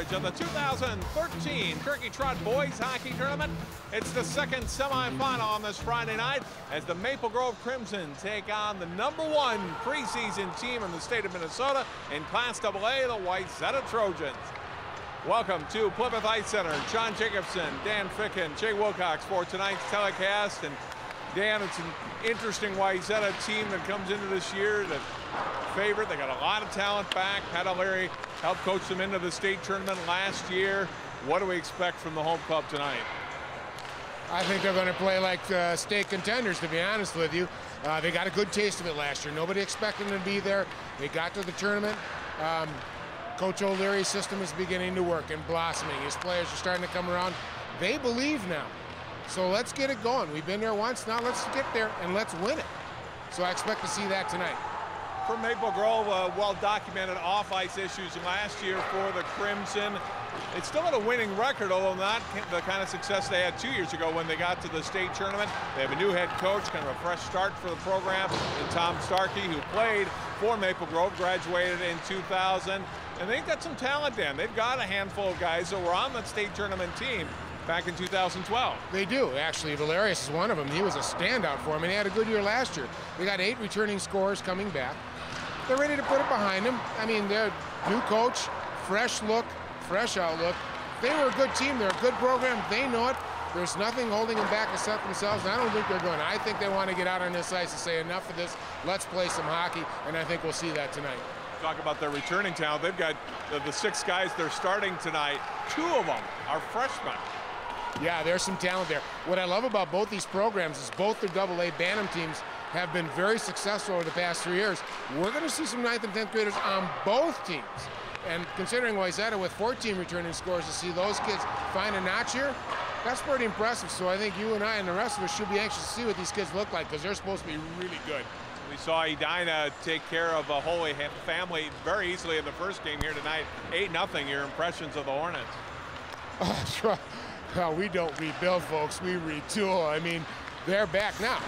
coverage of the 2013 Turkey Trot Boys Hockey Tournament. It's the second semifinal on this Friday night as the Maple Grove Crimson take on the #1 preseason team in the state of Minnesota in Class AA, the Wayzata Trojans. Welcome to Plymouth Ice Center. John Jacobson, Dan Ficken, Jay Wilcox for tonight's telecast. And Dan, it's an interesting Wayzata team that comes into this year that favorite. They got a lot of talent back. Pat O'Leary helped coach them into the state tournament last year. What do we expect from the home club tonight? I think they're going to play like state contenders, to be honest with you. They got a good taste of it last year. Nobody expected them to be there. They got to the tournament. Coach O'Leary's system is beginning to work and blossoming. His players are starting to come around. They believe now. So let's get it going. We've been there once. Now let's get there and let's win it. So I expect to see that tonight. For Maple Grove, well-documented off-ice issues last year for the Crimson. It's still at a winning record, although not the kind of success they had 2 years ago when they got to the state tournament. They have a new head coach, kind of a fresh start for the program, and Tom Starkey, who played for Maple Grove, graduated in 2000. And they've got some talent, Dan. They've got a handful of guys that were on that state tournament team back in 2012. They do. Actually, Valerius is one of them. He was a standout for them, and he had a good year last year. They got 8 returning scorers coming back. They're ready to put it behind them. I mean, they're new coach, fresh look, fresh outlook. They were a good team. They're a good program. They know it. There's nothing holding them back except themselves, and I don't think they're going. I think they want to get out on this ice and say enough of this. Let's play some hockey, and I think we'll see that tonight. Talk about their returning talent. They've got the 6 guys they're starting tonight. 2 of them are freshmen. Yeah, there's some talent there. What I love about both these programs is both their AA Bantam teams have been very successful over the past 3 years. We're going to see some 9th and 10th graders on both teams. And considering Wayzata with 14 returning scores, to see those kids find a notch here, that's pretty impressive. So I think you and I and the rest of us should be anxious to see what these kids look like, because they're supposed to be really good. We saw Edina take care of a Holy Family very easily in the first game here tonight. 8-0. Your impressions of the Hornets? Oh, well, we don't rebuild, folks. We retool. I mean, they're back now.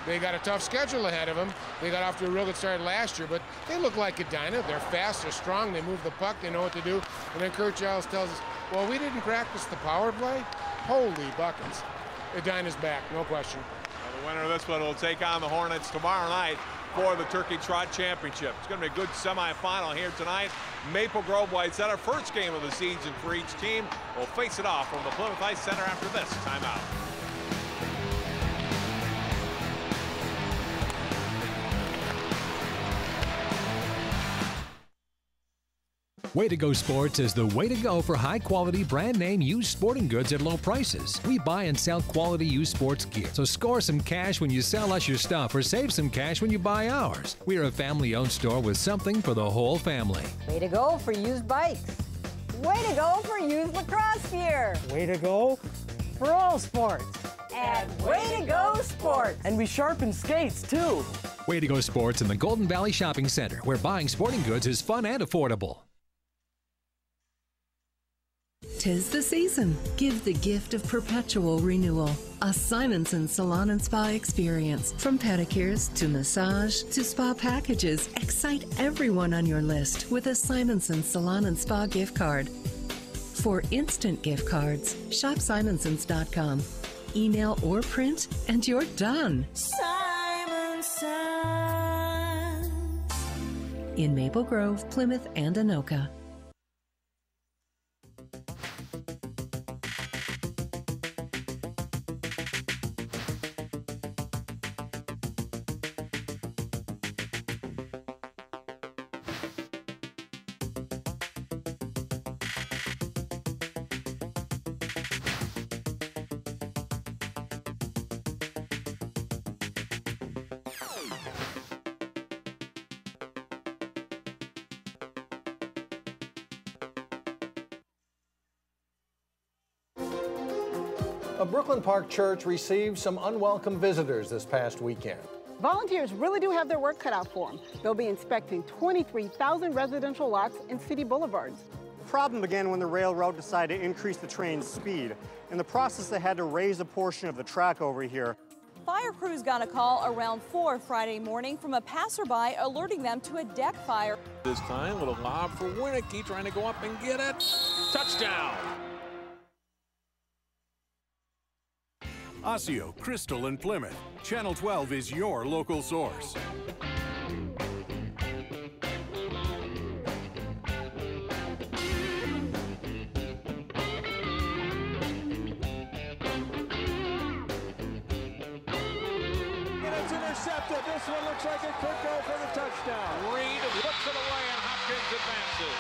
They got a tough schedule ahead of them. They got off to a real good start last year, but they look like Edina. They're fast, they're strong, they move the puck, they know what to do. And then Kurt Giles tells us, well, we didn't practice the power play? Holy buckets. Edina's back, no question. Well, the winner of this one will take on the Hornets tomorrow night for the Turkey Trot Championship. It's going to be a good semifinal here tonight. Maple Grove Wayzata, first game of the season for each team. We'll face it off from the Plymouth Ice Center after this timeout. Way to Go Sports is the way to go for high-quality brand name used sporting goods at low prices. We buy and sell quality used sports gear, so score some cash when you sell us your stuff or save some cash when you buy ours. We are a family-owned store with something for the whole family. Way to go for used bikes. Way to go for used lacrosse gear. Way to go for all sports. And Way to Go Sports. And we sharpen skates, too. Way to Go Sports in the Golden Valley Shopping Center, where buying sporting goods is fun and affordable. 'Tis the season. Give the gift of perpetual renewal. A Simonson Salon and Spa experience. From pedicures to massage to spa packages, excite everyone on your list with a Simonson Salon and Spa gift card. For instant gift cards, shop Simonsons.com. Email or print, and you're done. Simonsons. In Maple Grove, Plymouth, and Anoka. A Brooklyn Park church received some unwelcome visitors this past weekend. Volunteers really do have their work cut out for them. They'll be inspecting 23,000 residential lots and city boulevards. The problem began when the railroad decided to increase the train's speed. In the process, they had to raise a portion of the track over here. Fire crews got a call around 4 Friday morning from a passerby alerting them to a deck fire. This time, little lob for Winnicky, trying to go up and get it. Touchdown! Osseo, Crystal, and Plymouth. Channel 12 is your local source. Intercepted. This one looks like it could go for the touchdown. Reed puts it away and Hopkins advances.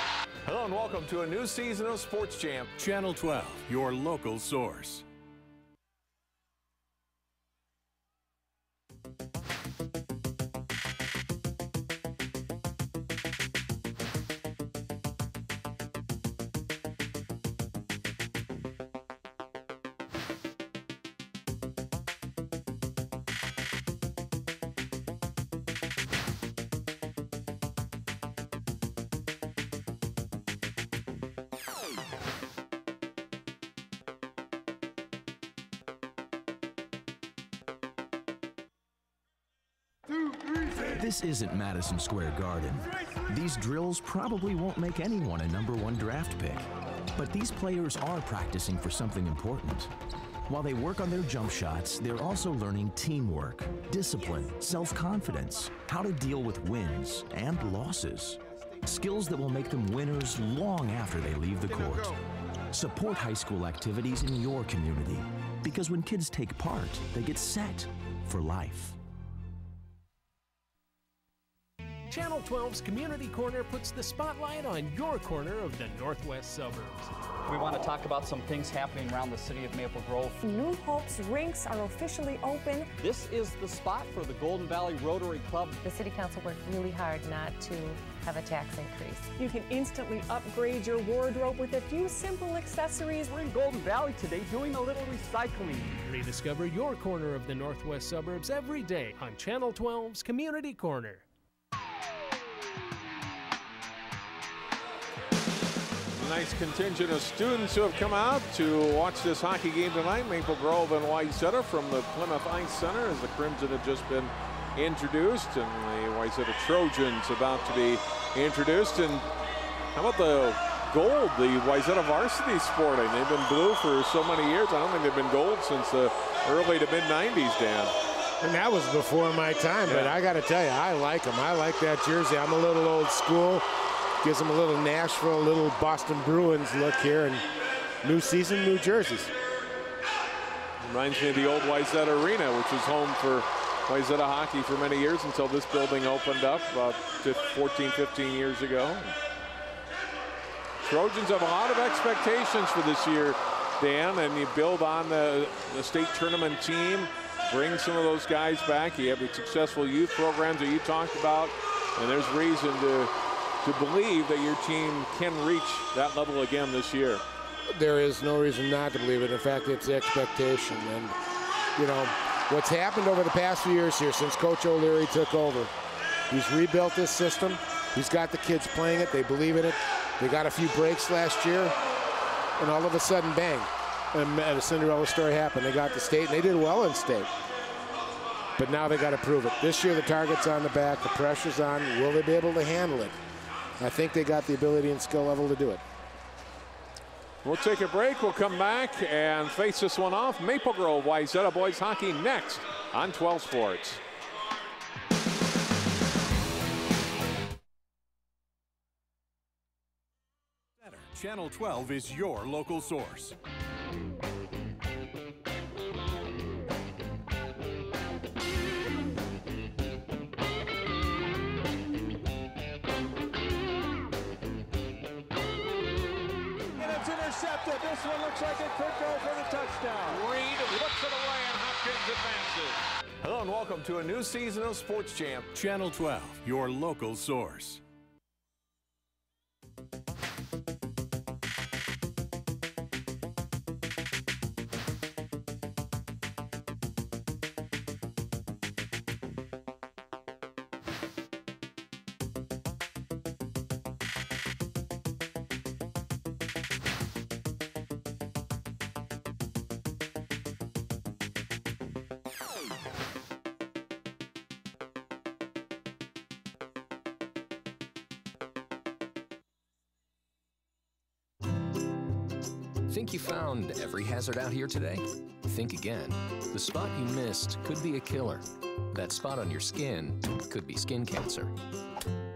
Hello and welcome to a new season of Sports Champ. Channel 12, your local source. This isn't Madison Square Garden. These drills probably won't make anyone a #1 draft pick. But these players are practicing for something important. While they work on their jump shots, they're also learning teamwork, discipline, self-confidence, how to deal with wins and losses. Skills that will make them winners long after they leave the court. Support high school activities in your community, because when kids take part, they get set for life. Channel 12's Community Corner puts the spotlight on your corner of the northwest suburbs. We want to talk about some things happening around the city of Maple Grove. New Hope's rinks are officially open. This is the spot for the Golden Valley Rotary Club. The City Council worked really hard not to have a tax increase. You can instantly upgrade your wardrobe with a few simple accessories. We're in Golden Valley today doing a little recycling. Rediscover your corner of the northwest suburbs every day on Channel 12's Community Corner. Nice contingent of students who have come out to watch this hockey game tonight. Maple Grove and Wayzata from the Plymouth Ice Center as the Crimson have just been introduced, and the Wayzata Trojans about to be introduced. And how about the gold the Wayzata varsity sporting? They've been blue for so many years. I don't think they've been gold since the early to mid-90s, Dan. And that was before my time, but I got to tell you, I like them. I like that jersey. I'm a little old school. Gives them a little Nashville, a little Boston Bruins look here, and new season, new jerseys. Reminds me of the old Wayzata Arena, which was home for Wayzata hockey for many years until this building opened up about 14, 15 years ago. Trojans have a lot of expectations for this year, Dan, and you build on the state tournament team, bring some of those guys back. You have the successful youth programs that you talked about, and there's reason to believe that your team can reach that level again this year. There is no reason not to believe it. In fact, it's the expectation. And, you know, what's happened over the past few years here since Coach O'Leary took over, he's rebuilt this system. He's got the kids playing it. They believe in it. They got a few breaks last year, and all of a sudden, bang, and a Cinderella story happened. They got to state, and they did well in state. But now they got to prove it. This year, the target's on the back. The pressure's on. Will they be able to handle it? I think they got the ability and skill level to do it. We'll take a break. We'll come back and face this one off. Maple Grove Wayzata boys hockey next on 12 Sports. Channel 12 is your local source. Intercepted. This one looks like it could go for the touchdown. Reed puts it away and Hopkins advances. Hello and welcome to a new season of Sports Champ. Channel 12, your local source. Think you found every hazard out here today? Think again. The spot you missed could be a killer. That spot on your skin could be skin cancer.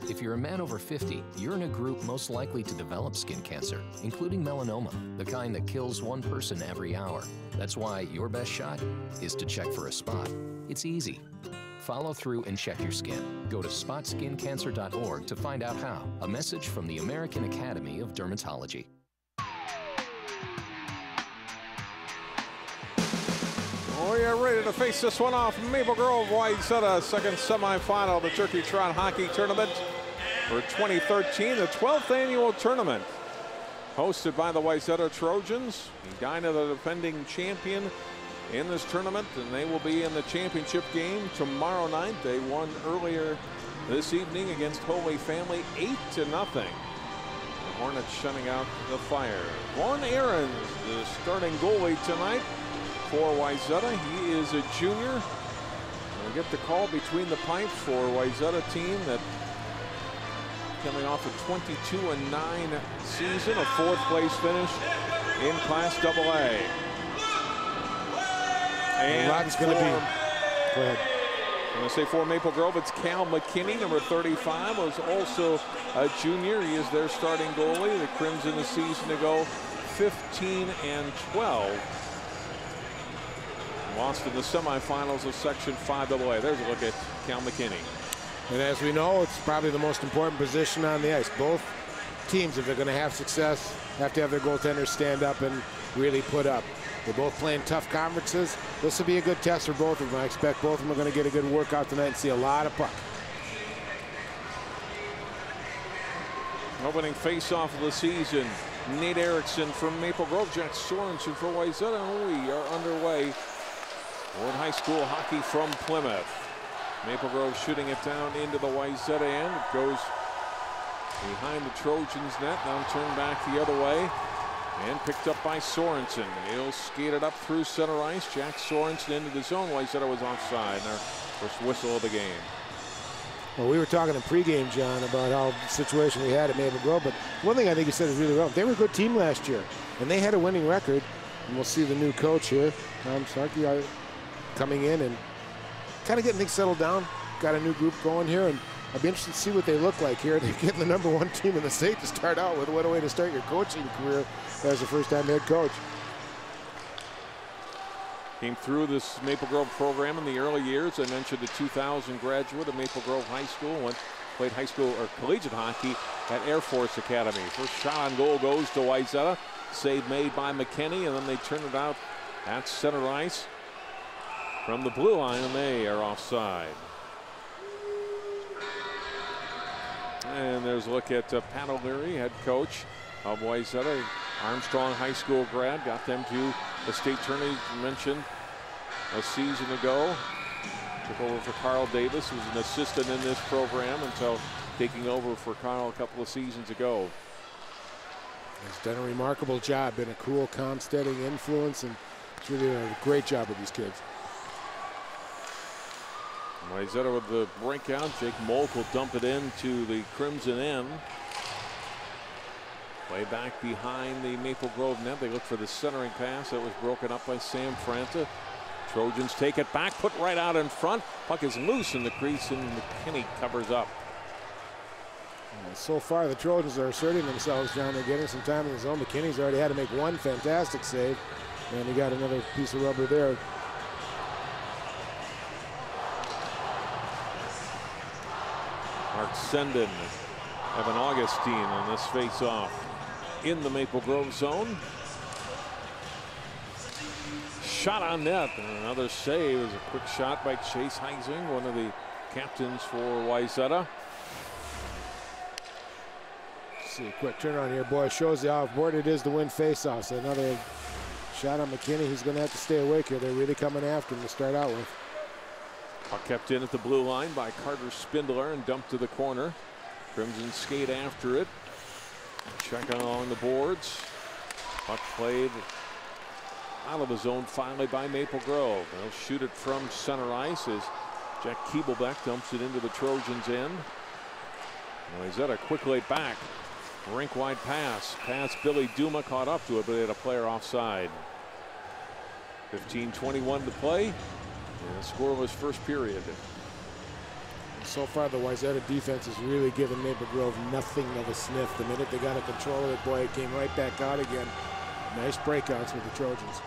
If you're a man over 50, you're in a group most likely to develop skin cancer, including melanoma, the kind that kills one person every hour. That's why your best shot is to check for a spot. It's easy. Follow through and check your skin. Go to spotskincancer.org to find out how. A message from the American Academy of Dermatology. We are ready to face this one off. Maple Grove Wayzata, second semifinal of the Turkey Trot Hockey Tournament for 2013, the 12th annual tournament. Hosted by the Wayzata Trojans, Edina the defending champion in this tournament, and they will be in the championship game tomorrow night. They won earlier this evening against Holy Family 8-0. The Hornets shutting out the Fire. Vaughn Aarons, the starting goalie tonight for Wayzata. He is a junior. We'll get the call between the pipes for Wayzata team that coming off a 22-9 season, a fourth place finish in Class AA. And Rod's going to be. Go ahead. I'm going to say for Maple Grove, it's Cal McKinney, number 35, was also a junior. He is their starting goalie. The Crimson a season ago, 15-12. Lost in the semifinals of Section 5AA. There's a look at Cal McKinney. And as we know, it's probably the most important position on the ice. Both teams, if they're going to have success, have to have their goaltenders stand up and really put up. They're both playing tough conferences. This will be a good test for both of them. I expect both of them are going to get a good workout tonight and see a lot of puck. Opening face-off of the season, Nate Erickson from Maple Grove, Jack Sorensen for Wayzata. We are underway. Ward High School hockey from Plymouth. Maple Grove shooting it down into the Wayzata end. It goes behind the Trojans net, now turned back the other way. And picked up by Sorensen. He'll skate it up through center ice. Jack Sorensen into the zone. Wayzata was offside. And our first whistle of the game. Well, we were talking in pregame, John, about how the situation we had at Maple Grove. But one thing I think you said is really well. They were a good team last year, and they had a winning record. And we'll see the new coach here, Tom Starkey, coming in and kind of getting things settled down. Got a new group going here, and I'd be interested to see what they look like here. They're getting the #1 team in the state to start out with. What a way to start your coaching career as a first-time head coach. Came through this Maple Grove program in the early years. I mentioned the 2000 graduate of Maple Grove High School. Played high school or collegiate hockey at Air Force Academy. First shot on goal goes to Wayzata. Save made by McKinney, and then they turn it out at center ice from the blue line, and they are offside. And there's a look at Pat O'Leary, head coach of Wayzata, Armstrong High School grad, got them to the state tournament mentioned a season ago. Took over for Carl Davis, who was an assistant in this program until taking over for Carl a couple of seasons ago. He's done a remarkable job, been a cool, calm, steady influence, and he's really done a great job with these kids. Wayzata with the breakout. Jake Molk will dump it into the Crimson end. Play back behind the Maple Grove net. They look for the centering pass that was broken up by Sam Franta. Trojans take it back, put right out in front. Puck is loose in the crease, and McKinney covers up. So far, the Trojans are asserting themselves, John. They're getting some time in the zone. McKinney's already had to make one fantastic save, and he got another piece of rubber there. Mark Senden, Evan Augustine on this face-off in the Maple Grove zone. Shot on net, and another save is a quick shot by Chase Heising, one of the captains for Wayzata. See a quick turnaround here, boy. Shows you how important it is to win faceoffs. So another shot on McKinney. He's going to have to stay awake here. They're really coming after him to start out with. Puck kept in at the blue line by Carter Spindler and dumped to the corner. Crimson skate after it. Check along the boards. Puck played out of the zone finally by Maple Grove. They'll shoot it from center ice as Jack Keeblebeck dumps it into the Trojans' end. Wayzata quickly back. Rink-wide pass. Billy Duma caught up to it, but they had a player offside. 15:21 to play. And the score was first period. So far, the Wayzata defense has really given Maple Grove nothing of a sniff. The minute they got a control of it, boy, it came right back out again. Nice breakouts with the Trojans.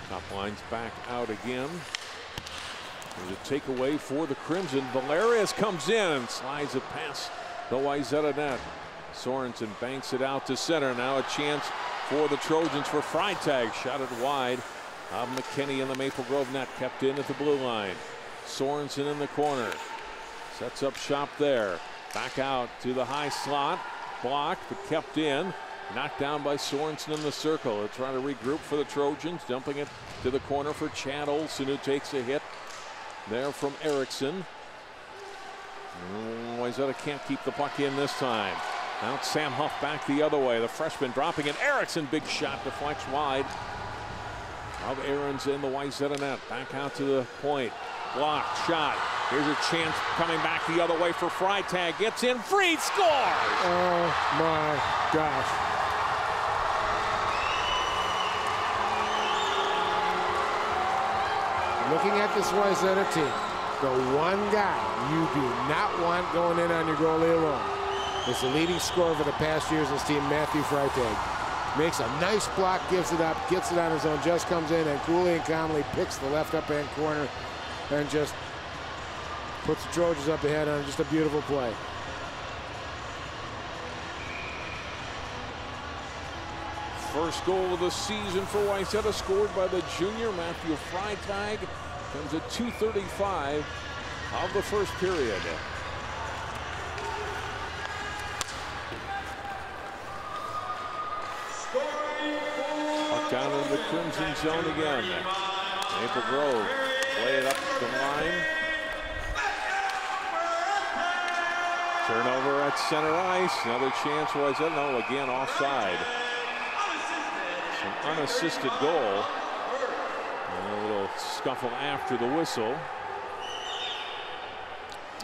Top line's back out again. There's a takeaway for the Crimson. Valerius comes in and slides it past the Wayzata net. Sorensen banks it out to center. Now a chance for the Trojans for Freitag. Shot it wide. McKinney in the Maple Grove net, kept in at the blue line. Sorensen in the corner. Sets up shop there. Back out to the high slot. Blocked, but kept in. Knocked down by Sorensen in the circle. They're trying to regroup for the Trojans. Dumping it to the corner for Chad Olson, who takes a hit there from Erickson. Wayzata can't keep the puck in this time. Now it's Sam Huff back the other way. The freshman dropping it. Erickson, big shot, deflects wide of Aarons in the Wayzata net. Back out to the point. Blocked shot. Here's a chance coming back the other way for Freitag. Gets in. Freed scores. Oh my gosh. Looking at this Wayzata team, the one guy you do not want going in on your goalie alone is the leading scorer for the past years in this team, Matthew Freitag. Makes a nice block, gives it up, gets it on his own, just comes in, and coolly and calmly picks the left up-hand corner and just puts the Trojans up ahead on just a beautiful play. First goal of the season for Wayzata, scored by the junior Matthew Freitag. Comes at 2:35 of the first period. Puck down in the Crimson zone again. Maple Grove play it up the line. Turnover at center ice. Another chance. Wayzata, no, again offside. An unassisted goal. And a little scuffle after the whistle.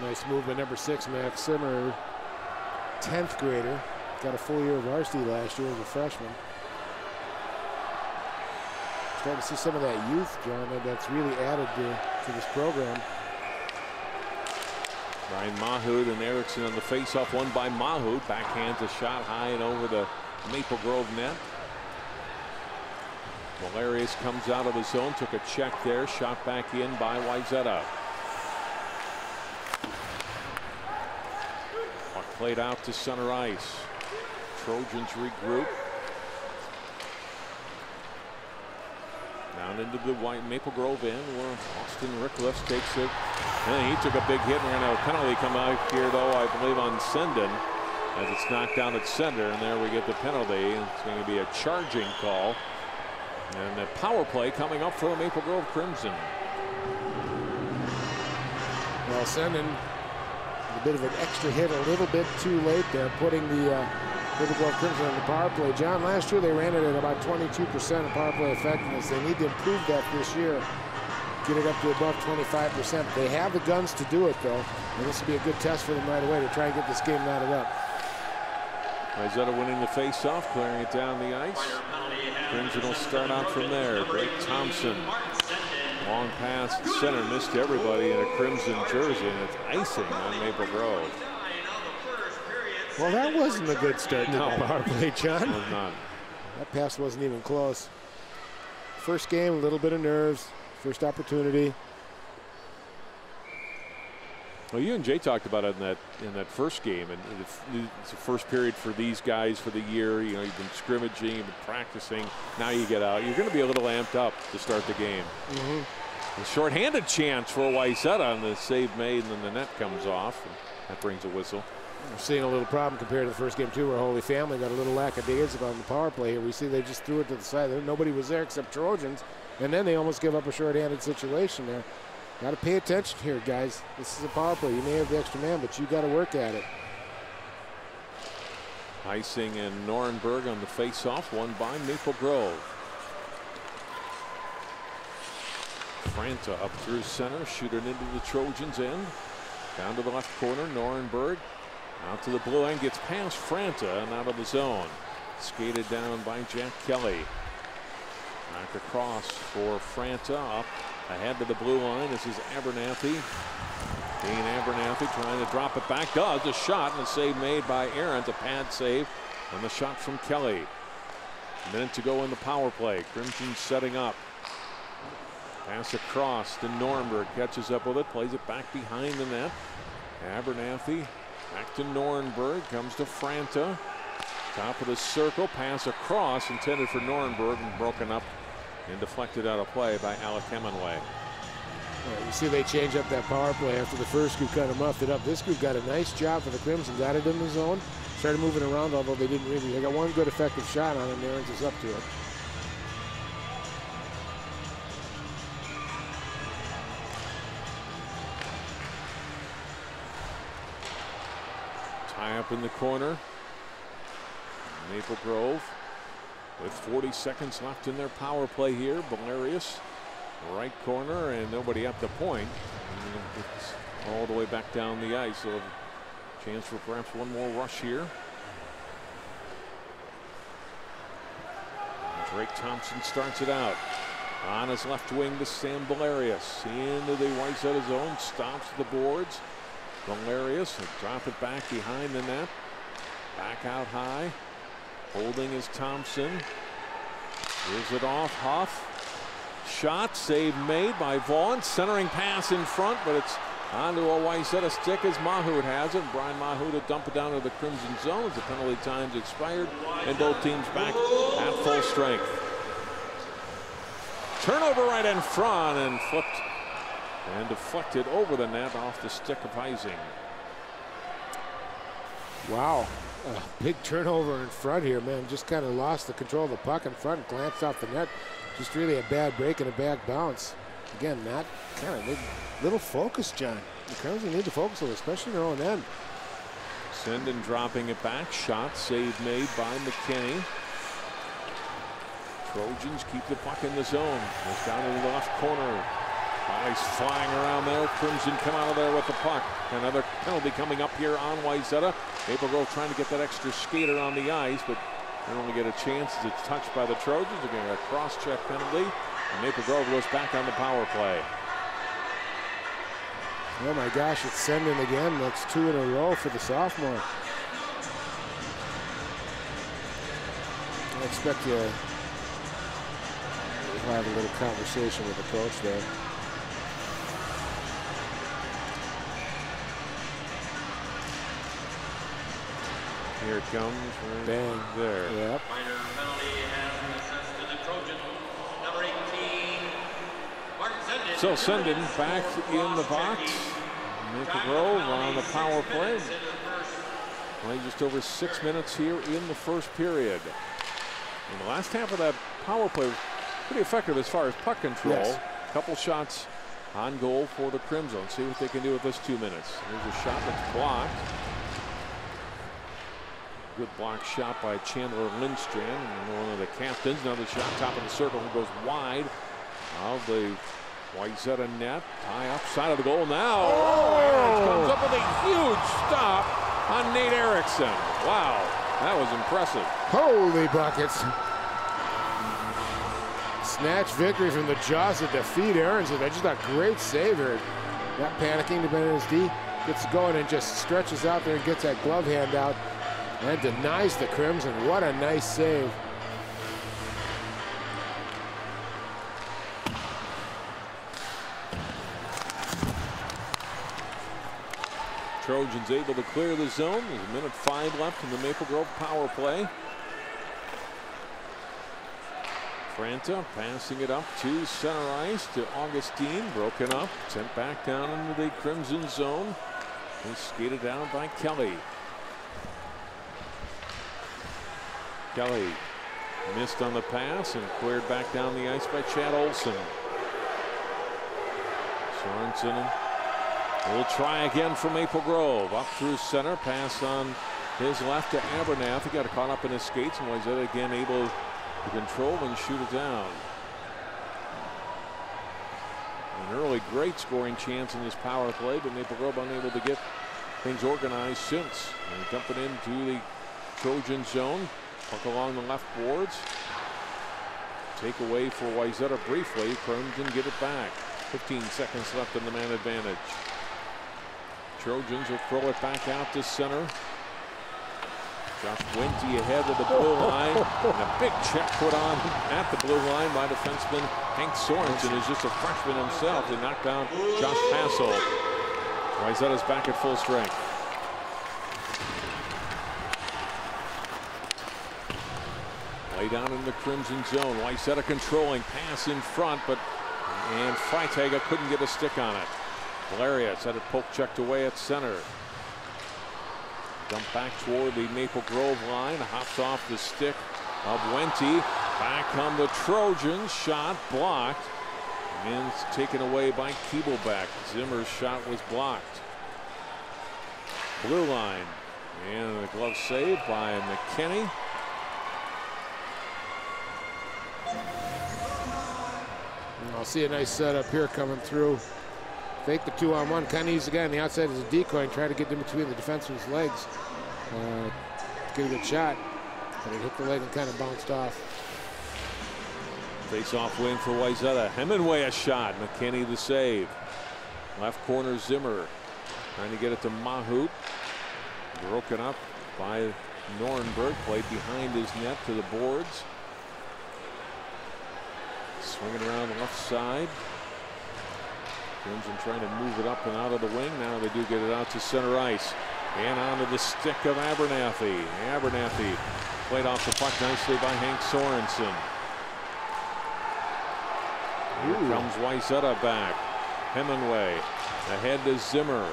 Nice move by number 6, Max Simmer, 10th grader. Got a full year of varsity last year as a freshman. Starting to see some of that youth, John, that's really added to this program. Ryan Mahood and Erickson on the faceoff, won by Mahood. Backhands a shot high and over the Maple Grove net. Valerius comes out of his zone, took a check there, shot back in by Wayzata. Puck played out to center ice. Trojans regroup. Down into the Maple Grove end where Austin Rickless takes it. And he took a big hit. We're going to have a penalty come out here, though, I believe, on Senden, as it's knocked down at center. And there we get the penalty. It's going to be a charging call. And the power play coming up for the Maple Grove Crimson. Well, Senden, a bit of an extra hit a little bit too late there, putting the Maple Grove Crimson on the power play. John, last year they ran it at about 22% of power play effectiveness. They need to improve that this year, get it up to above 25%. They have the guns to do it, though, and this will be a good test for them right away to try and get this game knotted up. Wayzata winning the face-off, clearing it down the ice. Crimson will start out from there. Drake Thompson, long pass center, missed everybody in a Crimson jersey, and it's icing on Maple Grove. Well, that wasn't a good start to the power play, John. It was not. That pass wasn't even close. First game, a little bit of nerves. First opportunity. Well, you and Jay talked about it in that first game, and it's the first period for these guys for the year. You know, you've been scrimmaging, you've been practicing. Now you get out. You're going to be a little amped up to start the game. A shorthanded chance for Wayzata, and the save made, and then the net comes off, and that brings a whistle. We're seeing a little problem compared to the first game, too, where Holy Family got a little lackadaisical on the power play here. We see they just threw it to the side. Nobody was there except Trojans, and then they almost give up a shorthanded situation there. Got to pay attention here, guys. This is a power play. You may have the extra man, but you got to work at it. Icing and Norenberg on the face-off, won by Maple Grove. Franta up through center, shooting into the Trojans' end. Down to the left corner, Norenberg. Out to the blue end, gets past Franta and out of the zone. Skated down by Jack Kelly. Back across for Franta, up ahead to the blue line. This is Abernathy. Dean Abernathy trying to drop it back. Does a shot and a save made by Arendt. A pad save on the shot from Kelly. A minute to go in the power play. Crimson setting up. Pass across to Norenberg. Catches up with it. Plays it back behind the net. Abernathy back to Norenberg. Comes to Franta. Top of the circle. Pass across. Intended for Norenberg and broken up and deflected out of play by Alec Hemingway. You see they change up that power play after the first group kind of muffed it up. This group got a nice job for the Crimson. Got it in the zone. Started moving around, although they didn't really. They got one good effective shot on it, and Aarons is up to it. Tie up in the corner. Maple Grove with 40 seconds left in their power play here. Valerius, right corner, and nobody at the point. It's all the way back down the ice. So a chance for perhaps one more rush here. Drake Thompson starts it out. On his left wing to Sam Valerius. Into the Wayzata zone. Stops the boards. Valerius will drop it back behind the net. Back out high. Holding is Thompson. Gives it off. Huff. Shot. Save made by Vaughn. Centering pass in front, but it's onto a Wayzata stick as Mahood has it. Brian Mahood to dump it down to the Crimson zone as the penalty time's expired and both teams back at full strength. Turnover right in front and flipped and deflected over the net off the stick of Heising. Wow. Big turnover in front here, man. Just kind of lost the control of the puck in front and glanced off the net. Just really a bad break and a bad bounce. Again, not kind of little focus, John. The Crimson need to focus a little, especially in their own end. Senden dropping it back. Shot save made by McKinney. Trojans keep the puck in the zone. Goes down into the left corner. Bodies flying around there. Crimson come out of there with the puck. Another penalty coming up here on Wayzata. Maple Grove trying to get that extra skater on the ice, but they only get a chance as it's touched by the Trojans. They're getting a cross-check penalty. And Maple Grove goes back on the power play. Oh my gosh, it's Senden again. That's 2 in a row for the sophomore. I expect you to have a little conversation with the coach there. Here it comes. Right bang. There. Yep. Minor penalty has been assessed to the Trojans. Number 18, Martin Senden. So Senden back in the box. Maple Grove on the power play. Playing just over 6 minutes here in the first period. And the last half of that power play was pretty effective as far as puck control. Yes. Couple shots on goal for the Crimson. See what they can do with this 2 minutes. Here's a shot that's blocked. Good block shot by Chandler Lindstrand, one of the captains. Another shot top of the circle who goes wide of the Wayzata net. Tie up side of the goal now. Oh! Comes up with a huge stop on Nate Erickson. Wow, that was impressive. Holy buckets. Snatch victory from the jaws of defeat. Aarons, that just a great save here. Not panicking to Benitez D. Gets going and just stretches out there and gets that glove hand out. And denies the Crimson. What a nice save. Trojans able to clear the zone. There's a minute 5 left in the Maple Grove power play. Franta passing it up to center ice to Augustine. Broken up. Sent back down into the Crimson zone. And skated down by Kelly. Kelly missed on the pass and cleared back down the ice by Chad Olson. Sorensen will try again for Maple Grove. Up through center, pass on his left to Abernathy. Got caught up in his skates, and Wayzata again able to control and shoot it down. An early great scoring chance in this power play, but Maple Grove unable to get things organized since. And dump it into the Trojan zone. Puck along the left boards. Take away for Wayzata briefly. Crimson get it back. 15 seconds left in the man advantage. Trojans will throw it back out to center. Josh Wente ahead of the blue line. And a big check put on at the blue line by defenseman Hank Sorensen, who's just a freshman himself. They knocked down Josh Hassel. Wayzata's back at full strength. Lay down in the Crimson zone. Wayzata controlling, pass in front, and Freitag couldn't get a stick on it. Valerius had it poke checked away at center. Dump back toward the Maple Grove line. Hops off the stick of Wente. Back come the Trojans. Shot blocked. And it's taken away by Keebleback. Zimmer's shot was blocked. Blue line. And the glove save by McKinney. I'll see a nice setup here coming through. Fake the 2-on-1. Kind of use the guy on the outside as a decoy and try to get in between the defenseman's legs. Get a good shot, but it hit the leg and kind of bounced off. Face-off win for Wayzata. Hemingway a shot. McKinney the save. Left corner Zimmer trying to get it to Mahout. Broken up by Norenberg. Played behind his net to the boards. Swinging around the left side. Crimson trying to move it up and out of the wing. Now they do get it out to center ice. And onto the stick of Abernathy. Abernathy played off the puck nicely by Hank Sorensen. Here comes Wayzata back. Hemingway ahead to Zimmer.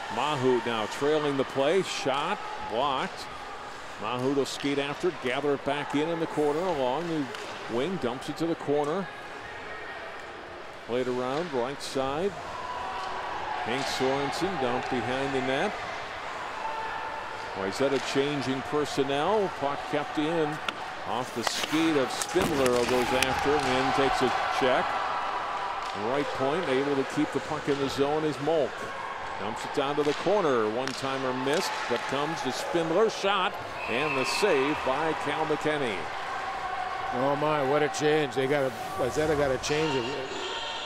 Mahout now trailing the play. Shot blocked. Mahout will skate after it, gather it back in the corner along the wing, dumps it to the corner. Played around right side. Hank Sorensen dumped behind the net. Wayzata changing personnel. Puck kept in off the skate of Spindler, who goes after it and then takes a check. Right point, able to keep the puck in the zone is Molk. Dumps it down to the corner. One-timer missed, but comes to Spindler. Shot and the save by Cal McKinney. Oh my, what a change. Wayzata got a change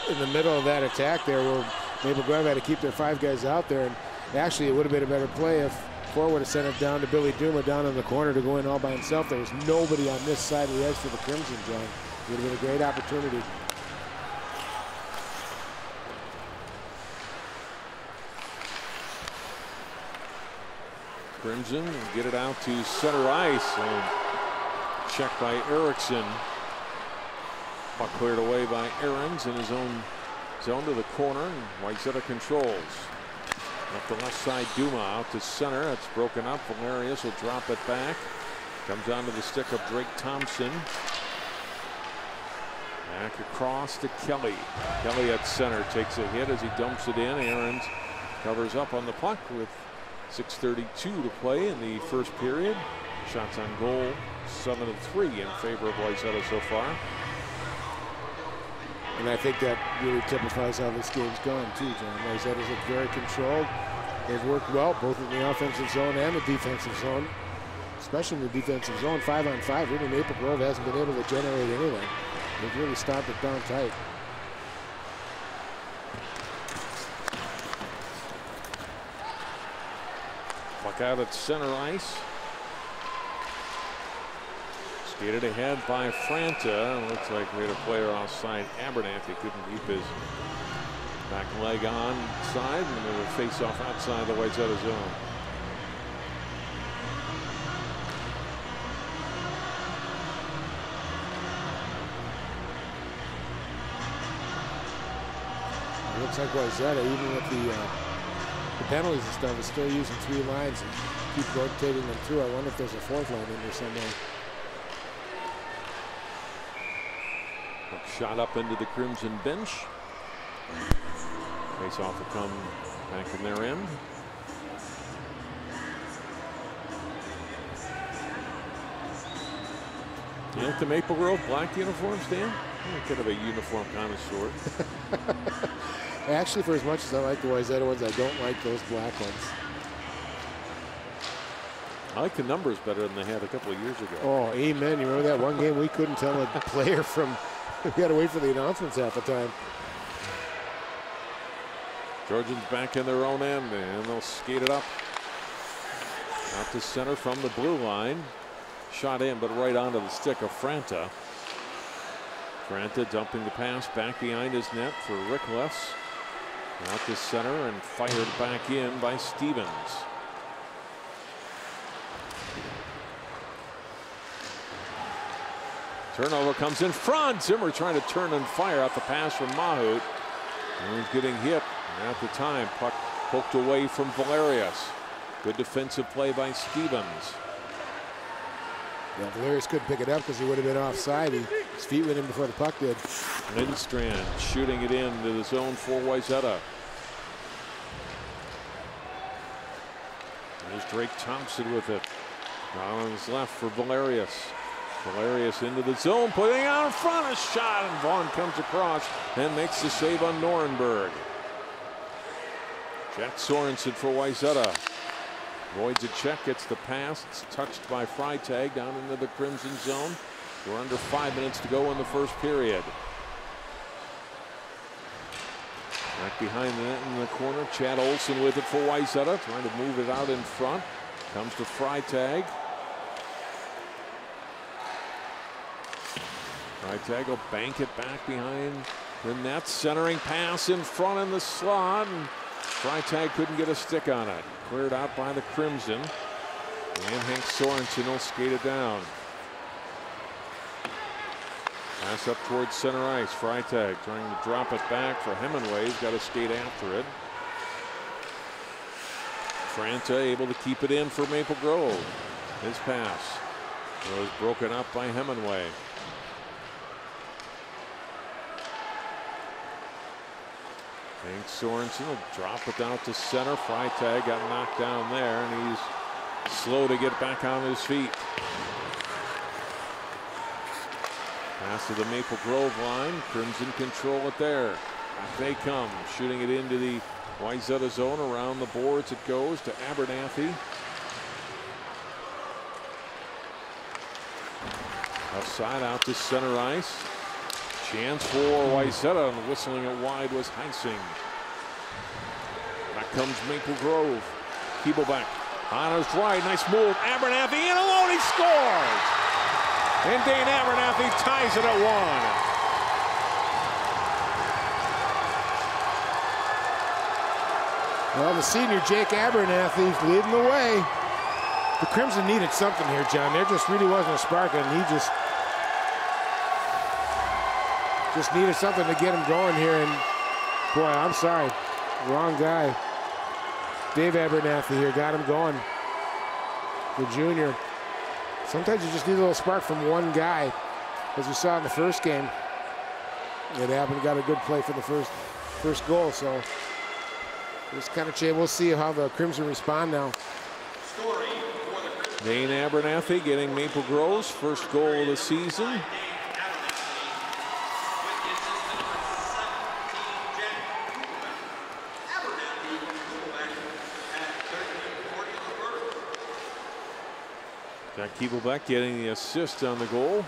in the middle of that attack there where Maple Grove had to keep their 5 guys out there. And actually, it would have been a better play if Ford would have sent it down to Billy Duma down in the corner to go in all by himself. There was nobody on this side of the edge for the Crimson, John. It would have been a great opportunity. Crimson get it out to center ice. And check by Erickson. Puck cleared away by Aarons in his own zone to the corner. And Wayzata controls. Up the left side, Duma out to center. It's broken up. Valerius will drop it back. Comes down to the stick of Drake Thompson. Back across to Kelly. Kelly at center takes a hit as he dumps it in. Aarons covers up on the puck with 6:32 to play in the first period. Shots on goal 7 of 3 in favor of Wayzata so far. And I think that really typifies how this game's gone too, John. Wayzata's very controlled. They've worked well both in the offensive zone and the defensive zone, especially in the defensive zone. 5-on-5, really Maple Grove hasn't been able to generate anything. They've really stopped it down tight. Puck out at center ice. Skated ahead by Franta. Looks like we had a player offside. Abernathy couldn't keep his back leg on side, and they will face off outside the Wayzata zone. It looks like Wayzata, even with the penalties and stuff, is still using 3 lines and keep rotating them through. I wonder if there's a 4th line in there somewhere. Shot up into the Crimson bench. Face off will come back in their end. You like the Maple Grove black uniforms, Dan? Kind of a uniform connoisseur. Actually, for as much as I like the Wayzata ones, I don't like those black ones. I like the numbers better than they had a couple of years ago. Oh, amen. You remember that one game we couldn't tell a player from, we had to wait for the announcements half the time. Trojans back in their own end, and they'll skate it up. Out to center from the blue line. Shot in, but right onto the stick of Franta. Franta dumping the pass back behind his net for Ricklefs. Out to center and fired back in by Stevens. Turnover comes in front. Zimmer trying to turn and fire out the pass from Mahut. And he's getting hit at the time. Puck poked away from Valerius. Good defensive play by Stevens. Yeah, Valerius couldn't pick it up because he would have been offside. His feet went in before the puck did. Lindstrand shooting it into the zone for Wayzata. There's Drake Thompson with it. On his left for Valerius. Valerius into the zone, putting out in front, a shot, and Vaughn comes across and makes the save on Norenberg. Jack Sorensen for Wayzata. Voids a check, gets the pass. It's touched by Freitag down into the Crimson zone. We're under 5 minutes to go in the first period. Back behind the net in the corner, Chad Olson with it for Wayzata, trying to move it out in front. Comes to Freitag. Freitag will bank it back behind the net. Centering pass in front in the slot. And Freitag couldn't get a stick on it. Cleared out by the Crimson. And Hank Sorensen will skate it down. Pass up towards center ice. Freitag trying to drop it back for Hemingway. He's got to skate after it. Franta able to keep it in for Maple Grove. His pass was broken up by Hemingway. Hank Sorensen will drop it down to center. Freitag got knocked down there, and he's slow to get back on his feet. Pass to the Maple Grove line. Crimson control it there. Back they come, shooting it into the Wayzata zone. Around the boards it goes to Abernathy. Outside out to center ice. Chance for Wayzata, and whistling it wide was Heising. Back comes Maple Grove. Keebleback on his right. Nice move. Abernathy in alone. He scores. And Dane Abernathy ties it at 1. Well, the senior Jake Abernathy leading the way. The Crimson needed something here, John. There just really wasn't a spark, and he just needed something to get him going here. And boy, I'm sorry, wrong guy. Dave Abernathy here got him going. The junior. Sometimes you just need a little spark from one guy, as we saw in the first game. It happened. Got a good play for the first goal. So just kind of change. We'll see how the Crimson respond now. Dane Abernathy getting Maple Grove's first goal of the season. Jack Keebleback getting the assist on the goal.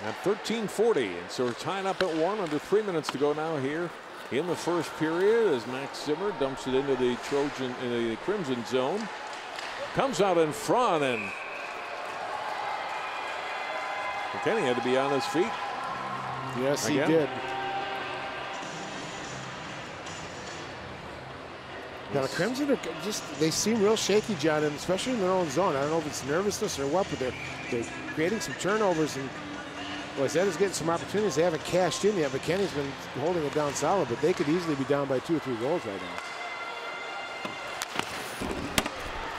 At 13:40, and so we're tied up at 1. Under 3 minutes to go now here in the first period as Max Zimmer dumps it into the the Crimson zone. Comes out in front, and McKinney had to be on his feet. Yes, he did. Now the Crimson are they seem real shaky, John, and especially in their own zone. I don't know if it's nervousness or what, but they're creating some turnovers, and Wayzata's getting some opportunities. They haven't cashed in yet. McKinney's been holding it down solid, but they could easily be down by 2 or 3 goals right now.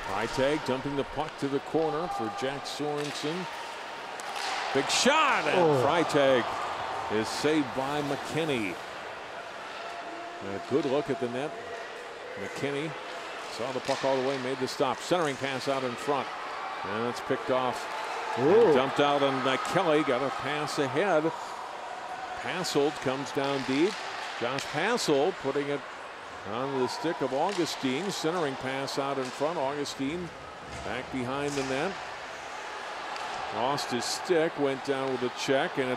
Freitag dumping the puck to the corner for Jack Sorensen. Big shot, and Freitag is saved by McKinney. A good look at the net. McKinney saw the puck all the way, made the stop. Centering pass out in front. And it's picked off Dumped out on Kelly, got a pass ahead. Passold comes down deep. Josh Passold putting it on the stick of Augustine. Centering pass out in front. Augustine back behind the net. Lost his stick, went down with a check, and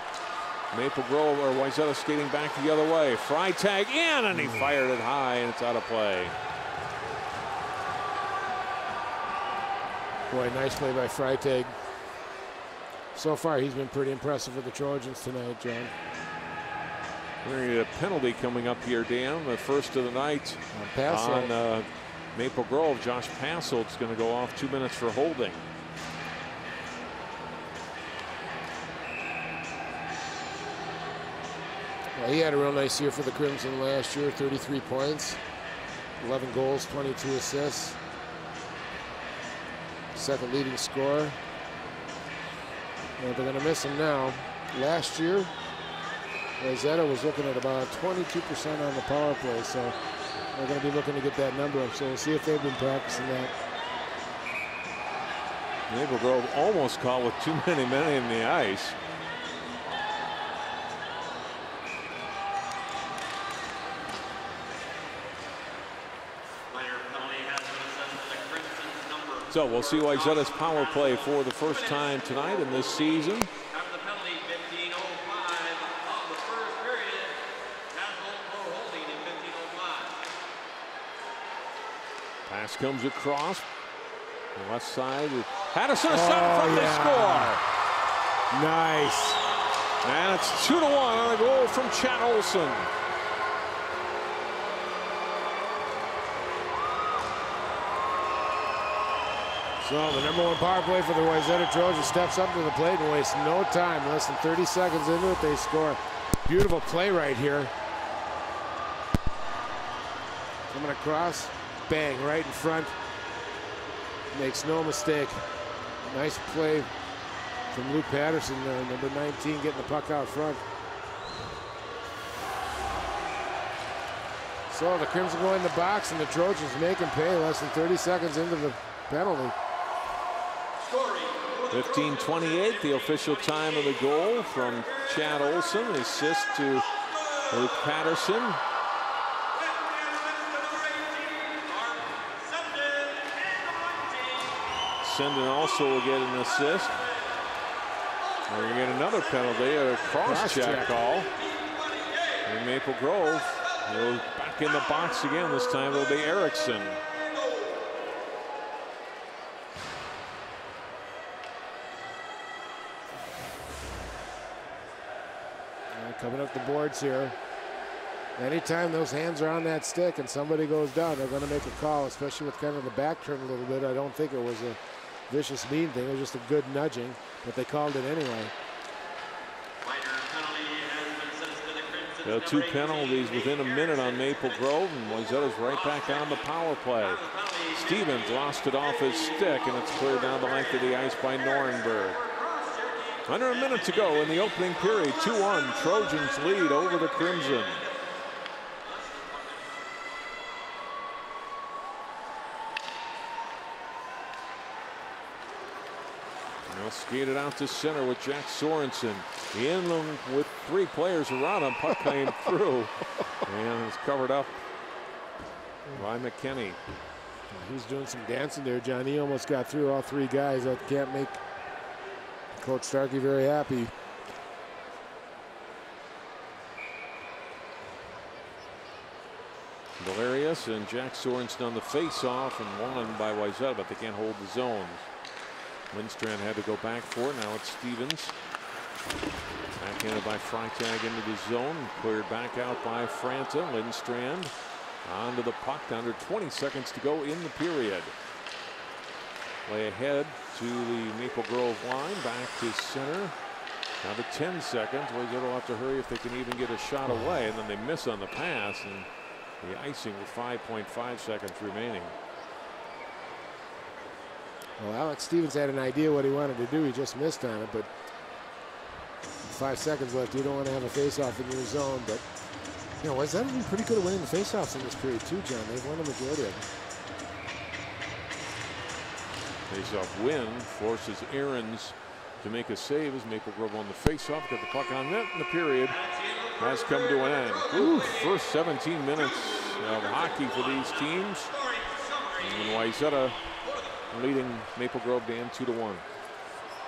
Maple Grove or Wayzata skating back the other way. Freitag in, and he fired it high, and it's out of play. Boy, nice play by Freitag. So far, he's been pretty impressive with the Trojans tonight, John. We're a penalty coming up here, Dan. The first of the night on Maple Grove. Josh Passold's going to go off 2 minutes for holding. Well, he had a real nice year for the Crimson last year. 33 points, 11 goals, 22 assists. Second leading scorer. Well, they're going to miss him now. Last year, Wayzata was looking at about 22% on the power play, so they're going to be looking to get that number up. So we'll see if they've been practicing that. Maple Grove almost caught with too many men in the ice. So we'll see Wayzata's power play for the first time tonight in this season. Pass comes across the left side. Patterson is up from the score. Nice. And it's 2-1 on a goal from Chad Olson. So the #1 power play for the Wayzata Trojans steps up to the plate and wastes no time. Less than 30 seconds into it, they score. Beautiful play right here. Coming across, bang, right in front. Makes no mistake. Nice play from Luke Patterson there, number 19, getting the puck out front. So the Crimson go in the box and the Trojans make him pay less than 30 seconds into the penalty. 15:28, the official time of the goal from Chad Olson. Assist to Luke Patterson. Senden also will get an assist. And we get another penalty, a cross-check call. And Maple Grove goes back in the box again. This time it'll be Erickson. Coming up the boards here. Anytime those hands are on that stick and somebody goes down, they're going to make a call, especially with kind of the back turn a little bit. I don't think it was a vicious, mean thing. It was just a good nudging, but they called it anyway. Two penalties within a minute on Maple Grove, and Wayzata's right back on the power play. Stevens lost it off his stick, and it's cleared down the length of the ice by Norenberg. Under a minute to go in the opening period. 2-1, Trojans lead over the Crimson. Now skated out to center with Jack Sorensen. Inland with 3 players around him. Puck came through and it's covered up by McKinney. He's doing some dancing there, John. He almost got through all 3 guys. That can't make Coach Starkey very happy. Valerius and Jack Sorensen on the face-off and won by Wayzata, but they can't hold the zones. Lindstrand had to go back for it. Now it's Stevens. Backhanded by Freitag into the zone. Cleared back out by Franta. Lindstrand onto the puck. Under 20 seconds to go in the period. Play ahead to the Maple Grove line. Back to center. Down to 10 seconds. Wayzata will have to hurry if they can even get a shot away. And then they miss on the pass. And the icing with 5.5 seconds remaining. Well, Alex Stevens had an idea what he wanted to do. He just missed on it, but 5 seconds left. You don't want to have a face-off in your zone, but you know, Wayzata been pretty good at winning the face-offs in this period too, John. They've won the majority of them. Face-off win forces Aaron's to make a save as Maple Grove on the face-off. Got the puck on net, and the period has come to an end. Ooh, first 17 minutes of hockey for these teams. And Wayzata leading Maple Grove down 2-1.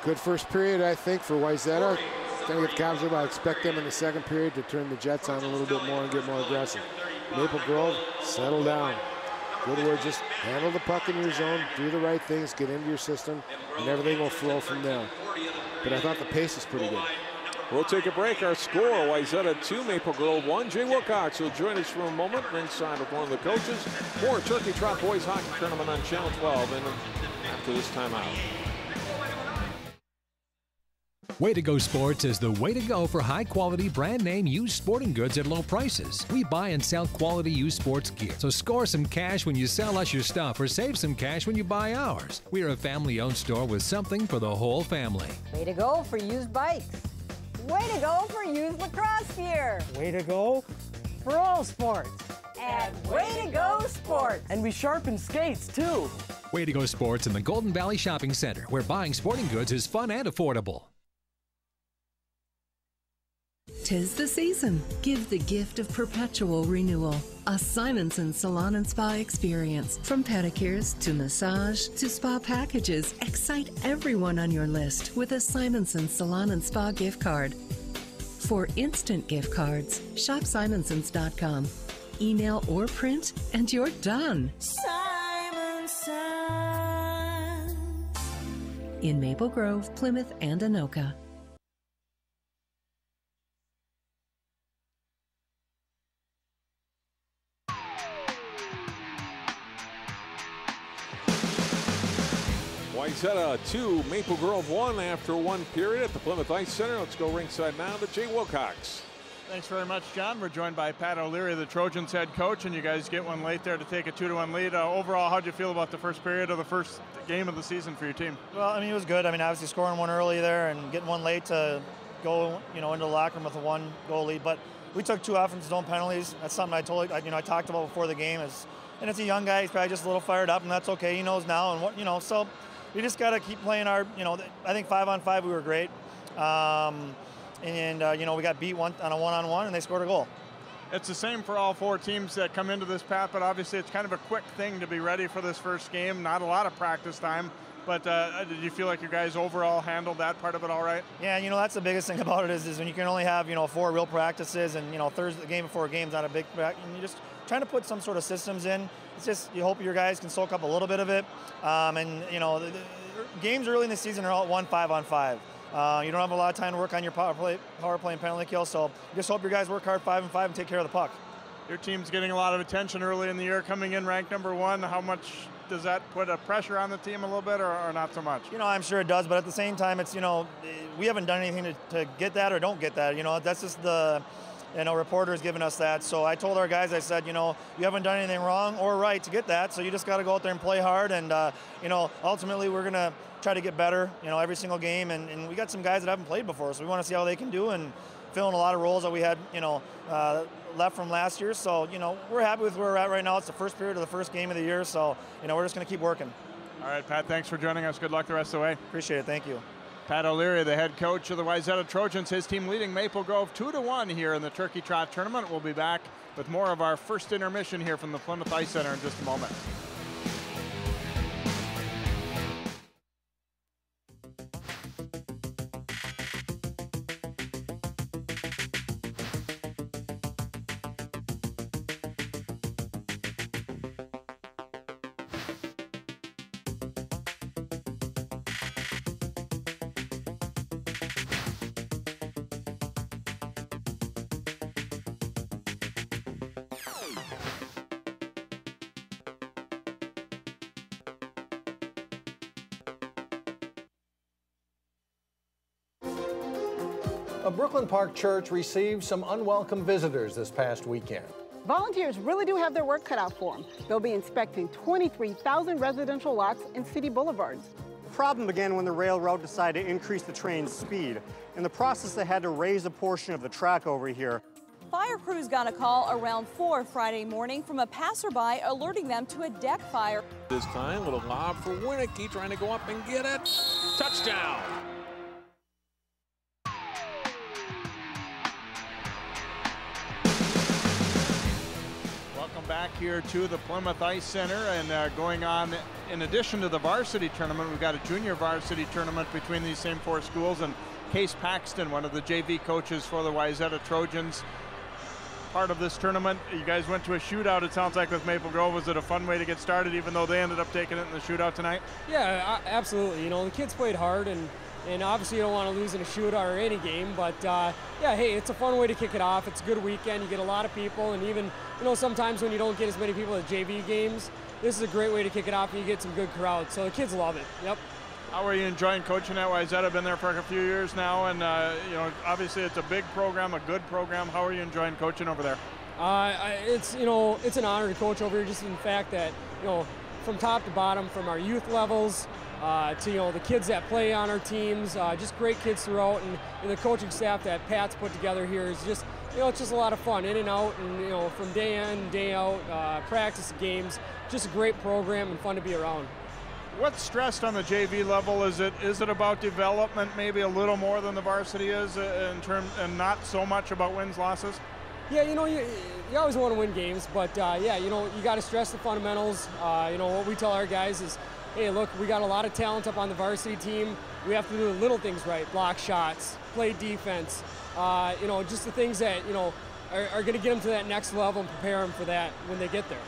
Good first period, I think, for Wayzata. Going to get confident. I expect them in the second period to turn the Jets on a little bit more and get more aggressive. Maple Grove, settle down. Good word, just handle the puck in your zone, do the right things, get into your system, and everything will flow from there. But I thought the pace is pretty good. We'll take a break. Our score, Wayzata 2, Maple Grove 1. Jay Wilcox will join us for a moment, ringside with one of the coaches. More Turkey Trot Boys Hockey Tournament on Channel 12 and after this timeout. Way to Go Sports is the way to go for high-quality brand-name used sporting goods at low prices. We buy and sell quality used sports gear, so score some cash when you sell us your stuff or save some cash when you buy ours. We are a family-owned store with something for the whole family. Way to go for used bikes. Way to go for used lacrosse gear. Way to go for all sports. At Way to Go Sports. And we sharpen skates, too. Way to Go Sports in the Golden Valley Shopping Center, where buying sporting goods is fun and affordable. 'Tis the season. Give the gift of perpetual renewal. A Simonson Salon and Spa experience. From pedicures to massage to spa packages, excite everyone on your list with a Simonson Salon and Spa gift card. For instant gift cards, shop simonsons.com. Email or print, and you're done. Simonson. In Maple Grove, Plymouth, and Anoka. Wayzata 2, Maple Grove 1 after one period at the Plymouth Ice Center. Let's go ringside now to Jay Wilcox. Thanks very much, John. We're joined by Pat O'Leary, the Trojans head coach, and you guys get one late there to take a 2-1 lead. Overall, how'd you feel about the first period of the first game of the season for your team? Well, I mean, it was good. I mean, obviously scoring one early there and getting one late to go, into the locker room with a 1-goal lead. But we took 2 offensive zone penalties. That's something I talked about before the game. And it's a young guy. He's probably just a little fired up, and that's okay. He knows now, and so we just got to keep playing our. I think 5-on-5 we were great. We got beat on a 1-on-1, and they scored a goal. It's the same for all 4 teams that come into this, Pat, but obviously it's kind of a quick thing to be ready for this first game. Not a lot of practice time, but did you feel like your guys overall handled that part of it all right? Yeah, that's the biggest thing about it is when you can only have, 4 real practices, and, Thursday, the game before a game's not a big practice, and you're just trying to put some sort of systems in. It's just you hope your guys can soak up a little bit of it. The games early in the season are all 5-on-5. You don't have a lot of time to work on your power play and penalty kill, so just hope your guys work hard 5-on-5 and take care of the puck. Your team's getting a lot of attention early in the year, coming in ranked number 1. How much does that put a pressure on the team a little bit, or not so much? I'm sure it does, but at the same time, it's, we haven't done anything to get that or don't get that. That's just the, reporters giving us that. So I told our guys, I said, you haven't done anything wrong or right to get that, so you just got to go out there and play hard. And, ultimately we're going to try to get better, every single game. And we got some guys that haven't played before, so we want to see how they can do and fill in a lot of roles that we had, left from last year. So, we're happy with where we're at right now. It's the first period of the first game of the year, so, we're just going to keep working. All right, Pat, thanks for joining us. Good luck the rest of the way. Appreciate it. Thank you. Pat O'Leary, the head coach of the Wayzata Trojans, his team leading Maple Grove 2-1 here in the Turkey Trot Tournament. We'll be back with more of our first intermission here from the Plymouth Ice Center in just a moment. A Brooklyn Park church received some unwelcome visitors this past weekend. Volunteers really do have their work cut out for them. They'll be inspecting 23,000 residential lots and city boulevards. The problem began when the railroad decided to increase the train's speed. In the process, they had to raise a portion of the track over here. Fire crews got a call around 4 Friday morning from a passerby alerting them to a deck fire. This time, little lob for Winicky, trying to go up and get it. Touchdown! here to the Plymouth Ice Center, and going on in addition to the varsity tournament, we've got a junior varsity tournament between these same 4 schools, and Case Paxton, one of the JV coaches for the Wayzata Trojans, part of this tournament. You guys went to a shootout, it sounds like, with Maple Grove. Was it a fun way to get started, even though they ended up taking it in the shootout tonight? Yeah, absolutely. You know, the kids played hard, and obviously you don't want to lose in a shootout or any game, but yeah, hey, it's a fun way to kick it off. It's a good weekend. You get a lot of people, and even, you know, sometimes when you don't get as many people at JV games, this is a great way to kick it off, and you get some good crowds. So the kids love it. Yep. How are you enjoying coaching at Wayzata? Been there for a few years now, and you know, obviously it's a big program, a good program. How are you enjoying coaching over there? It's, you know, it's an honor to coach over here, just in the fact that, you know, from top to bottom, from our youth levels to, you know, the kids that play on our teams, just great kids throughout, and the coaching staff that Pat's put together here is just, you know, it's just a lot of fun, in and out, and, you know, from day in, day out, practice, games, just a great program and fun to be around. What's stressed on the JV level? Is it about development, maybe a little more than the varsity is in terms, and not so much about wins, losses? Yeah, you know, you always want to win games, but yeah, you know, you got to stress the fundamentals. You know, what we tell our guys is, hey, look, we got a lot of talent up on the varsity team. We have to do the little things right: block shots, play defense. You know, just the things that, you know, are going to get them to that next level and prepare them for that when they get there.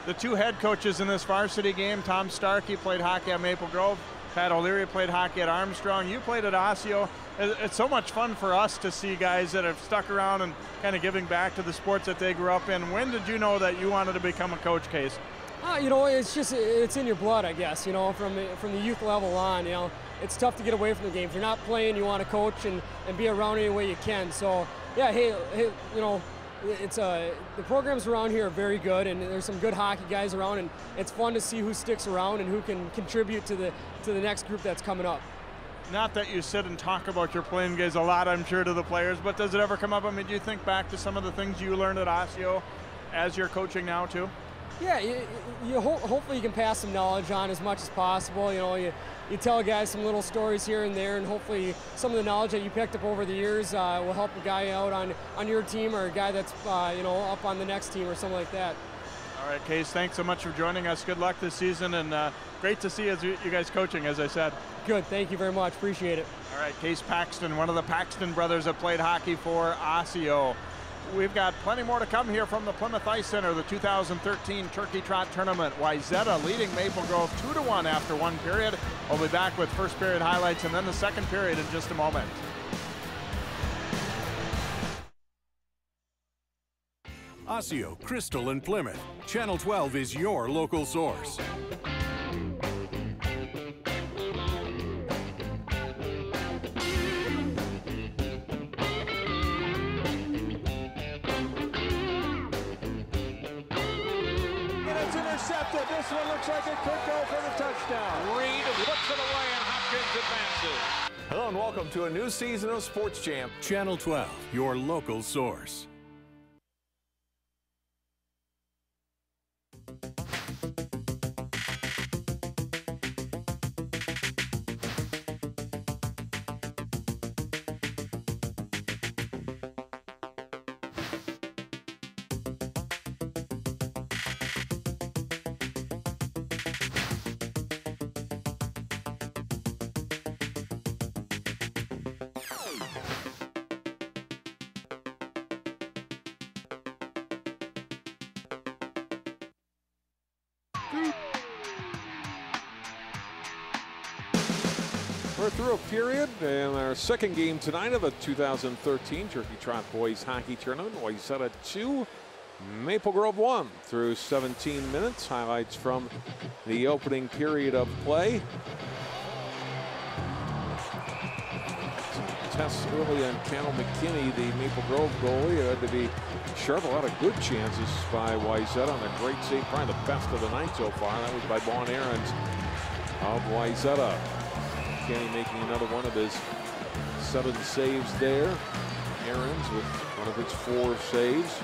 The 2 head coaches in this varsity game, Tom Starkey played hockey at Maple Grove, Pat O'Leary played hockey at Armstrong, you played at Osseo. It's so much fun for us to see guys that have stuck around and kind of giving back to the sports that they grew up in. When did you know that you wanted to become a coach, Case? You know, it's just, it's in your blood, I guess, you know, from the youth level on, you know. It's tough to get away from the game. If you're not playing, you want to coach and be around any way you can. So, yeah, hey, you know, it's the programs around here are very good, and there's some good hockey guys around, and it's fun to see who sticks around and who can contribute to the next group that's coming up. Not that you sit and talk about your playing games a lot, I'm sure, to the players, but does it ever come up? I mean, do you think back to some of the things you learned at Osseo as you're coaching now too? Yeah, hopefully you can pass some knowledge on as much as possible. You know, you tell guys some little stories here and there, and hopefully some of the knowledge that you picked up over the years will help a guy out on your team, or a guy that's you know, up on the next team or something like that. All right, Case, thanks so much for joining us. Good luck this season, and great to see you guys coaching, as I said. Good, thank you very much, appreciate it. All right, Case Paxton, one of the Paxton brothers that played hockey for Osseo. We've got plenty more to come here from the Plymouth Ice Center, the 2013 Turkey Trot Tournament. Wayzata leading Maple Grove 2-1 after 1 period. We'll be back with first period highlights and then the second period in just a moment. Osseo, Crystal, and Plymouth. Channel 12 is your local source. This one looks like it could go for the touchdown. Reed puts it away, and Hopkins advances. Hello and welcome to a new season of Sports Jam. Channel 12, your local source. We're through a period, and our second game tonight of the 2013 Turkey Trot Boys Hockey Tournament. Wayzata 2, Maple Grove 1 through 17 minutes. Highlights from the opening period of play. Tests early on Cal McKinney, the Maple Grove goalie. It had to be sharp. A lot of good chances by Wayzata on a great save, probably the best of the night so far. That was by Vaughn Aarons of Wayzata. Kenny making another one of his 7 saves there. Aarons with one of his 4 saves.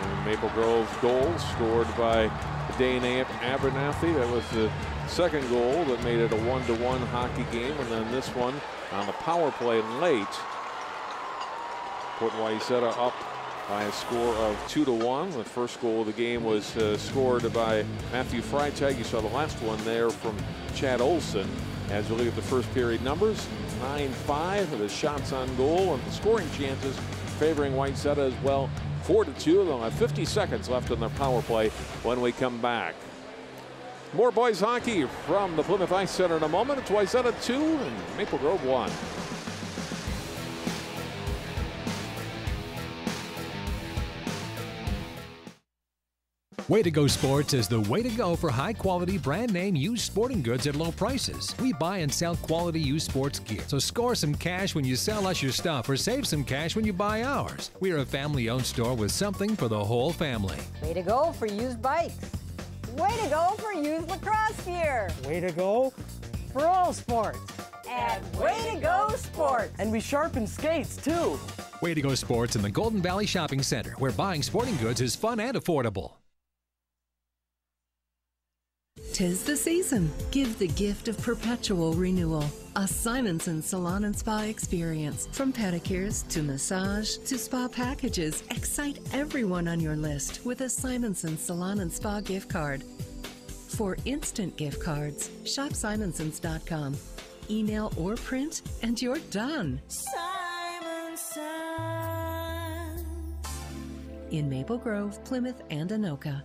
And Maple Grove's goal scored by Dane Abernathy. That was the second goal that made it a 1-1 hockey game. And then this one on the power play late put Wayzata up by a score of 2-1. The first goal of the game was scored by Matthew Freitag. You saw the last one there from Chad Olson. As we look at the first period numbers, 9-5, the shots on goal and the scoring chances favoring Wayzata as well. 4-2. They'll have 50 seconds left on their power play when we come back. More boys hockey from the Plymouth Ice Center in a moment. It's Wayzata 2 and Maple Grove 1. Way to Go Sports is the way to go for high-quality brand-name used sporting goods at low prices. We buy and sell quality used sports gear, so score some cash when you sell us your stuff or save some cash when you buy ours. We are a family-owned store with something for the whole family. Way to go for used bikes. Way to go for used lacrosse gear. Way to go for all sports. And way to go sports. And we sharpen skates too. Way to Go Sports in the Golden Valley Shopping Center, where buying sporting goods is fun and affordable. 'Tis the season. Give the gift of perpetual renewal. A Simonson Salon and Spa experience. From pedicures to massage to spa packages, excite everyone on your list with a Simonson Salon and Spa gift card. For instant gift cards, shop simonsons.com. Email or print, and you're done. Simonson. In Maple Grove, Plymouth, and Anoka.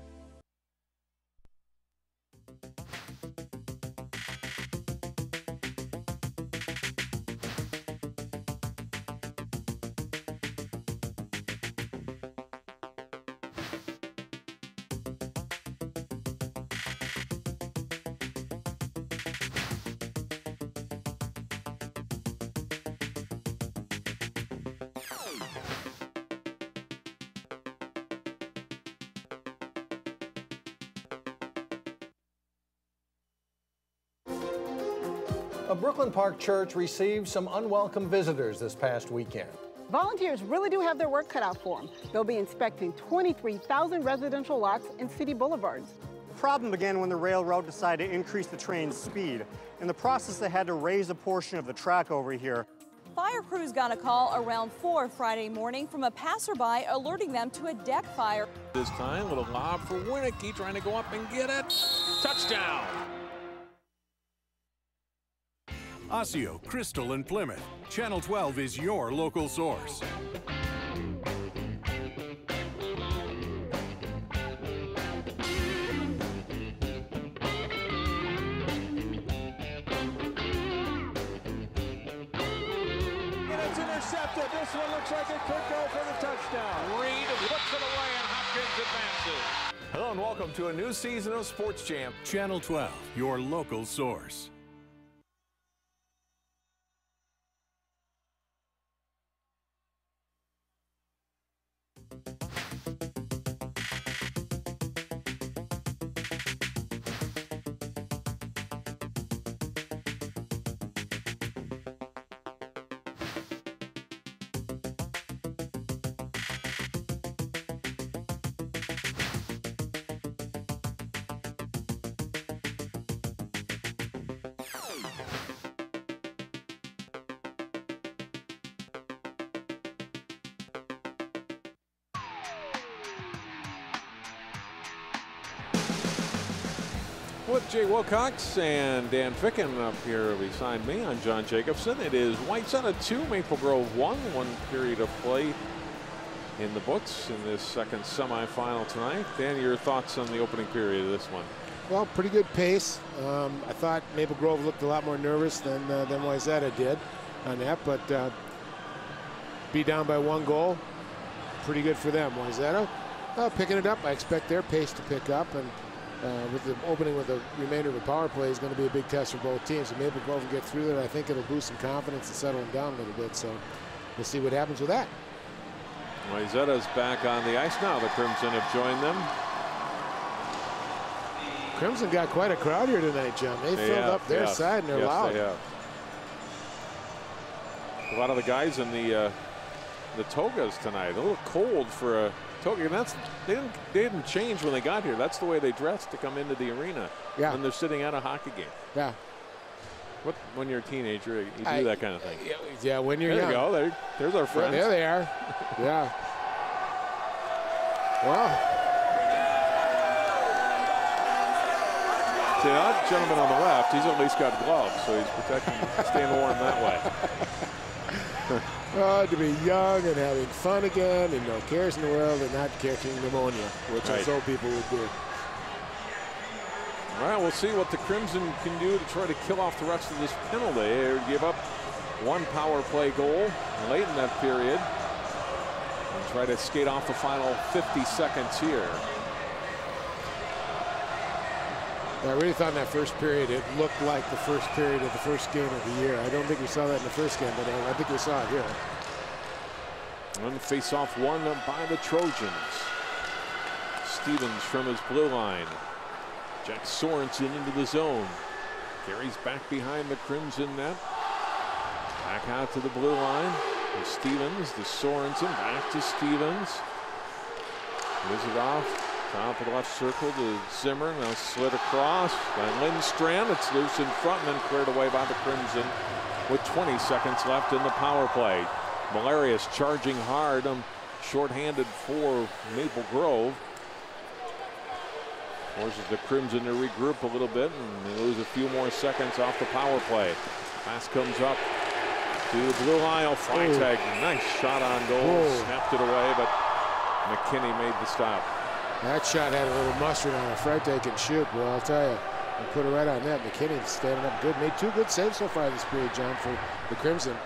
A Brooklyn Park church received some unwelcome visitors this past weekend. Volunteers really do have their work cut out for them. They'll be inspecting 23,000 residential lots and city boulevards. The problem began when the railroad decided to increase the train's speed. In the process, they had to raise a portion of the track over here. Fire crews got a call around 4 Friday morning from a passerby alerting them to a deck fire. This time, little lob for Winicky, trying to go up and get it. Touchdown! Osseo, Crystal, and Plymouth. Channel 12 is your local source. Intercepted. This one looks like it could go for the touchdown. Reed puts it away and Hopkins advances. Hello and welcome to a new season of Sports Champ. Channel 12, your local source. With Jay Wilcox and Dan Ficken up here beside me, I'm John Jacobson. It is Wayzata 2, Maple Grove 1. One period of play in the books in this second semifinal tonight. Dan, your thoughts on the opening period of this one? Well, pretty good pace. I thought Maple Grove looked a lot more nervous than Wayzata did on that, but be down by 1 goal, pretty good for them. Wayzata picking it up. I expect their pace to pick up, and with the opening with the remainder of the power play is going to be a big test for both teams. If Maple Grove can get through that, I think it'll boost some confidence and settle them down a little bit. So we'll see what happens with that. Wayzata's back on the ice now. The Crimson have joined them. Crimson got quite a crowd here tonight, John. They filled up their side and they're loud. They have. A lot of the guys in the togas tonight. A little cold for a toga. And they didn't change when they got here. That's the way they dressed to come into the arena. Yeah. When they're sitting at a hockey game. Yeah. When you're a teenager, you do that kind of thing. Yeah, when you're young. There you go. There's our friends. There they are. Yeah. Well, see, that gentleman on the left, he's at least got gloves, so he's protecting, staying warm that way. Oh, to be young and having fun again and no cares in the world and not catching pneumonia, which I told people would do. All right, we'll see what the Crimson can do to try to kill off the rest of this penalty. They give up one power play goal late in that period and try to skate off the final 50 seconds here. I really thought in that first period it looked like the first period of the first game of the year. I don't think we saw that in the first game, but I think we saw it here. And face-off won by the Trojans. Stevens from his blue line. Jack Sorensen into the zone. Carries back behind the Crimson net. Back out to the blue line. To Stevens, to Sorensen, back to Stevens. Moves it off. Top of the left circle to Zimmer. Now slid across by Lindstrand. It's loose in front and then cleared away by the Crimson with 20 seconds left in the power play. Malarius charging hard. Short-handed for Maple Grove. Forces the Crimson to regroup a little bit and they lose a few more seconds off the power play. Pass comes up to the blue line. Freitag, nice shot on goal. Snapped it away, but McKinney made the stop. That shot had a little mustard on it. Freitag can shoot, well, I'll tell you. He put it right on net. McKinney standing up good. Made 2 good saves so far this period, John, for the Crimson.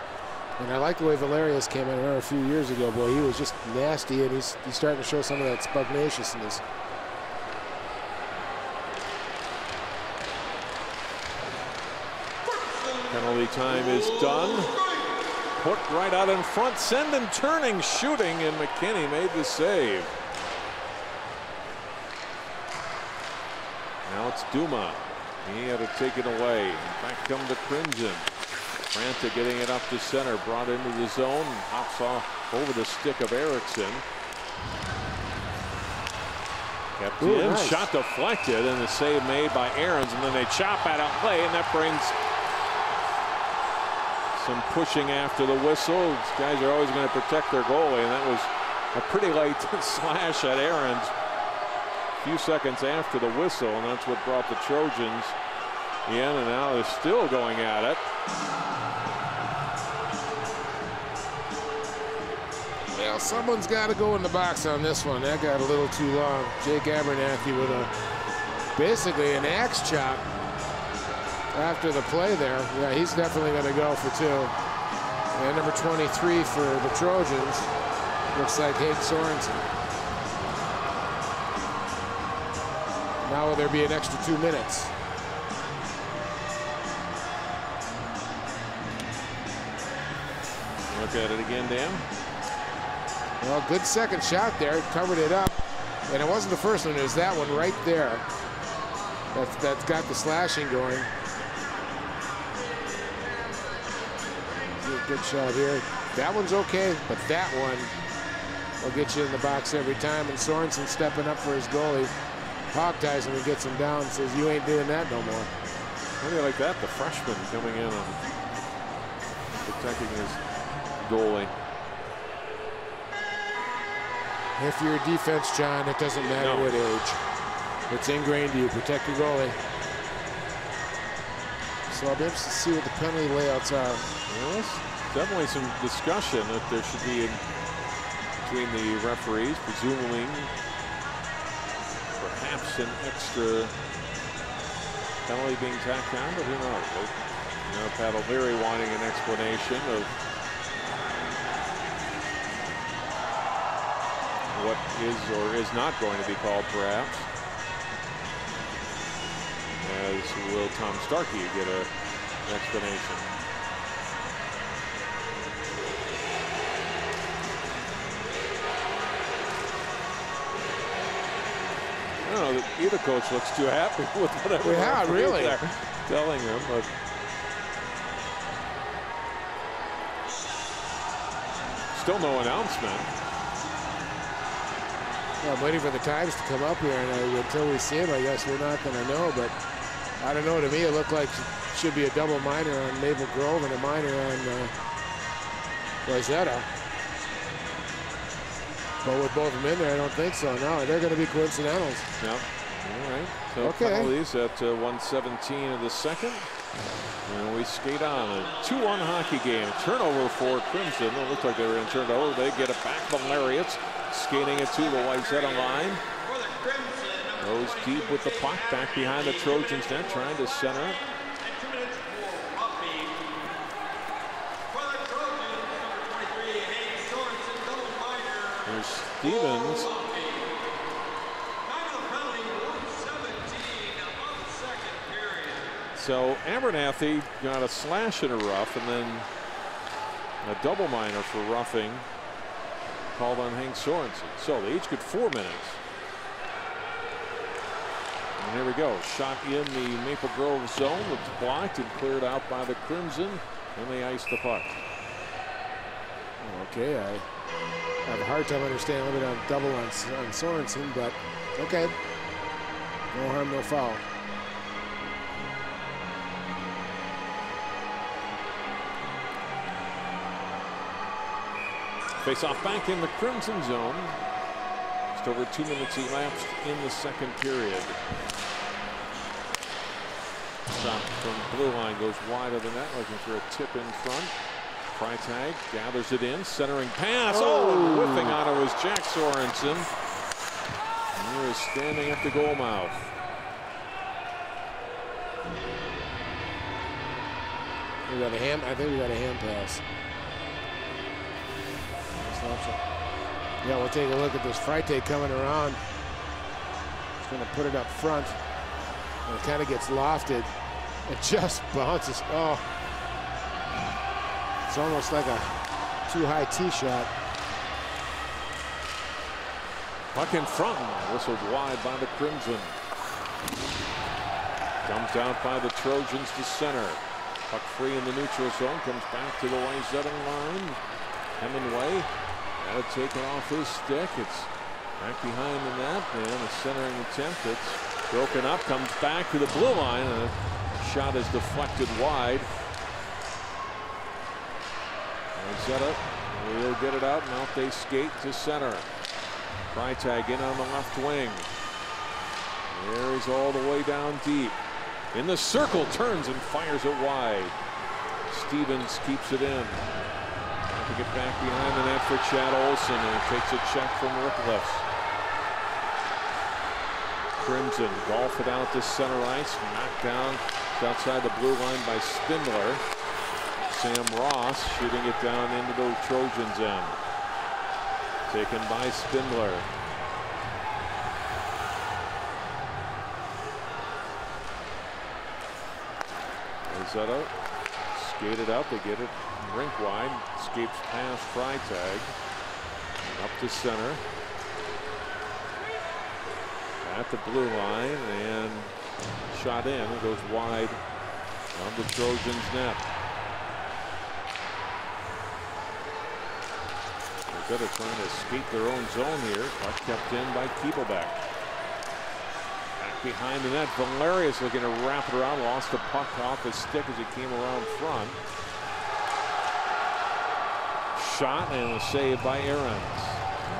And I like the way Valerius came in a few years ago. Boy, he was just nasty, and he's starting to show some of that spugnaciousness. Penalty time is done. Put right out in front. Send him turning, shooting, and McKinney made the save. Now it's Duma. He had to take it away. Back come the Crimson. Franta getting it up to center. Brought into the zone. Hops off over the stick of Erickson. Kept in. Nice. Shot deflected and the save made by Aarons. And then they chop out of play. And that brings some pushing after the whistle. These guys are always going to protect their goalie. And that was a pretty late slash at Aarons. Few seconds after the whistle, and that's what brought the Trojans in, and now they're still going at it. Well, someone's got to go in the box on this one. That got a little too long. Jake Abernathy with basically an axe chop after the play there. Yeah, he's definitely going to go for 2. And number 23 for the Trojans looks like Hank Sorensen. Now will there be an extra 2 minutes? Look at it again, Dan. Well, good second shot there. Covered it up. And it wasn't the first one. It was that one right there. That's got the slashing going. Good shot here. That one's okay, but that one will get you in the box every time. And Sorensen stepping up for his goalie. Hog ties him and gets him down and says, you ain't doing that no more. How do you like that? The freshman coming in and protecting his goalie. If you're a defense, John, it doesn't matter what age. It's ingrained to you. Protect your goalie. So I'll be interested to see what the penalty layouts are. Well, there's definitely some discussion that there should be between the referees, presumably perhaps an extra penalty being tacked on, but who knows? You know, Pat O'Leary wanting an explanation of what is or is not going to be called, perhaps. As will Tom Starkey get an explanation. I don't know that either coach looks too happy with whatever really they're telling him, but still no announcement. Well, I'm waiting for the times to come up here, and until we see him, I guess we're not going to know. But I don't know. To me, it looked like it should be a double minor on Maple Grove and a minor on Wayzata. But with both of them in there, I don't think so. No, they're going to be coincidentals. Yep. All right. So Okay. penalties at 1:17 of the second. And we skate on. A 2-1 hockey game. Turnover for Crimson. It looks like they were in turnover. They get it back. Valerius skating it to the Wayzata line. Goes deep with the puck. Back behind the Trojans net. Trying to center it. Here's Stevens. So Abernathy got a slash in a rough and then a double minor for roughing called on Hank Sorensen. So they each get 4 minutes. And here we go. Shot in the Maple Grove zone. It's blocked and cleared out by the Crimson. And they ice the puck. Okay, I have a hard time understanding a little bit on double on Sorensen, but okay. No harm, no foul. Face off back in the Crimson zone. Just over 2 minutes elapsed in the second period. Shot from blue line goes wide of the net, looking for a tip in front. Freitag gathers it in, centering pass. Oh, whiffing on it was Jack Sorensen. And he was standing at the goal mouth. We got a hand. I think we got a hand pass. Yeah, we'll take a look at this. Freitag coming around. He's going to put it up front. And it kind of gets lofted. It just bounces. Oh. It's almost like a too high tee shot. Puck in front. Whistled wide by the Crimson. Dumped out by the Trojans to center. Puck free in the neutral zone. Comes back to the Wayzata line. Hemingway. Got to take it off his stick. It's back behind the net. And a centering attempt. It's broken up. Comes back to the blue line. And a shot is deflected wide. Wayzata will get it out. Now they skate to center. Freitag in on the left wing. There he's all the way down deep. In the circle, turns and fires it wide. Stevens keeps it in. To get back behind the net for Chad Olson, and it takes a check from Ricklefs. Crimson golf it out to center ice, knocked down outside the blue line by Spindler. Sam Ross shooting it down into the Trojans' end. Taken by Spindler. Wayzata skated up, they get it rink wide, escapes past Freitag, up to center, at the blue line, and shot in. It goes wide on the Trojans' net. They're trying to escape their own zone here. Puck kept in by Keebleback. Back behind the net, Valerius looking to wrap it around, lost the puck off his stick as it came around front. Shot and a save by Aarons.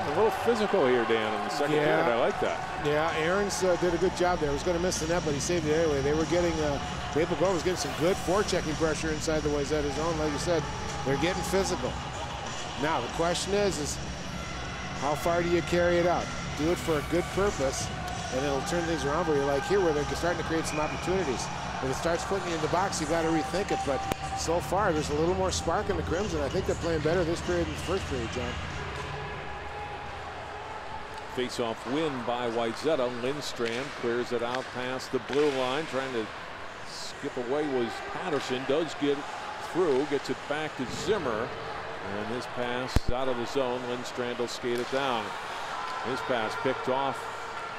A little physical here, Dan, in the second period. I like that. Yeah, Aarons did a good job there. He was going to miss the net, but he saved it anyway. They were getting, Maple Grove was getting some good forechecking pressure inside the Wayzata zone. Like you said, they're getting physical. Now, the question is how far do you carry it out? Do it for a good purpose, and it'll turn things around where you're like here, where they're starting to create some opportunities. When it starts putting you in the box, you got to rethink it. But so far, there's a little more spark in the Crimson. I think they're playing better this period than the first period, John. Face-off win by Wayzata. Lindstrand clears it out past the blue line. Trying to skip away was Patterson. Does get through. Gets it back to Zimmer. And his pass is out of the zone. Lindstrand will skate it down. His pass picked off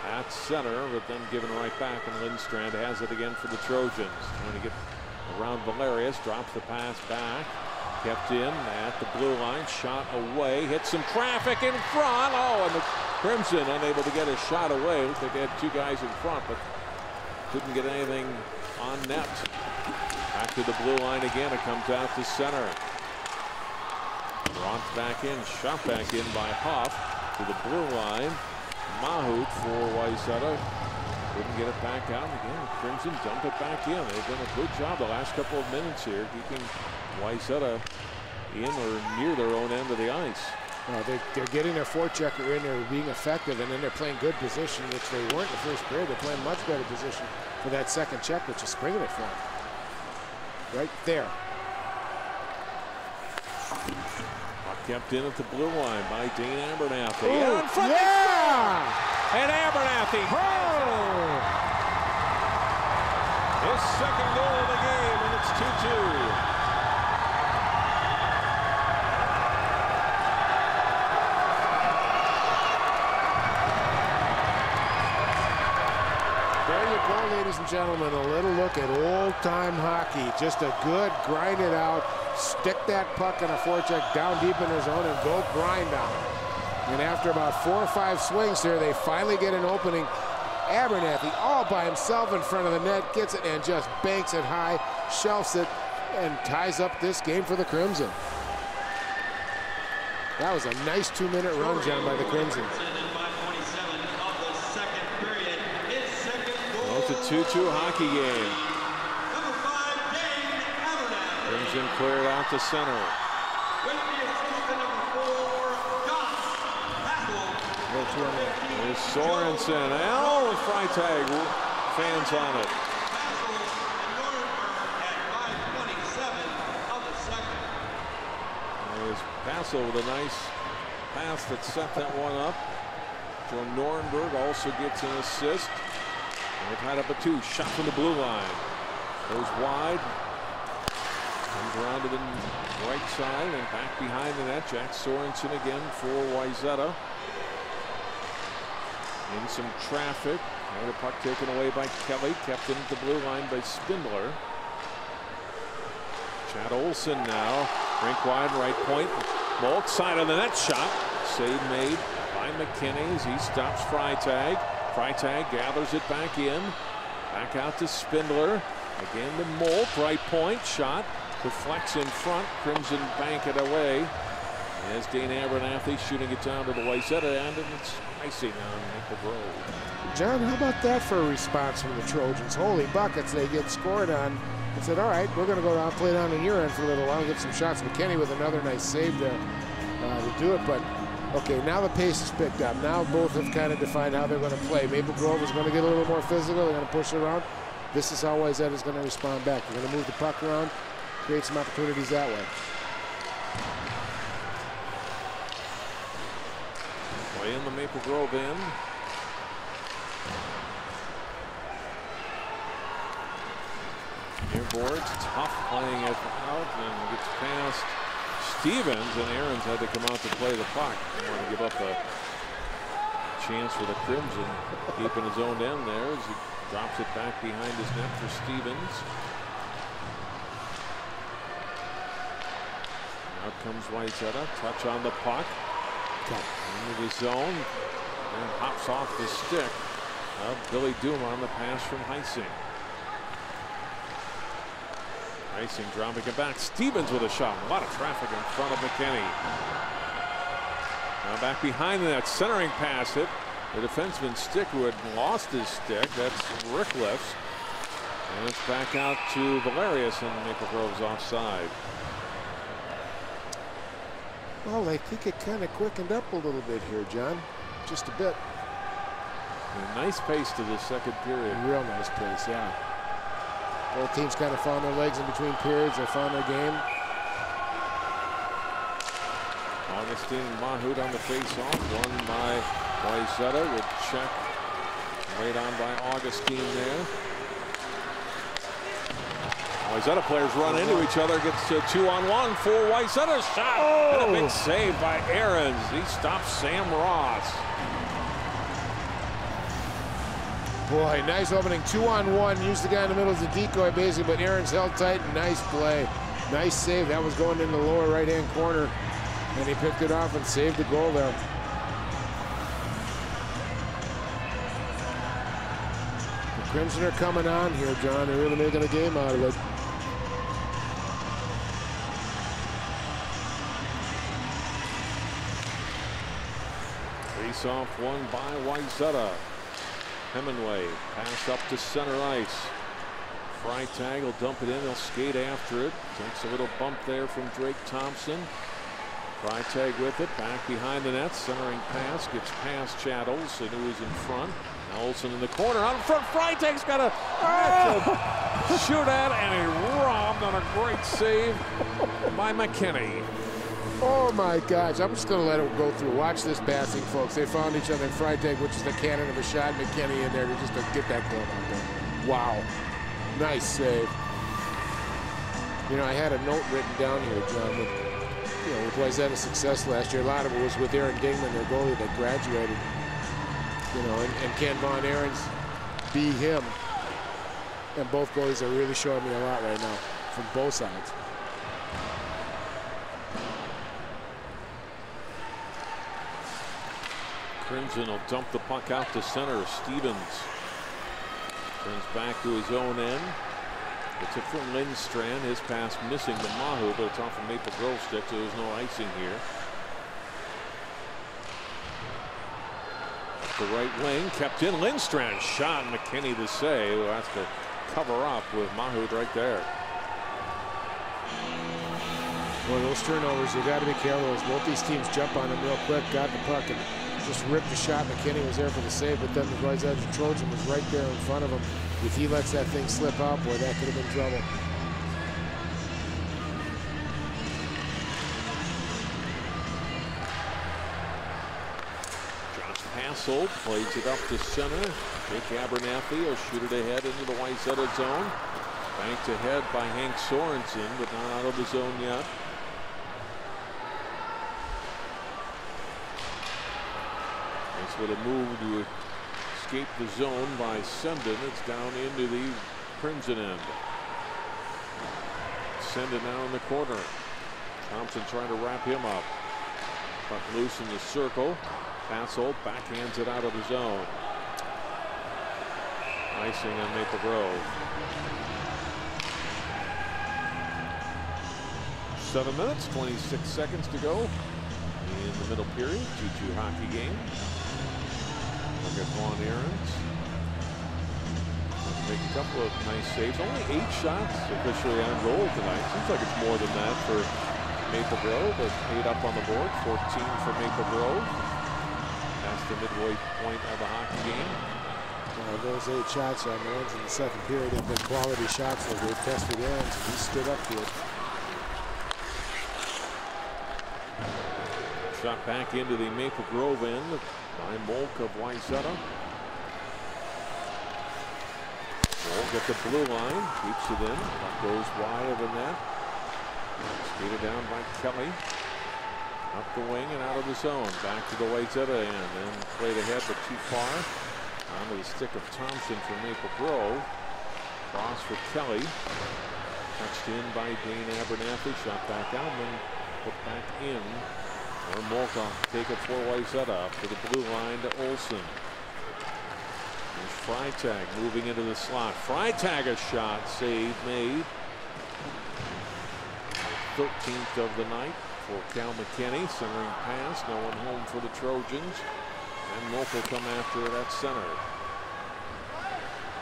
at center, but then given right back, and Lindstrand has it again for the Trojans. Trying to get around Valerius, drops the pass back. Kept in at the blue line, shot away, hit some traffic in front. Oh, and the Crimson unable to get a shot away. Looks like they had two guys in front, but couldn't get anything on net. Back to the blue line again. It comes out to center. Rocked back in, shot back in by Huff. to the blue line. Mahout for Wayzata. Couldn't get it back out. Again, Crimson dump it back in. They've done a good job the last couple of minutes here, keeping Wayzata in or near their own end of the ice. They're getting their forechecker in, they're being effective, and then they're playing good position, which they weren't in the first period. They're playing much better position for that second check, which is springing it for them. Right there. Puck kept in at the blue line by Dane Abernathy. Oh, yeah! And Abernathy. His second goal of the game, and it's 2-2. Ladies and gentlemen, a little look at old-time hockey. Just a good grind it out, stick that puck in a forecheck down deep in his zone and go grind on it. And after about 4 or 5 swings here, they finally get an opening. Abernathy all by himself in front of the net, gets it and just banks it high, shelves it, and ties up this game for the Crimson. That was a nice 2-minute run, John, by the Crimson. It's a 2-2 hockey game. Crimson cleared out to center. There's Sorensen. Oh, Freitag fans on it. There's Passel with a nice pass that set that one up. Joe Norenberg also gets an assist. They're tied up at 2. Shot from the blue line. Goes wide. Comes around to the right side and back behind the net. Jack Sorensen again for Wayzata. In some traffic. Now the puck taken away by Kelly. Kept in at the blue line by Spindler. Chad Olsen now. Rink wide, right point. Both side of the net shot. Save made by McKinney as he stops Freitag. Freitag gathers it back in. Back out to Spindler. Again to Molt. Right point. Shot. Deflects in front. Crimson bank it away. As Dane Abernathy shooting it down to the Wayzata end, and it's icy now in Maple Grove. John, how about that for a response from the Trojans? Holy buckets, they get scored on. I said, all right, we're going to go down, play down in your end for a little while, get some shots. McKinney with another nice save to do it, but okay, now the pace is picked up. Now both have kind of defined how they're going to play. Maple Grove is going to get a little more physical. They're going to push it around. This is how Wayzata is going to respond back. They're going to move the puck around, create some opportunities that way. Play in the Maple Grove end. Airboards, tough playing it out and gets past Stevens, and Aarons had to come out to play the puck. Didn't want to give up a chance for the Crimson. Keeping his own end there as he drops it back behind his net for Stevens. Out comes Wayzata, touch on the puck. Into the zone and hops off the stick of Billy Doom on the pass from Heising. Heising dropping it back. Stevens with a shot. A lot of traffic in front of McKinney. Now back behind the net, centering pass it. The defenseman's stick who had lost his stick. That's Rickliff's. And it's back out to Valerius, and Maple Grove's offside. Well, I think it kind of quickened up a little bit here, John. Just a bit. A nice pace to the second period. Real nice pace, yeah. Both teams kind of found their legs in between periods. They found their game. Augustine and Mahout on the face-off. Won by Wayzata. Good check laid on by Augustine there. Wayzata players run into each other. Gets a 2-on-1 for Wayzata's shot. Oh. And a big save by Aarons. He stops Sam Ross. Boy, nice opening. 2-on-1. Used the guy in the middle as a decoy, basically, but Aarons held tight. Nice play. Nice save. That was going in the lower right-hand corner. And he picked it off and saved the goal there. The Crimson are coming on here, John. They're really making a game out of it. Face-off won by Wayzata. Hemingway pass up to center ice. Freitag will dump it in. They'll skate after it. Takes a little bump there from Drake Thompson. Freitag with it. Back behind the net. Centering pass. Gets past Chad Olsen, who is in front. Now Olsen in the corner. Out in front. Freitag's got a shoot at, and he robbed on a great save by McKinney. Oh my gosh, I'm just gonna let it go through. Watch this passing, folks. They found each other in Freitag, which is the cannon of a shot. McKinney in there to just to get that goal out there. Wow, nice save. You know, I had a note written down here, John, with, you know, with Wayzata's success last year. A lot of it was with Aaron Dingman, their goalie that graduated. You know, and can Von Ahrens be him? And both goalies are really showing me a lot right now from both sides. Crimson will dump the puck out to center. Stevens turns back to his own end. It's it from Lindstrand. His pass missing the Mahu, but it's off a Maple Grove stick, so there's no icing here. The right wing kept in. Lindstrand shot. McKinney the save. Will have to cover up with Mahu right there. Boy, those turnovers, you got to be careful. As both these teams jump on them real quick, got the puck and just ripped the shot. McKinney was there for the save, but then the Wayzata Trojan was right there in front of him. If he lets that thing slip out, boy, that could have been trouble. Josh Hassel plays it up to center. Jake Abernathy will shoot it ahead into the Wayzata zone. Banked ahead by Hank Sorensen, but not out of the zone yet. Nice little move to escape the zone by Sendon. It's down into the Crimson end. Sendon now in the corner. Thompson trying to wrap him up. Puck loose in the circle. Hassel backhands it out of the zone. Icing on Maple Grove. 7 minutes, 26 seconds to go in the middle period. 2-2 hockey game. Look at Von Ahrens. Make a couple of nice saves. Only 8 shots officially on goal tonight. Seems like it's more than that for Maple Grove, but 8 up on the board. 14 for Maple Grove. That's the midway point of the hockey game. Those 8 shots on the ones in the second period have been quality shots that they've tested Ahrens. He stood up to it. Shot back into the Maple Grove end by Molk of Wayzata. Molk at the blue line, keeps it in, goes wide of the net. Skated down by Kelly. Up the wing and out of the zone. Back to the Wayzata end, then played ahead but too far. Onto the stick of Thompson for Maple Grove. Cross for Kelly. Touched in by Dane Abernathy. Shot back out and then put back in. Or Molka take it for Wayzata to the blue line to Olsen. There's Freitag moving into the slot. Freitag a shot, save made. 13th of the night for Cal McKinney. Centering pass, no one home for the Trojans. And Molka will come after it at center.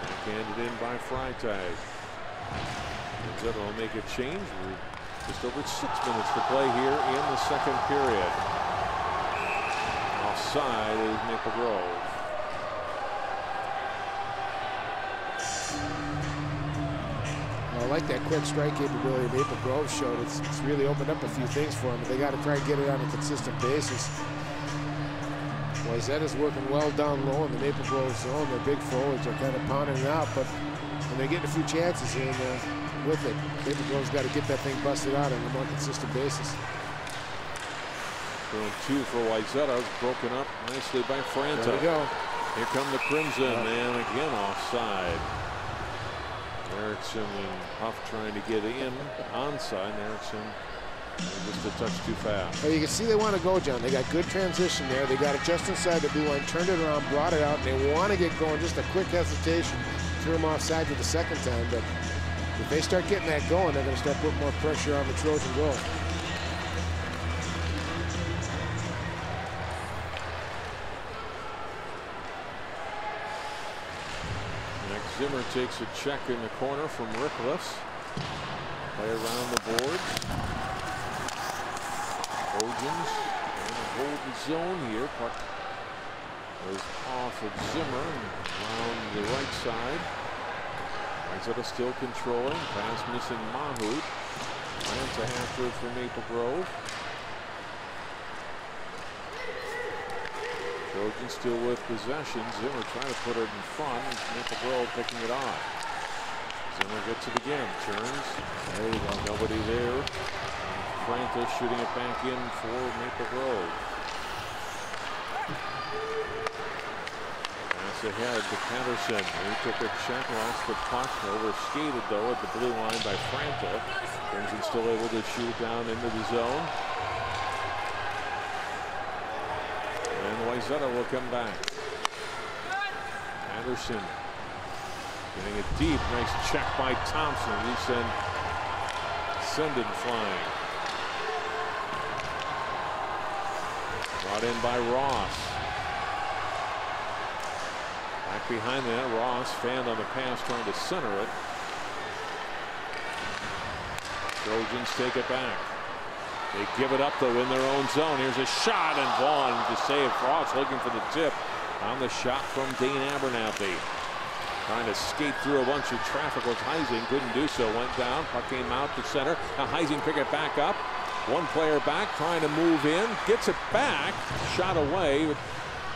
Backhanded in by Freitag. Wayzata will make a change. Just over 6 minutes to play here in the second period. Offside is Maple Grove. I like that quick strike capability Maple Grove showed. It's really opened up a few things for them, but they got to try and get it on a consistent basis. Wayzata's working well down low in the Maple Grove zone. Their big forwards are kind of pounding it out, but when they're getting a few chances here and there with it, Maple Grove's got to get that thing busted out on a more consistent basis. Going 2 for Wayzata, broken up nicely by Franta. There we go. Here come the Crimson, and again offside. Erickson and Huff trying to get in onside. Erickson just a touch too fast. Well, you can see they want to go, John. They got good transition there. They got it just inside the blue line, turned it around, brought it out, and they want to get going. Just a quick hesitation. Threw him offside for the second time, but if they start getting that going, they're going to start putting more pressure on the Trojan goal. Zimmer takes a check in the corner from Rickless. Play around the boards. Trojans trying to hold the zone here. Puck goes off of Zimmer and around the right side. Wayzata still controlling. Pass missing Mahout. Franta after it for Maple Grove. Trojans still with possession. Zimmer trying to put it in front. Maple Grove picking it off. Zimmer gets it again. Turns. There you go. Nobody there. Franta shooting it back in for Maple Grove. Pass ahead to Patterson. He took a check, lost the puck. Overskated though at the blue line by Franta. Crimson still able to shoot it down into the zone. And Wayzata will come back. Patterson getting it deep. Nice check by Thompson. He send it flying. Brought in by Ross. Back behind that, Ross fanned on the pass, trying to center it. Trojans take it back. They give it up though in their own zone. Here's a shot and Vaughn to save. Ross looking for the tip on the shot from Dane Abernathy. Trying to skate through a bunch of traffic with Heising. Couldn't do so. Went down. Puck came out to center. Now Heising pick it back up. One player back trying to move in. Gets it back. Shot away. But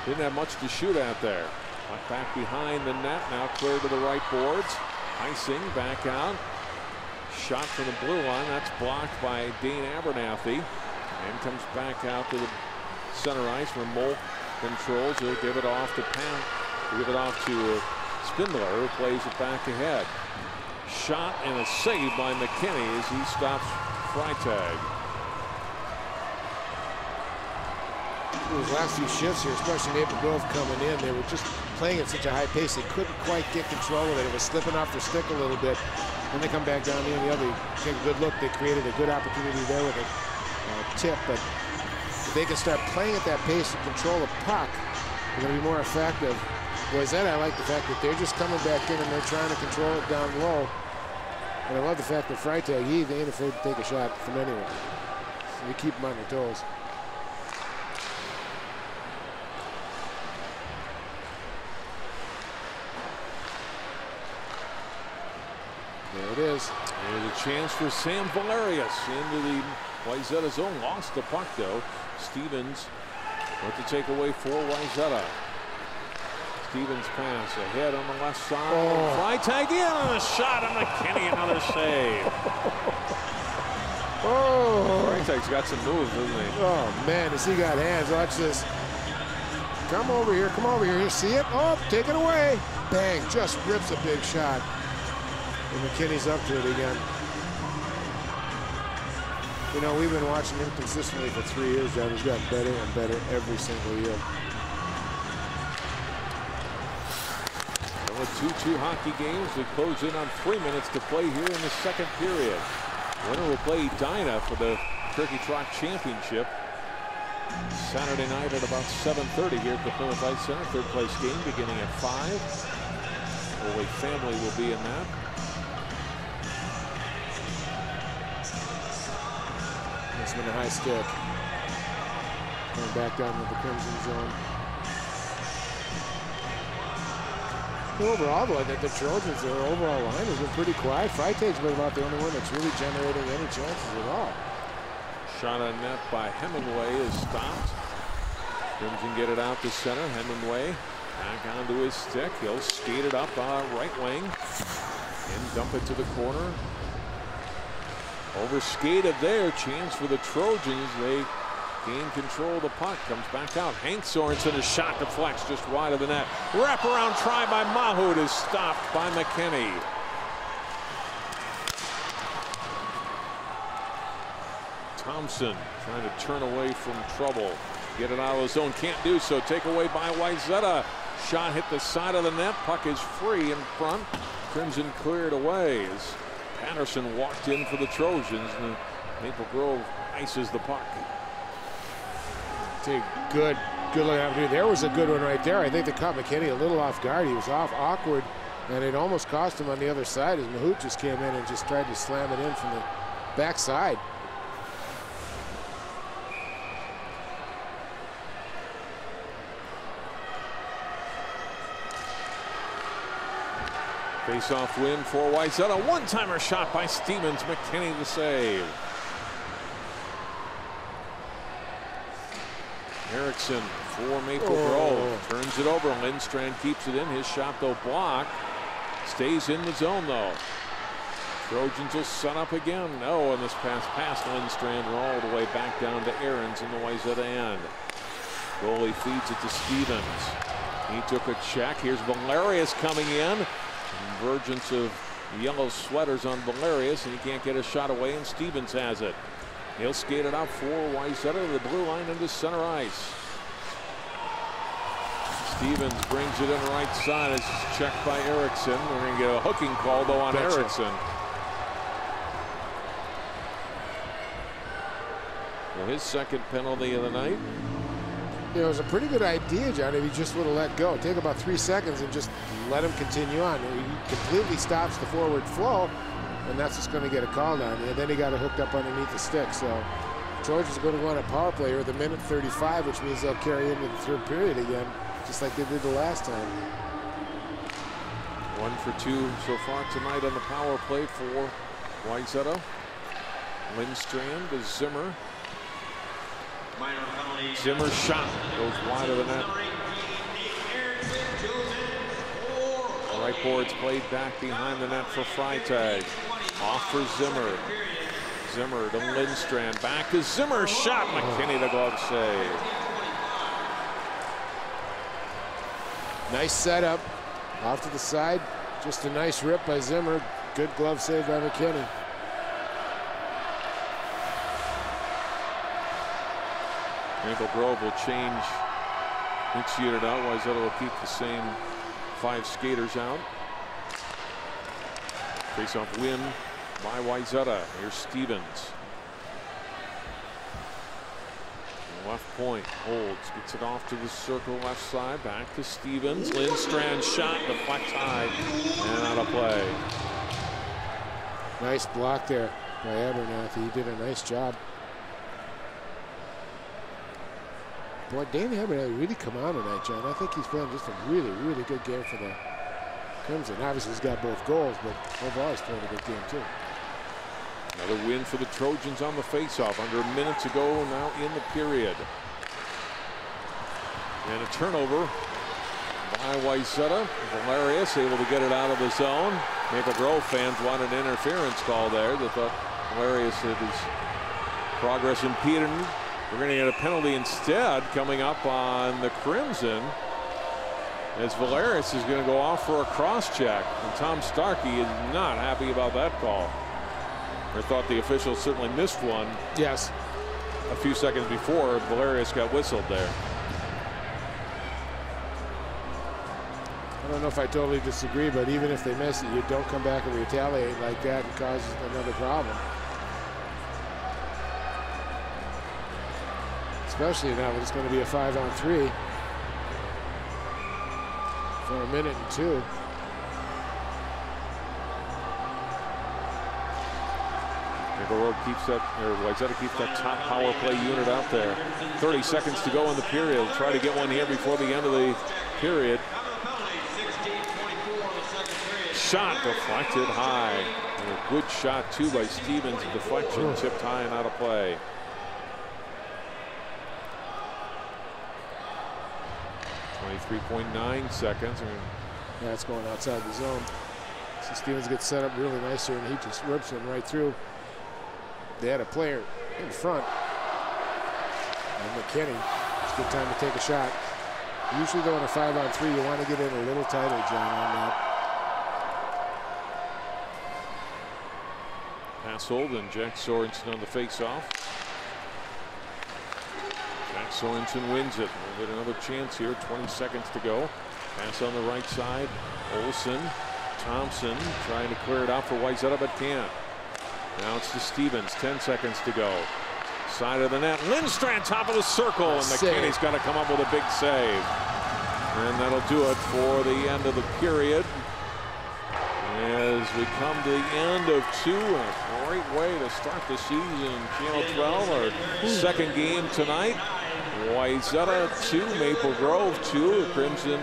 didn't have much to shoot at there. Puck back behind the net. Now clear to the right boards. Heising back out. Shot from the blue line. That's blocked by Dane Abernathy. And comes back out to the center ice where Molk controls. He'll give it off to Pan. He'll give it off to Spindler, who plays it back ahead. Shot and a save by McKinney as he stops Freitag. Those last few shifts here, especially Maple Grove coming in, they were just playing at such a high pace they couldn't quite get control of it. It was slipping off their stick a little bit. When they come back down the end, they take a good look. They created a good opportunity there with a tip, but if they can start playing at that pace and control the puck, they're going to be more effective. Wayzata, I like the fact that they're just coming back in and they're trying to control it down low. And I love the fact that Freitag, he ain't afraid to take a shot from anywhere. So you keep them on their toes. There it is. There's a chance for Sam Valerius into the Wayzata zone. Lost the puck though. Stevens with the takeaway for Wayzata. Stevens pass ahead on the left side. Oh. Freitag in on a shot on McKinney. Another save. Oh. Freitag's got some moves, doesn't he? Oh man, has he got hands? Watch this. Come over here. Come over here. You see it? Oh, take it away. Bang. Just rips a big shot. And McKinney's up to it again. You know, we've been watching him consistently for 3 years now. He's gotten better and better every single year. Well, 2-2 hockey games. We close in on 3 minutes to play here in the second period. Winner will play Edina for the Turkey Trot Championship Saturday night at about 7:30 here at the Plymouth Ice Center. Third place game beginning at 5. Only family will be in that. It's been a high stick. Going back down to the Crimson zone. Overall, though, I think the Trojans, their overall line has been pretty quiet. Freitag's been about the only one that's really generating any chances at all. Shot on net by Hemingway is stopped. Crimson get it out to center. Hemingway back onto his stick. He'll skate it up right wing and dump it to the corner. Overskated there. Chance for the Trojans. They gain control of the puck. Comes back out. Hank Sorensen, a shot deflects just wide of the net. Wraparound try by Mahout is stopped by McKinney. Thompson trying to turn away from trouble. Get it out of the zone. Can't do so. Take away by Wayzata. Shot hit the side of the net. Puck is free in front. Crimson cleared away as Patterson walked in for the Trojans. And Maple Grove ices the puck. Good looking opportunity. There was a good one right there. I think they caught McKinney a little off guard. He was off awkward And it almost cost him on the other side as Mahout just came in and just tried to slam it in from the backside. Face-off win for Wayzata. One-timer shot by Stevens. McKinney the save. Erickson for Maple Grove. Turns it over. Lindstrand keeps it in. His shot, though, blocked. Stays in the zone, though. Trojans will set up again. No, and this pass past Lindstrand and all the way back down to Ahrens in the Wayzata end. Goalie feeds it to Stevens. He took a check. Here's Valerius coming in. Convergence of yellow sweaters on Valerius, and he can't get a shot away, and Stevens has it. He'll skate it out for Wayzata to the blue line into center ice. Stevens brings it in right side. It's checked by Erickson. We're going to get a hooking call, though, on Erickson. Well, his second penalty of the night. You know, it was a pretty good idea, John, if he just would have let go. Take about 3 seconds and just let him continue on. He completely stops the forward flow, and that's just going to get a call down. And then he got it hooked up underneath the stick. So Trojans are going to go on a power play with a minute 35, which means they'll carry into the third period again, just like they did the last time. 1 for 2 so far tonight on the power play for Wayzata. Lindstrand to Zimmer. Zimmer's shot goes wide of the net. The right board's played back behind the net for Freitag. Off for Zimmer. Zimmer to Lindstrand. Back to Zimmer. Shot. McKinney the glove save. Nice setup. Off to the side. Just a nice rip by Zimmer. Good glove save by McKinney. Maple Grove will change its unit out. Wayzata will keep the same 5 skaters out. Face-off win by Wayzata. Here's Stevens. Left point holds, gets it off to the circle left side. Back to Stevens. Lindstrand shot, deflects high, and out of play. Nice block there by Abernathy. He did a nice job. Boy, Danny Abernathy really come on tonight, John. I think he's playing just a really, really good game for the Crimson. Obviously, he's got both goals, but overall, he's playing a good game, too. Another win for the Trojans on the faceoff. Under a minute to go now in the period. And a turnover by Wayzata. Valerius able to get it out of the zone. Maple Grove fans wanted an interference call there. They thought Valerius had his progress impeded. We're going to get a penalty instead coming up on the Crimson, as Valerius is going to go off for a cross-check. And Tom Starkey is not happy about that call. Or thought the official certainly missed one. Yes. A few seconds before Valerius got whistled there. I don't know if I totally disagree, but even if they miss it, you don't come back and retaliate like that and cause another problem. Especially now when it's going to be a 5-on-3 for a minute and 2. Maple Grove keeps that, or Wayzata keeps that top power play unit out there. 30 seconds to go in the period. Try to get one here before the end of the period. Shot deflected high. And a good shot too by Stevens. Deflection tipped high and out of play. .9 seconds. Yeah, it's going outside the zone. So Stevens gets set up really nice here, and he just rips him right through. They had a player in front. And McKinney, it's a good time to take a shot. Usually, though, in a 5-on-3, you want to get in a little tighter, John, on that. Pass hold, and Jack Sorensen on the face-off. Jack Sorensen wins it. We'll get another chance here. 20 seconds to go. Pass on the right side. Olsen, Thompson trying to clear it out for Wayzata, but can't. Now it's to Stevens. 10 seconds to go. Side of the net. Lindstrand, top of the circle, and McKinney's got to come up with a big save. And that'll do it for the end of the period. As we come to the end of 2, and a great way to start the season. Channel 12, our second game tonight. Wayzata 2, Maple Grove 2. The Crimson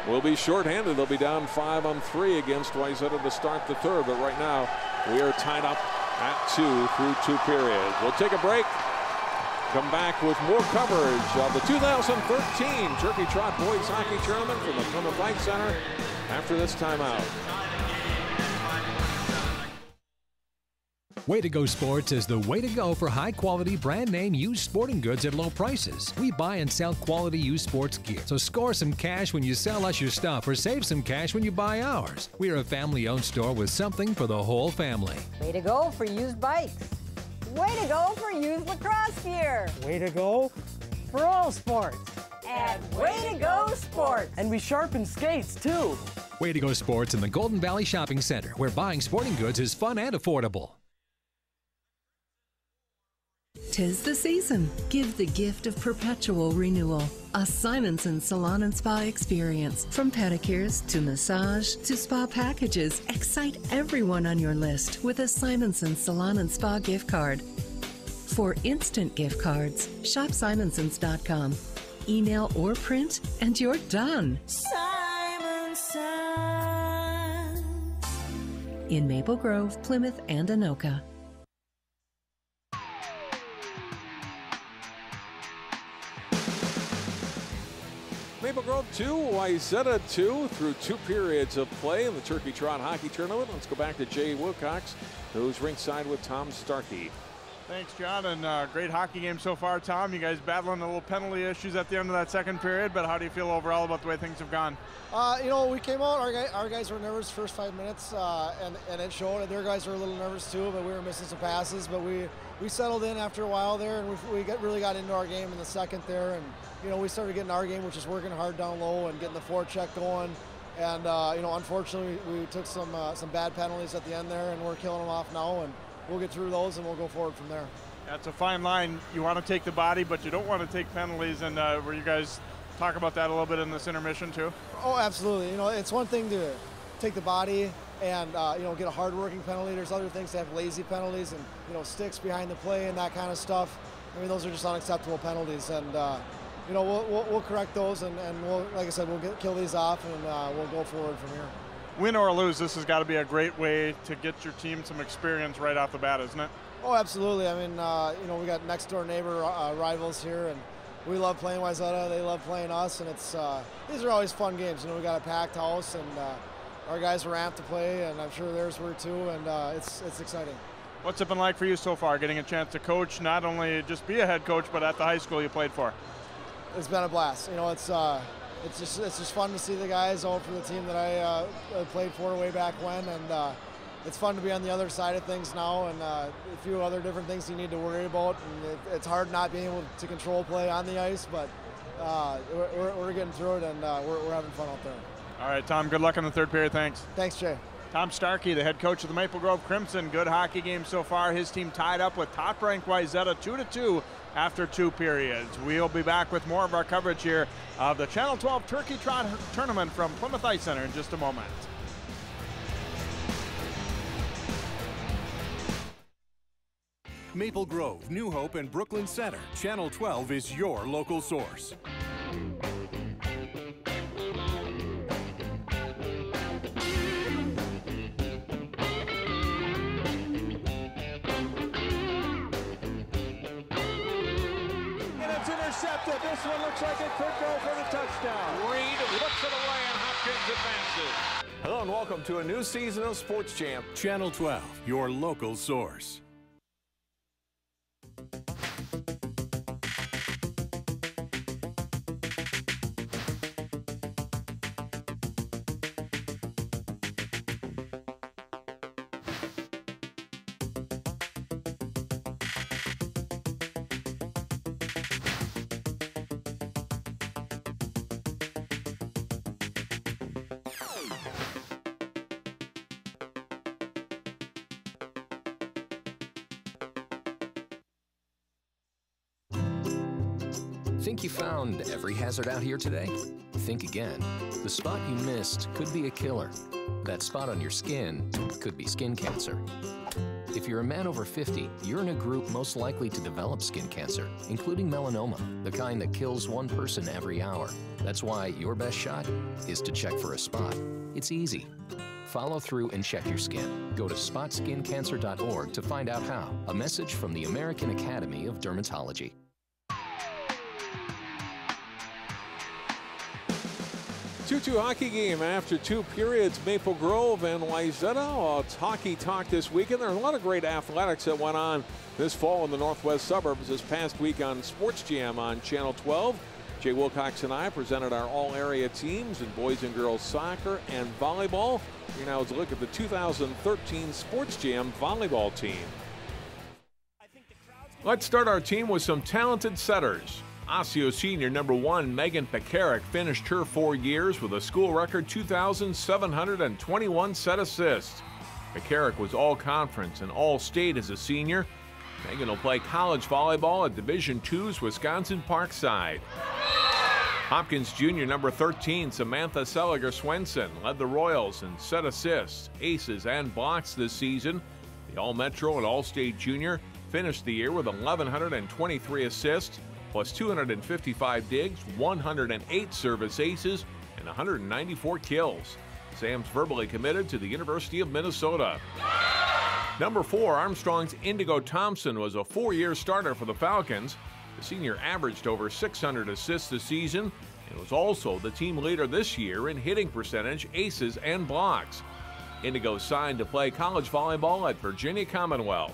will be shorthanded. They'll be down 5 on 3 against Wayzata to start the third. But right now, we are tied up at 2 through 2 periods. We'll take a break. Come back with more coverage of the 2013 Turkey Trot Boys Hockey Tournament from the Plymouth Ice Center after this timeout. Way to Go Sports is the way to go for high-quality brand-name used sporting goods at low prices. We buy and sell quality used sports gear, so score some cash when you sell us your stuff or save some cash when you buy ours. We are a family-owned store with something for the whole family. Way to go for used bikes. Way to go for used lacrosse gear. Way to go for all sports. And Way to Go Sports. And we sharpen skates, too. Way to Go Sports in the Golden Valley Shopping Center, where buying sporting goods is fun and affordable. 'Tis the season. Give the gift of perpetual renewal. A Simonson Salon and Spa experience. From pedicures to massage to spa packages, excite everyone on your list with a Simonson Salon and Spa gift card. For instant gift cards, shop simonsons.com. Email or print, and you're done. Simonson. In Maple Grove, Plymouth, and Anoka. Maple Grove 2, Wayzata 2 through 2 periods of play in the Turkey Trot Hockey Tournament. Let's go back to Jay Wilcox, who's ringside with Tom Starkey. Thanks, John, and great hockey game so far, Tom. You guys battling a little penalty issues at the end of that second period, but how do you feel overall about the way things have gone? We came out, our guys were nervous first 5 minutes, and it showed. Their guys were a little nervous too, but we were missing some passes. But we settled in after a while there, and we really got into our game in the second there. And, we started getting our game, which is working hard down low and getting the forecheck going. And, unfortunately, we took some bad penalties at the end there, and we're killing them off now. And we'll get through those, and we'll go forward from there. That's a fine line. You want to take the body, but you don't want to take penalties. And were you guys talk about that a little bit in this intermission too? Oh, absolutely. It's one thing to take the body and get a hard-working penalty. There's other things to have lazy penalties and sticks behind the play and that kind of stuff. I mean, those are just unacceptable penalties, and we'll correct those, and we'll, like I said, we'll kill these off, and we'll go forward from here. Win or lose, this has got to be a great way to get your team some experience right off the bat, isn't it? Oh, absolutely. I mean, we got next-door neighbor rivals here, and we love playing Wayzata. They love playing us, and these are always fun games. We got a packed house, and our guys were amped to play, and I'm sure theirs were too, and it's exciting. What's it been like for you so far, getting a chance to coach, not only just be a head coach, but at the high school you played for? It's been a blast. It's just fun to see the guys all for the team that I played for way back when, and it's fun to be on the other side of things now, and a few other different things you need to worry about. And it's hard not being able to control play on the ice, but we're getting through it, and we're having fun out there. All right, Tom, good luck in the third period. Thanks. Thanks, Jay. Tom Starkey, the head coach of the Maple Grove Crimson. Good hockey game so far. His team tied up with top-ranked Wayzata 2-2 after 2 periods. We'll be back with more of our coverage here of the Channel 12 Turkey Trot Tournament from Plymouth Ice Center in just a moment. Maple Grove, New Hope, and Brooklyn Center. Channel 12 is your local source. Intercepted. This one looks like it could go for the touchdown. Reed looks it away, and Hopkins advances. Hello and welcome to a new season of Sports Champ. Channel 12, your local source. Think you found every hazard out here today? Think again. The spot you missed could be a killer. That spot on your skin could be skin cancer. If you're a man over 50, you're in a group most likely to develop skin cancer, including melanoma, the kind that kills one person every hour. That's why your best shot is to check for a spot. It's easy. Follow through and check your skin. Go to spotskincancer.org to find out how. A message from the American Academy of Dermatology. 2-2 hockey game after 2 periods. Maple Grove and Wayzata. Well, it's hockey talk this weekend. There are a lot of great athletics that went on this fall in the Northwest suburbs this past week on Sports Jam on Channel 12. Jay Wilcox and I presented our all-area teams in boys and girls soccer and volleyball. Here now is a look at the 2013 Sports Jam volleyball team. Let's start our team with some talented setters. Osseo senior number 1, Megan Pekarik, finished her 4 years with a school record 2,721 set assists. Pekarik was all-conference and all-state as a senior. Megan will play college volleyball at Division II's Wisconsin Parkside. Hopkins junior number 13, Samantha Seliger Swenson, led the Royals in set assists, aces, and blocks this season. The All-Metro and All-State junior finished the year with 1,123 assists, plus 255 digs, 108 service aces, and 194 kills. Sam's verbally committed to the University of Minnesota. Number 4, Armstrong's Indigo Thompson was a 4-year starter for the Falcons. The senior averaged over 600 assists this season and was also the team leader this year in hitting percentage, aces, and blocks. Indigo signed to play college volleyball at Virginia Commonwealth.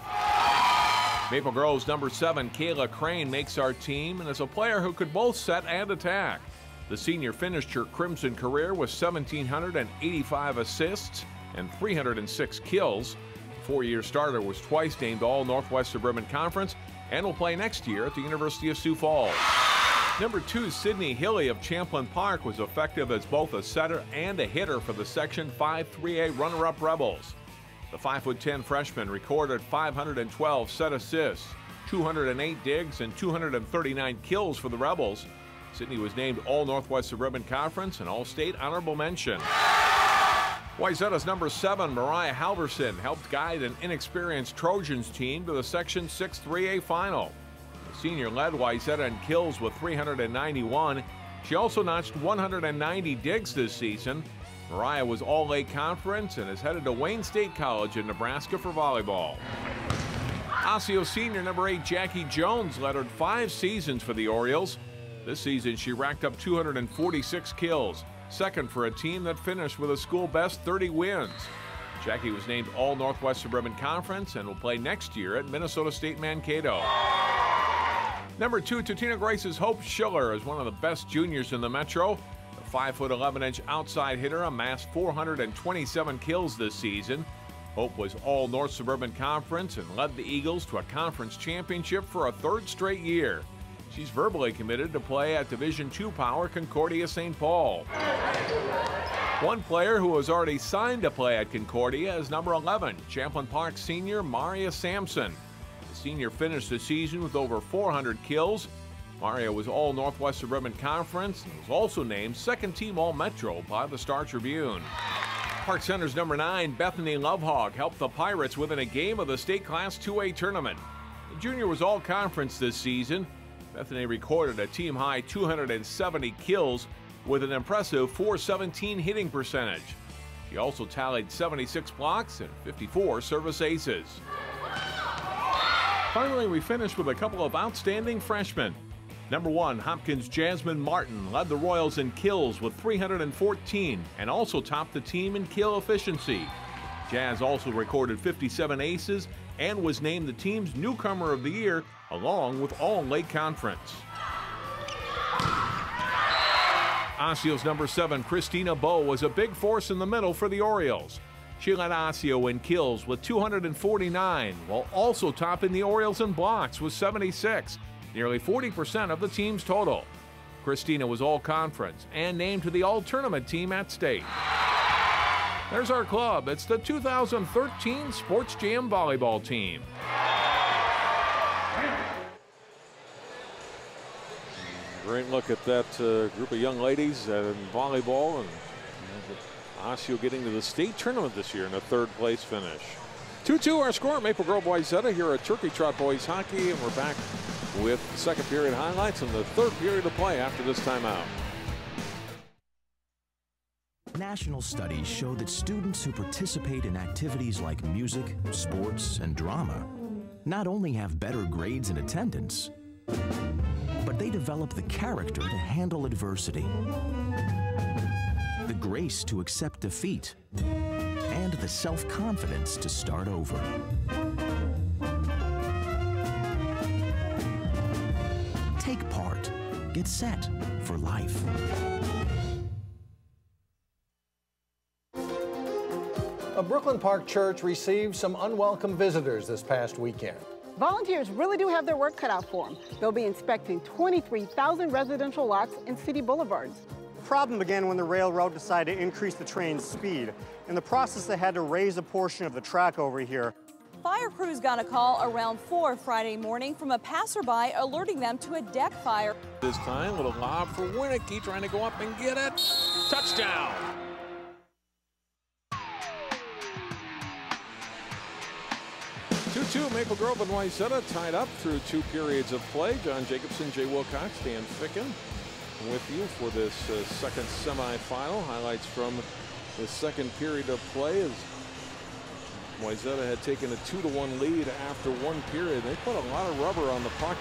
Maple Grove's number 7, Kayla Crane, makes our team and is a player who could both set and attack. The senior finished her Crimson career with 1,785 assists and 306 kills. The 4-year starter was twice named All-Northwest Suburban Conference and will play next year at the University of Sioux Falls. Number 2, Sydney Hilly of Champlain Park was effective as both a setter and a hitter for the Section 5 3A runner-up Rebels. The 5'10" freshman recorded 512 set assists, 208 digs, and 239 kills for the Rebels. Sydney was named All-Northwest Suburban Conference and All-State Honorable Mention. Wayzata's number 7, Mariah Halverson, helped guide an inexperienced Trojans team to the Section 6 3A final. The senior led Wayzata in kills with 391. She also notched 190 digs this season. Mariah was All-Lake Conference and is headed to Wayne State College in Nebraska for volleyball. Osseo senior number 8, Jackie Jones, led her 5 seasons for the Orioles. This season, she racked up 246 kills, second for a team that finished with a school-best 30 wins. Jackie was named All-Northwest Suburban Conference and will play next year at Minnesota State Mankato. Number 2, Tatina Grace's Hope Schiller is one of the best juniors in the Metro. The 5'11" outside hitter amassed 427 kills this season. Hope was All-North Suburban Conference and led the Eagles to a conference championship for a 3rd straight year. She's verbally committed to play at Division II power Concordia St. Paul. One player who has already signed to play at Concordia is number 11, Champlain Park senior Maria Sampson. The senior finished the season with over 400 kills. Maria was All-Northwest Suburban Conference and was also named 2nd Team All-Metro by the Star Tribune. Park Center's number 9, Bethany Lovehog, helped the Pirates within a game of the State Class 2A tournament. The junior was All-Conference this season. Bethany recorded a team-high 270 kills with an impressive .417 hitting percentage. She also tallied 76 blocks and 54 service aces. Finally, we finished with a couple of outstanding freshmen. Number 1, Hopkins Jasmine Martin led the Royals in kills with 314 and also topped the team in kill efficiency. Jazz also recorded 57 aces and was named the team's newcomer of the year along with All-Lake Conference. Osseo's number 7, Christina Bowe, was a big force in the middle for the Orioles. She led Osseo in kills with 249 while also topping the Orioles in blocks with 76. Nearly 40% of the team's total. Christina was All-Conference and named to the All-Tournament team at state. There's our club. It's the 2013 Sports Jam volleyball team. Great look at that group of young ladies in volleyball, and Osseo getting to the state tournament this year in a third-place finish. 2-2 our score. Maple Grove Wayzata here at Turkey Trot Boys Hockey, and we're back with the second period highlights and the third period of play after this timeout. National studies show that students who participate in activities like music, sports, and drama not only have better grades and attendance, but they develop the character to handle adversity, the grace to accept defeat, and the self-confidence to start over. Take part. Get set for life. A Brooklyn Park church received some unwelcome visitors this past weekend. Volunteers really do have their work cut out for them. They'll be inspecting 23,000 residential lots and city boulevards. The problem began when the railroad decided to increase the train's speed. In the process, they had to raise a portion of the track over here. Fire crews got a call around 4 Friday morning from a passerby alerting them to a deck fire. This time, little lob for Winnicky, trying to go up and get it. Touchdown! Maple Grove and Wayzata tied up through 2 periods of play. John Jacobson, Jay Wilcox, Dan Ficken with you for this second semifinal. Highlights from the second period of play as Wayzata had taken a 2-1 lead after 1 period. They put a lot of rubber on the puck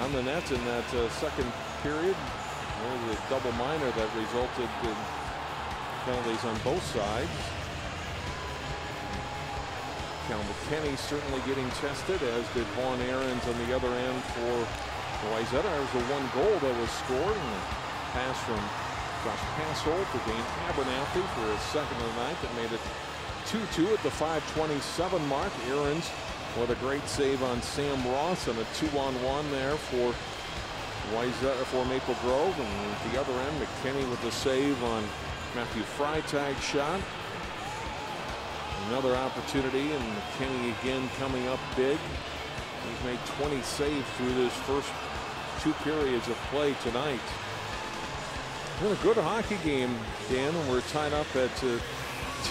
on the net in that second period. There was a double minor that resulted in penalties on both sides. Cal McKinney certainly getting tested, as did Vaughn Aarons on the other end for Wayzata. There was the 1 goal that was scored, and a pass from Josh Passold to Dane Abernathy for his second of the night that made it 2-2 at the 5:27 mark. Aarons with a great save on Sam Ross and a 2-on-1 there for Wayzata, for Maple Grove, and at the other end, McKinney with the save on Matthew Freitag's shot. Another opportunity, and McKinney again coming up big. He's made 20 saves through this first 2 periods of play tonight. Been a good hockey game, Dan, and we're tied up at 2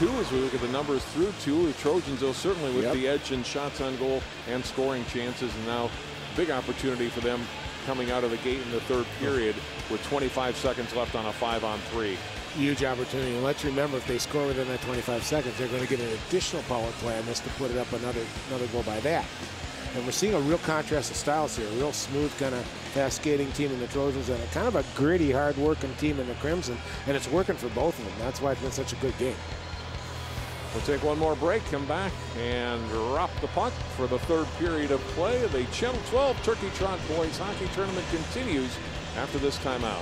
as we look at the numbers through 2. The Trojans, though, certainly with the edge in shots on goal and scoring chances, and now big opportunity for them coming out of the gate in the third period with 25 seconds left on a 5-on-3. Huge opportunity. And let's remember, if they score within that 25 seconds, they're going to get an additional power play on this to put it up another goal by that. And we're seeing a real contrast of styles here. A real smooth, kind of fast skating team in the Trojans, and a kind of a gritty, hard-working team in the Crimson. And it's working for both of them. That's why it's been such a good game. We'll take one more break, come back, and drop the puck for the third period of play. The Channel 12 Turkey Trot Boys Hockey Tournament continues after this timeout.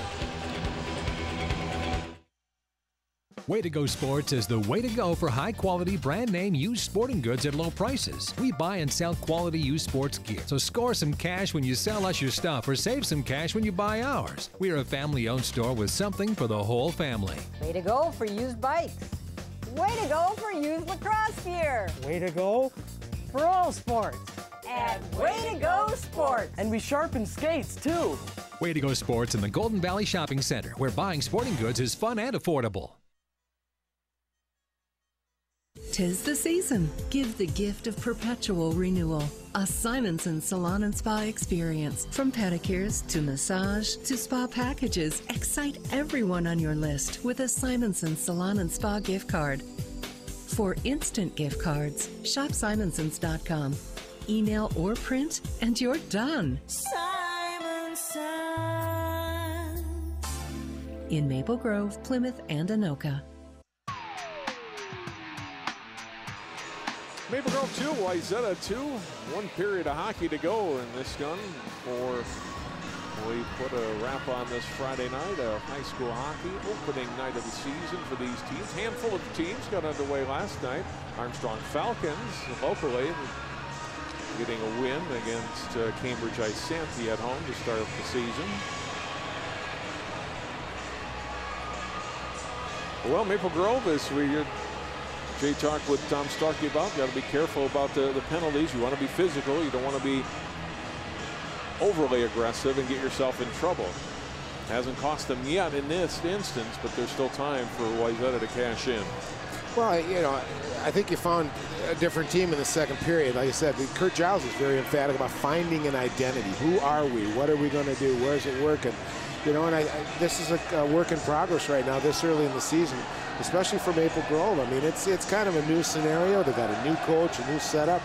Way to Go Sports is the way to go for high-quality brand name used sporting goods at low prices. We buy and sell quality used sports gear, so score some cash when you sell us your stuff or save some cash when you buy ours. We are a family-owned store with something for the whole family. Way to go for used bikes. Way to go for used lacrosse gear. Way to go for all sports. And Way to Go Sports. And we sharpen skates, too. Way to Go Sports in the Golden Valley Shopping Center, where buying sporting goods is fun and affordable. 'Tis the season. Give the gift of perpetual renewal. A Simonson Salon and Spa experience. From pedicures to massage to spa packages, excite everyone on your list with a Simonson Salon and Spa gift card. For instant gift cards, shop simonsons.com. Email or print, and you're done. Simonsons. In Maple Grove, Plymouth, and Anoka. Maple Grove 2, Wayzata 2. 1 period of hockey to go in this gun for we put a wrap on this Friday night, a high school hockey opening night of the season for these teams. Handful of teams got underway last night. Armstrong Falcons locally getting a win against Cambridge Isanti at home to start the season. Well, Maple Grove, as we Jay talked with Tom Starkey about, got to be careful about the penalties. You want to be physical. You don't want to be overly aggressive and get yourself in trouble. Hasn't cost them yet in this instance, but there's still time for Wayzata to cash in. Well, you know, I think you found a different team in the second period. Like I said, Kurt Giles is very emphatic about finding an identity. Who are we? What are we going to do? Where's it working? You know, and this is a work in progress right now, this early in the season, especially for Maple Grove. I mean, it's kind of a new scenario. They've got a new coach, a new setup.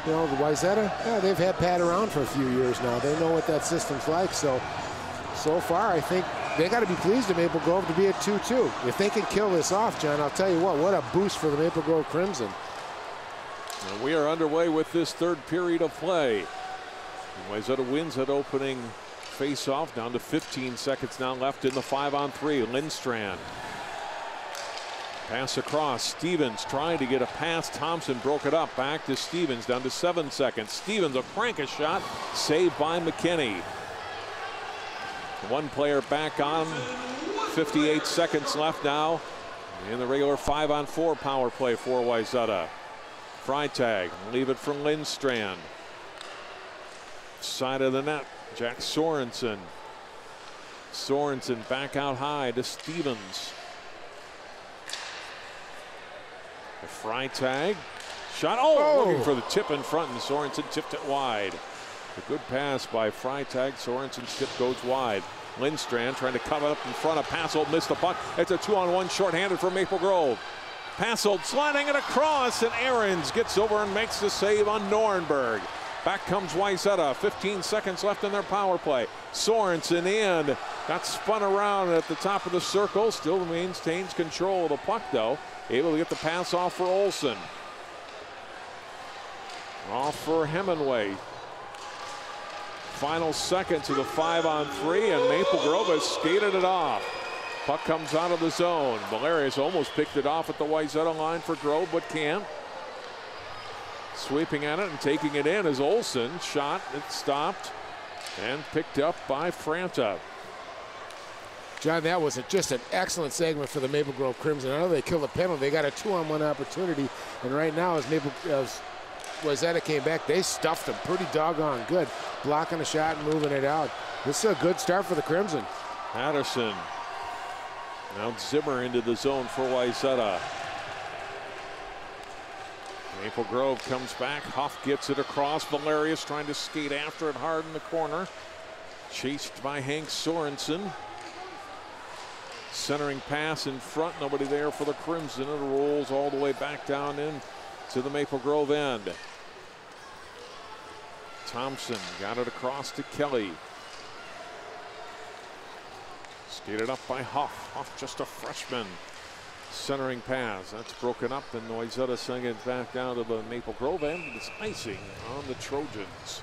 You know, the Wayzata, yeah, they've had Pat around for a few years now. They know what that system's like. So far, I think they got to be pleased at Maple Grove to be at 2-2. If they can kill this off, John, I'll tell you what a boost for the Maple Grove Crimson. And we are underway with this third period of play. Wayzata wins that opening face-off, down to 15 seconds now left in the 5-on-3. Lindstrand. Pass across. Stevens trying to get a pass. Thompson broke it up. Back to Stevens, down to 7 seconds. Stevens will crank a shot. Saved by McKinney. One player back on. 58 seconds left now in the regular 5-on-4 power play for Wayzata. Freitag, leave it from Lindstrand. Side of the net, Jack Sorensen. Sorensen back out high to Stevens. The Freitag shot. Looking for the tip in front, and Sorensen tipped it wide. A good pass by Freitag. Sorensen's tip goes wide. Lindstrand trying to cut up in front of Passold, missed the puck. It's a 2-on-1 shorthanded for Maple Grove. Passold sliding it across, and Ahrens gets over and makes the save on Norenberg. Back comes Wayzata. 15 seconds left in their power play. Sorensen in. Got spun around at the top of the circle. Still maintains control of the puck, though. Able to get the pass off for Olsen. Off for Hemingway. Final seconds of the 5-on-3, and Maple Grove has skated it off. Puck comes out of the zone. Valerius almost picked it off at the Wayzata line for Grove, but can't. Sweeping at it and taking it in is Olsen. Shot, it stopped, and picked up by Franta. John, that was just an excellent segment for the Maple Grove Crimson. I know they killed a penalty. They got a 2-on-1 opportunity, and right now as Wayzata came back, they stuffed them pretty doggone good, blocking the shot and moving it out. This is a good start for the Crimson. Patterson. Now Zimmer into the zone for Wayzata. Maple Grove comes back. Huff gets it across. Valerius trying to skate after it hard in the corner. Chased by Hank Sorensen. Centering pass in front. Nobody there for the Crimson. It rolls all the way back down in to the Maple Grove end. Thompson got it across to Kelly. Skated up by Huff. Huff just a freshman. Centering pass. That's broken up, and Wayzata sending it back down to the Maple Grove end. It's icing on the Trojans.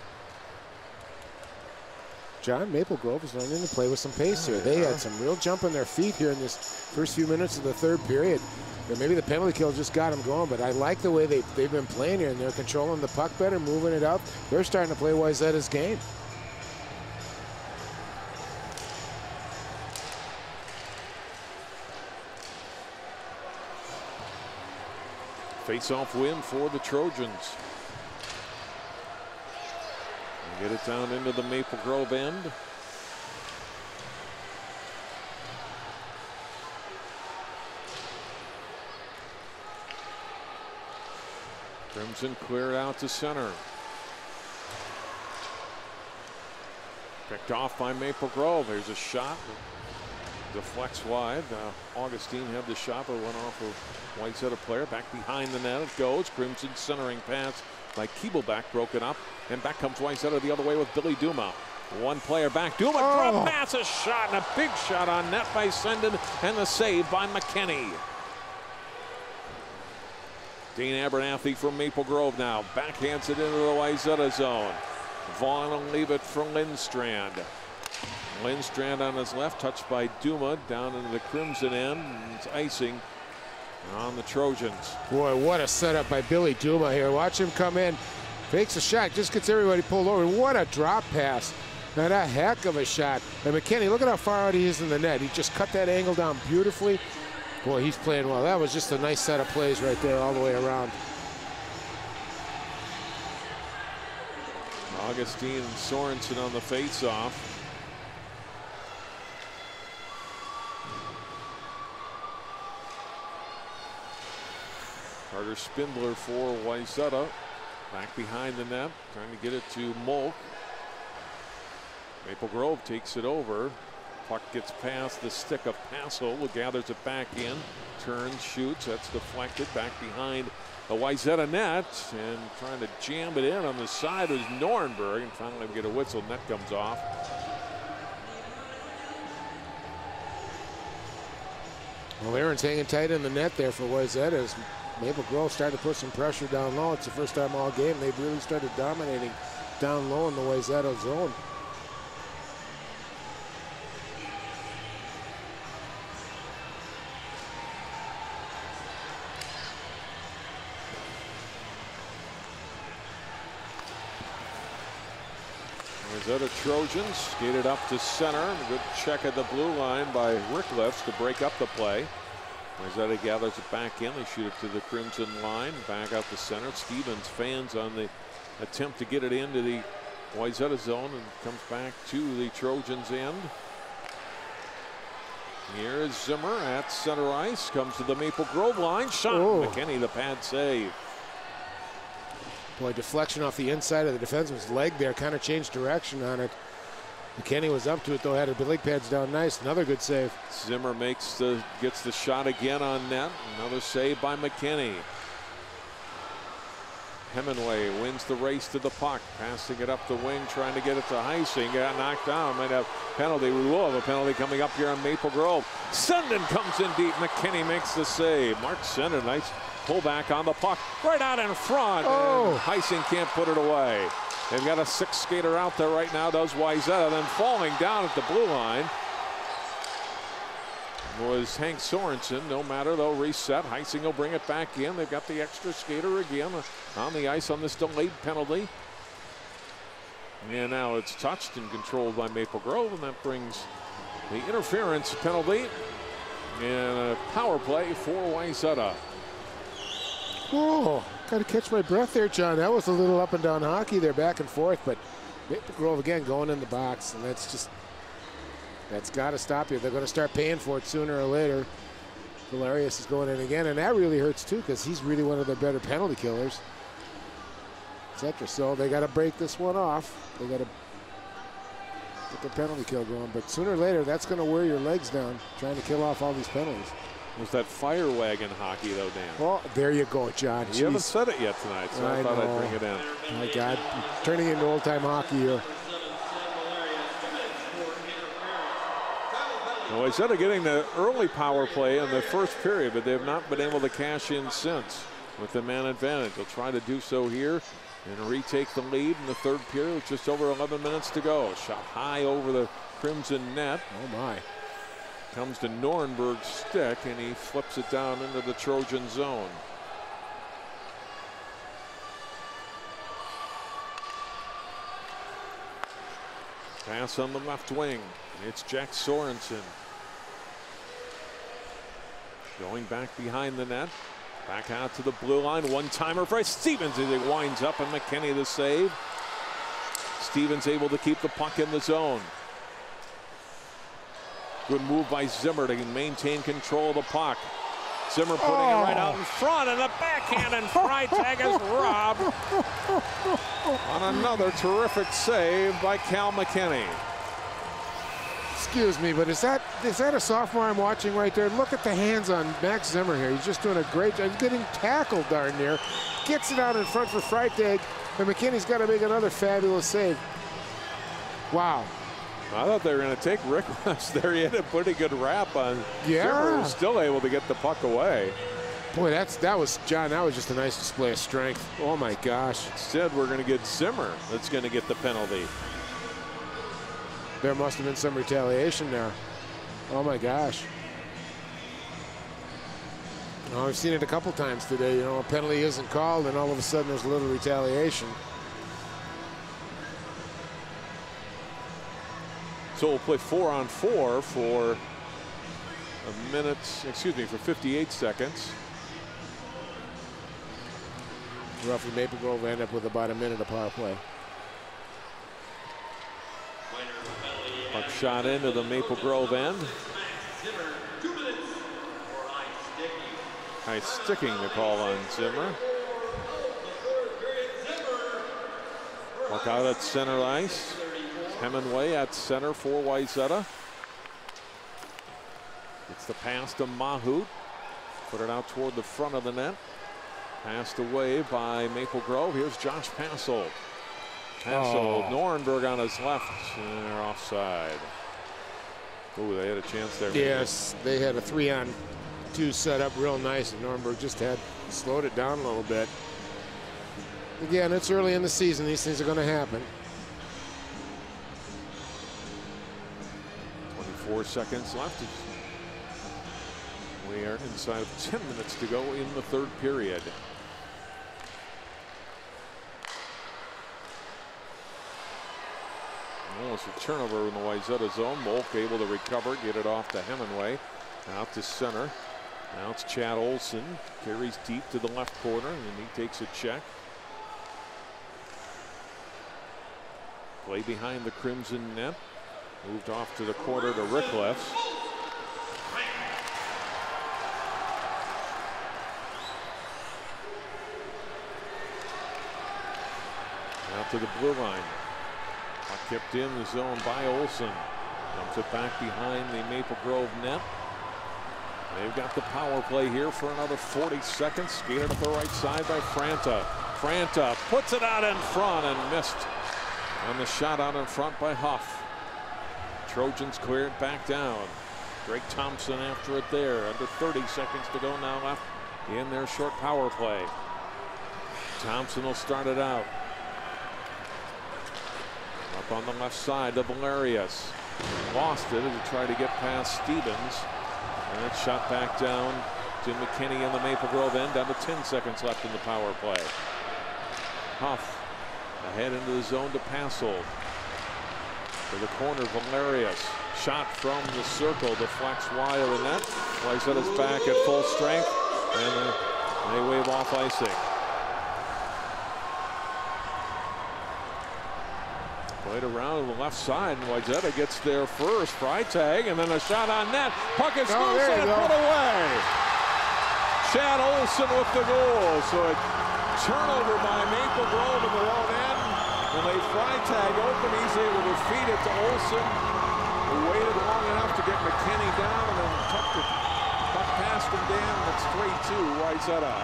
John, Maple Grove is learning to play with some pace here. They had some real jump on their feet here in this first few minutes of the third period. Or maybe the penalty kill just got them going, but I like the way they've been playing here, and they're controlling the puck better, moving it out. They're starting to play Wayzata's game. Face-off win for the Trojans. Get it down into the Maple Grove end. Crimson cleared out to center. Picked off by Maple Grove. There's a shot. Deflects wide. Augustine had the shot, but went off a Wayzata player. Back behind the net it goes. Crimson centering pass by Keebleback, broken up. And back comes Wayzata the other way with Billy Duma. One player back. Duma drop pass, a shot, and a big shot on net by Senden, and the save by McKinney. Dane Abernathy from Maple Grove now. Backhands it into the Wayzata zone. Vaughn will leave it from Lindstrand. Lindstrand on his left, touched by Duma down into the Crimson end. It's icing on the Trojans. Boy, what a setup by Billy Duma here. Watch him come in, fakes a shot, just gets everybody pulled over. What a drop pass. Not a heck of a shot. And McKinney, look at how far out he is in the net. He just cut that angle down beautifully. Boy, he's playing well. That was just a nice set of plays right there all the way around. Augustine and Sorensen on the face-off. Carter Spindler for Wayzata. Back behind the net, trying to get it to Molk. Maple Grove takes it over. Puck gets past the stick of Passel, who gathers it back in. Turns, shoots, that's deflected. Back behind the Wayzata net, and trying to jam it in on the side was Nuremberg, and finally we get a whistle. Net comes off. Well, Aaron's hanging tight in the net there for Wayzata as Maple Grove started to put some pressure down low. It's the first time all game they've really started dominating down low in the Wayzata zone. Wayzata Trojans skated up to center. A good check at the blue line by Ricklefs to break up the play. Wayzata gathers it back in. They shoot it to the Crimson line. Back out to center. Stevens fans on the attempt to get it into the Wayzata zone and comes back to the Trojans' end. Here's Zimmer at center ice. Comes to the Maple Grove line. Shot. Oh. McKinney, the pad save. Boy, deflection off the inside of the defenseman's leg there. Kind of changed direction on it. McKinney was up to it though, had her leg pads down nice. Another good save. Zimmer gets the shot again on net. Another save by McKinney. Hemingway wins the race to the puck, passing it up the wing, trying to get it to Heising. Got knocked down. Might have penalty. We will have a penalty coming up here on Maple Grove. Senden comes in deep. McKinney makes the save. Mark Senden, nice pullback on the puck, right out in front. Oh. And Heising can't put it away. They've got a 6th skater out there right now, does Wayzata. Then falling down at the blue line was Hank Sorensen. No matter, they'll reset. Heising will bring it back in. They've got the extra skater again on the ice on this delayed penalty. And now it's touched and controlled by Maple Grove, and that brings the interference penalty and a power play for Wayzata. Whoa, got to catch my breath there, John. That was a little up and down hockey there, back and forth, but Maple Grove again going in the box, and that's got to stop you. They're going to start paying for it sooner or later. Valerius is going in again, and that really hurts too because he's really one of their better penalty killers. Etc. So they got to break this one off. They got to get the penalty kill going, but sooner or later that's going to wear your legs down trying to kill off all these penalties. Was that fire wagon hockey, though, Dan? Well, there you go, John. You haven't said it yet tonight, so I thought I'd bring it in. My God, turning into old-time hockey here. Well, instead of getting the early power play in the first period, but they have not been able to cash in since with the man advantage. They'll try to do so here and retake the lead in the third period with just over 11 minutes to go. Shot high over the Crimson net. Oh, my. Comes to Nuremberg's stick, and he flips it down into the Trojan zone. Pass on the left wing. It's Jack Sorensen. Going back behind the net. Back out to the blue line. One-timer for Stevens as it winds up, and McKinney the save. Stevens able to keep the puck in the zone. Good move by Zimmer to maintain control of the puck. Zimmer putting it right out in front, and the backhand and Freitag is robbed on another terrific save by Cal McKinney. Excuse me, but is that a sophomore I'm watching right there? Look at the hands on Max Zimmer here. He's just doing a great job. He's getting tackled darn near. Gets it out in front for Freitag, and McKinney's got to make another fabulous save. Wow. I thought they were going to take Ricklefs there. He had a pretty good wrap on Zimmer, who's still able to get the puck away. Boy, that was John. That was just a nice display of strength. Oh my gosh! Instead, we're going to get Zimmer. That's going to get the penalty. There must have been some retaliation there. Oh my gosh! Oh, I've seen it a couple times today. You know, a penalty isn't called, and all of a sudden there's a little retaliation. So we'll play 4-on-4 for a minute, excuse me, for 58 seconds. Roughly Maple Grove end up with about a minute of power play. Puck shot into the Maple Grove end. High sticking the call on Zimmer. Puck out at center ice. Hemingway at center for Wayzata. It's the pass to Mahout. Put it out toward the front of the net. Passed away by Maple Grove. Here's Josh Passold. Passold, Norenberg on his left. And they're offside. Ooh, they had a chance there. Yes, they had a 3-on-2 set up real nice, and Norenberg just had slowed it down a little bit. Again, it's early in the season. These things are going to happen. 24 seconds left. We are inside of 10 minutes to go in the third period. Almost a turnover in the Wayzata zone. Molk able to recover, get it off to Hemingway. Out to center. Now it's Chad Olson. Carries deep to the left corner, and he takes a check. Play behind the Crimson net. Moved off to the corner to Ricklefs. Out to the blue line. Puck kept in the zone by Olson. Comes it back behind the Maple Grove net. They've got the power play here for another 40 seconds. Skated up the right side by Franta. Franta puts it out in front and missed on the shot out in front by Huff. Trojans clear it back down. Greg Thompson after it there. Under 30 seconds to go now left in their short power play. Thompson will start it out. Up on the left side to Valerius. Lost it as he tried to get past Stevens. And it's shot back down to McKinney in the Maple Grove end. Down to 10 seconds left in the power play. Huff ahead into the zone to Passold. To the corner, Valerius. Shot from the circle, deflects wide of the net. Wayzata's back at full strength, and they wave off icing. Played around to the left side, and Wayzata gets there first. Freitag, and then a shot on net. Puck is loose and put away. Chad Olson with the goal. So a turnover by Maple Grove in their own end. When they Freitag open, he's able to feed it to Olson, who waited long enough to get McKinney down and then tucked it puck past him down. It's 3-2 Wayzata.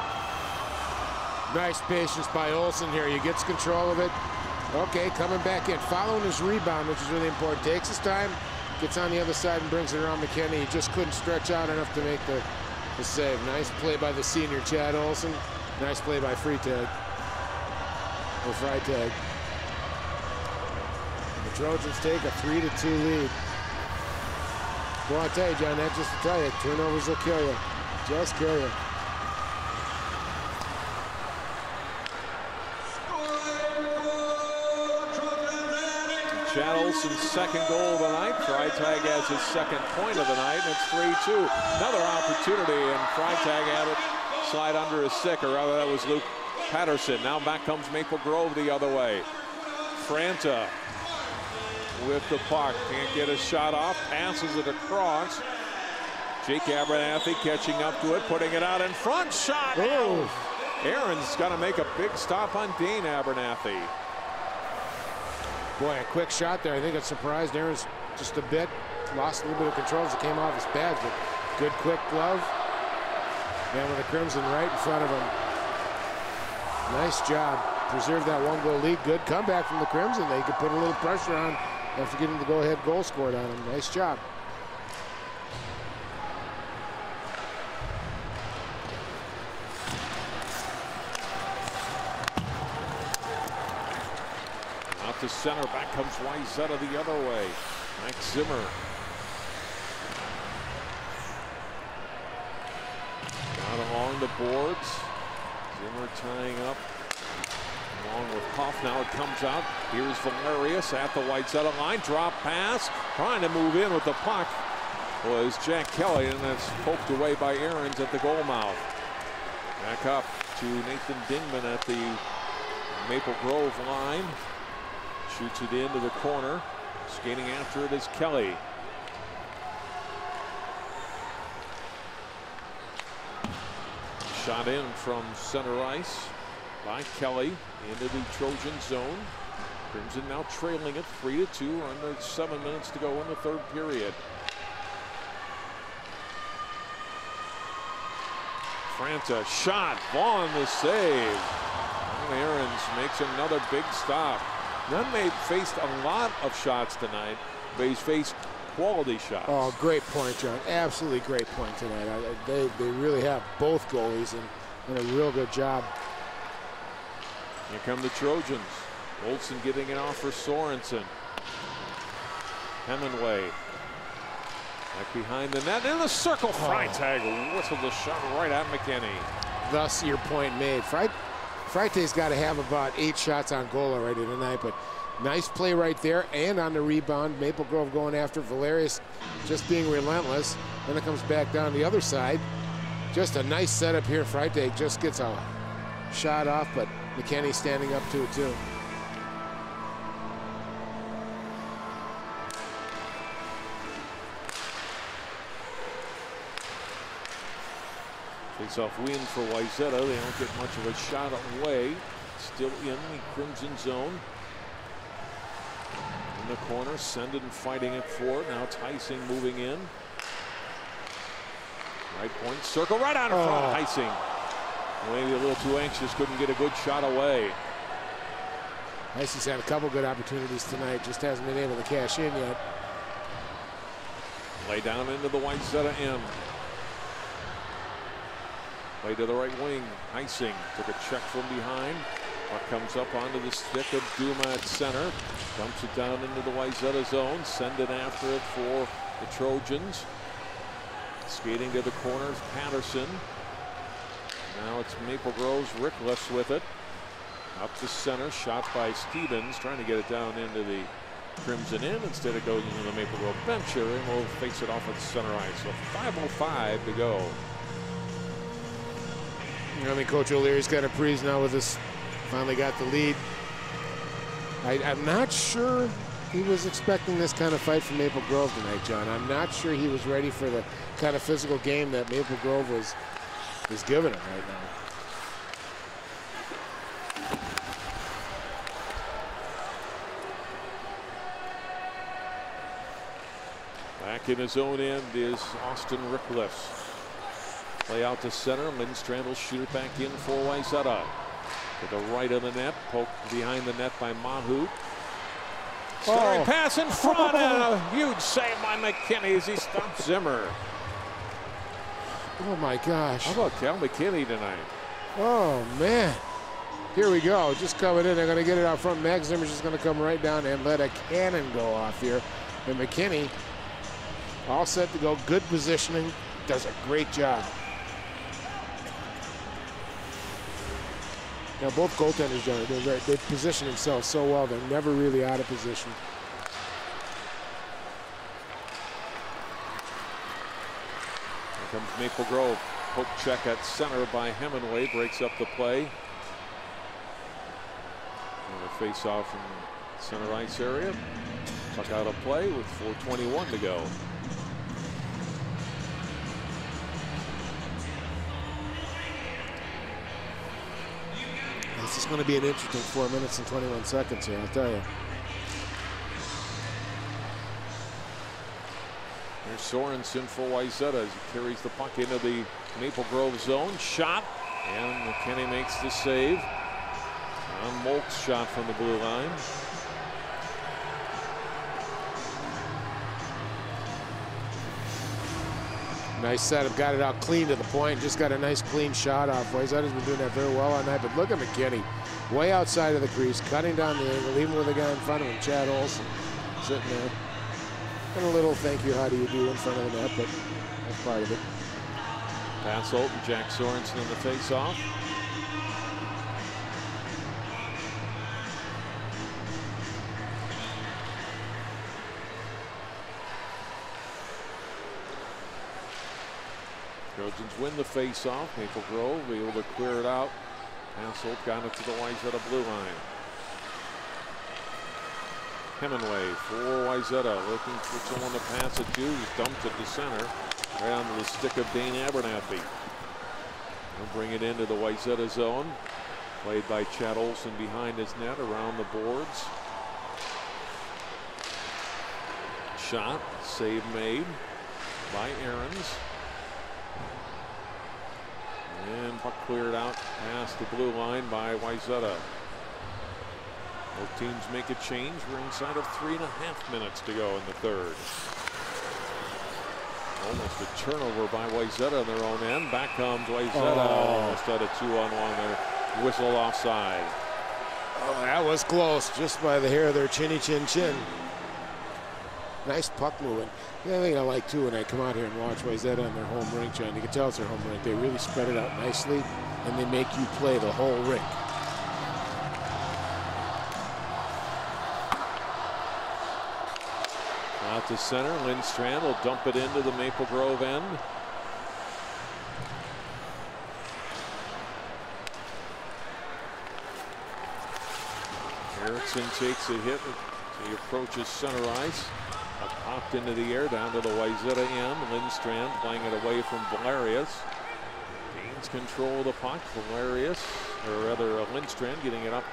Nice patience by Olson here. He gets control of it. Okay, coming back in, following his rebound, which is really important. Takes his time, gets on the other side and brings it around McKinney. He just couldn't stretch out enough to make the save. Nice play by the senior Chad Olson. Nice play by Freitag. Or Freitag. The Trojans take a 3-2 lead. Well, I tell you, John, that just to tell you, turnovers will kill you. Just kill you. Chad Olson's second goal of the night. Freitag has his second point of the night, and it's 3-2. Another opportunity, and Freitag had it slide under his stick, or rather that was Luke Patterson. Now back comes Maple Grove the other way. Franta with the puck. Can't get a shot off. Passes it across. Jake Abernathy catching up to it, putting it out in front. Shot! Oh. Aaron's got to make a big stop on Dane Abernathy. Boy, a quick shot there. I think it surprised Aaron's just a bit. Lost a little bit of control as it came off his pads, but good quick glove. Man with the Crimson right in front of him. Nice job. Preserved that one-goal lead. Good comeback from the Crimson. They could put a little pressure on after getting the go-ahead goal scored on him. Nice job. Out to center, back comes Wayzata the other way. Max Zimmer. Out along the boards. Zimmer tying up along with Huff. Now it comes out. Here's Valerius at the Wayzata line. Drop pass. Trying to move in with the puck was Jack Kelly, and that's poked away by Aarons at the goal mouth. Back up to Nathan Dingman at the Maple Grove line. Shoots it into the corner. Skating after it is Kelly. Shot in from center ice by Kelly into the Trojan zone. Crimson now trailing it 3-2, under 7 minutes to go in the third period. Franta shot, Vaughn the save. Aarons makes another big stop. Nunn may faced a lot of shots tonight, but he's faced quality shots. Oh, great point, John. Absolutely great point tonight. They really have both goalies and done a real good job. Here come the Trojans. Olsen getting it off for Sorensen. Hemingway. Back behind the net in the circle. Freitag whistled the shot right at McKinney. Thus, your point made. Freitag's got to have about 8 shots on goal already tonight, but nice play right there, and on the rebound, Maple Grove going after Valerius, just being relentless. Then it comes back down the other side. Just a nice setup here. Freitag just gets a shot off, but McKinney standing up to it too. Face-off win for Wayzata. They don't get much of a shot away. Still in the Crimson zone. In the corner, Sendon fighting it for it. Now Heising moving in. Right point circle, right on front. Heising. Maybe a little too anxious, couldn't get a good shot away. Heising's had a couple good opportunities tonight, just hasn't been able to cash in yet. Lay down into the Wayzata end. Play to the right wing. Heising took a check from behind. Puck comes up onto the stick of Duma at center. Dumps it down into the Wayzata zone. Send it after it for the Trojans. Skating to the corners, Patterson. Now it's Maple Grove's Rickless with it. Up to center, shot by Stevens, trying to get it down into the Crimson end. Instead it goes into the Maple Grove bench here, and we'll face it off at center ice. So 5:05 to go. I mean, Coach O'Leary's got a breeze now with this. Finally got the lead. I'm not sure he was expecting this kind of fight from Maple Grove tonight, John. I'm not sure he was ready for the kind of physical game that Maple Grove was giving him right now. Back in his own end is Austin Rickless. Play out to center. Lindstrand will shoot it back in for Wayzata. To the right of the net. Poked behind the net by Mahout. Starting pass in front and a huge save by McKinney as he stops Zimmer. Oh my gosh. How about Cal McKinney tonight? Oh man. Here we go. Just coming in. They're going to get it out front. Max Zimmer's just going to come right down and let a cannon go off here. And McKinney all set to go. Good positioning. Does a great job. Now both goaltenders, John, they position themselves so well. They're never really out of position. Here comes Maple Grove. Poke check at center by Hemingway. Breaks up the play. Another face-off in center ice area. Puck out of play with 4:21 to go. This is going to be an interesting 4 minutes and 21 seconds here, I'll tell you. Here's Sorensen for Wayzata as he carries the puck into the Maple Grove zone. Shot, and McKinney makes the save. On Molk's shot from the blue line. Nice setup, got it out clean to the point, just got a nice clean shot off. Wayzata's been doing that very well on that, but look at McKinney, way outside of the crease, cutting down the angle, even with the guy in front of him, Chad Olsen, sitting there. And a little thank you, how do you do in front of the net, but that's part of it. Pass Olsen, Jack Sorensen in the face-off. Trojans win the face-off. Maple Grove able to clear it out. Hasselt got it to the Wayzata blue line. Hemingway for Wayzata, looking for someone to pass it to. He's dumped it to center, right onto the stick of Dane Abernathy. They'll bring it into the Wayzata zone. Played by Chad Olson behind his net, around the boards. Shot, save made by Aarons. And puck cleared out past the blue line by Wayzata. Both teams make a change. We're inside of 3.5 minutes to go in the third. Almost a turnover by Wayzata on their own end. Back comes Wayzata. Almost had a 2-on-1 there. Whistle offside. Oh, that was close, just by the hair of their chinny chin chin. Nice puck moving. The other thing I like too when I come out here and watch Wayzata on their home rink, John, you can tell it's their home rink. They really spread it out nicely, and they make you play the whole rink. Out to center, Lindstrand will dump it into the Maple Grove end. Erickson takes a hit. He approaches center ice. Popped into the air down to the Wayzata end. Lindstrand playing it away from Valerius. Gains control of the puck. Valerius, or rather Lindstrand, getting it up.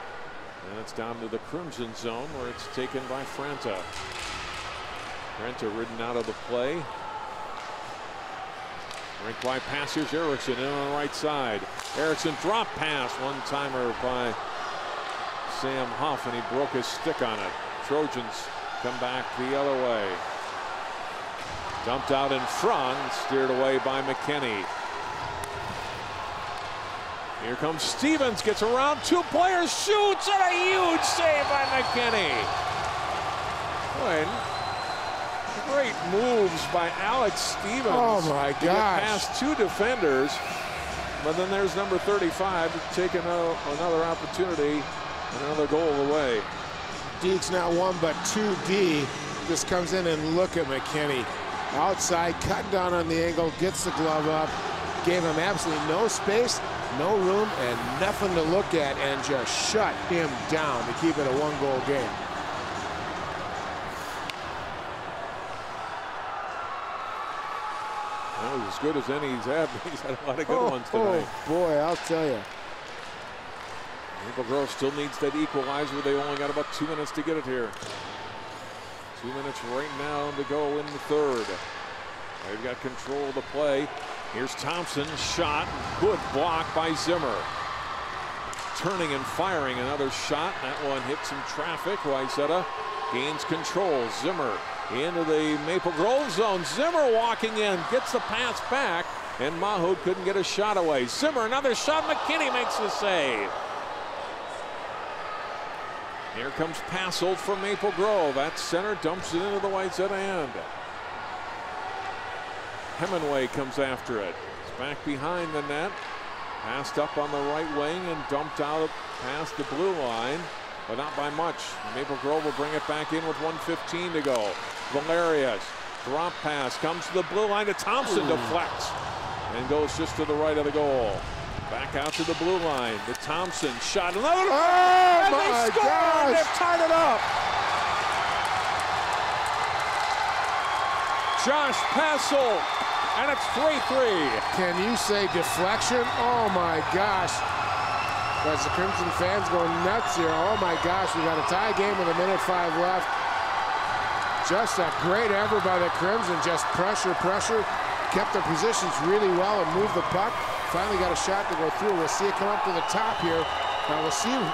And it's down to the Crimson zone where it's taken by Franta. Franta ridden out of the play. Rink wide pass. Here's Erickson in on the right side. Erickson drop pass. One-timer by Sam Huff, and he broke his stick on it. Trojans come back the other way. Dumped out in front, steered away by McKinney. Here comes Stevens, gets around two players, shoots, and a huge save by McKinney. Boy, great moves by Alex Stevens. Oh my gosh. To get past two defenders. But then there's number 35 taking another opportunity, another goal away. Deek's not 1 but 2D. Just comes in and look at McKinney. Outside, cut down on the angle, gets the glove up, gave him absolutely no space, no room, and nothing to look at, and just shut him down to keep it a 1-goal game. That was as good as any he's had. He's had a lot of good ones tonight. Oh boy, I'll tell you. Maple Grove still needs that equalizer. They only got about 2 minutes to get it here. 2 minutes right now to go in the third. They've got control of the play. Here's Thompson, shot, good block by Zimmer. Turning and firing another shot. That one hit some traffic. Wayzata gains control. Zimmer into the Maple Grove zone. Zimmer walking in, gets the pass back, and Mahood couldn't get a shot away. Zimmer, another shot. McKinney makes the save. Here comes Passold from Maple Grove. At center, dumps it into the Wayzata end. Hemingway comes after it. It's back behind the net. Passed up on the right wing and dumped out past the blue line, but not by much. Maple Grove will bring it back in with 1:15 to go. Valerius, drop pass, comes to the blue line to Thompson, deflects, and goes just to the right of the goal. Back out to the blue line. The Thompson shot. Another. Oh and my they scored! gosh. They've tied it up. Josh Passold, and it's 3-3. Can you say deflection? Oh my gosh. As the Crimson fans go nuts here. Oh my gosh, we got a tie game with 1:05 left. Just a great effort by the Crimson. Just pressure. Kept their positions really well and moved the puck. Finally got a shot to go through. We'll see it come up to the top here. Now we'll see who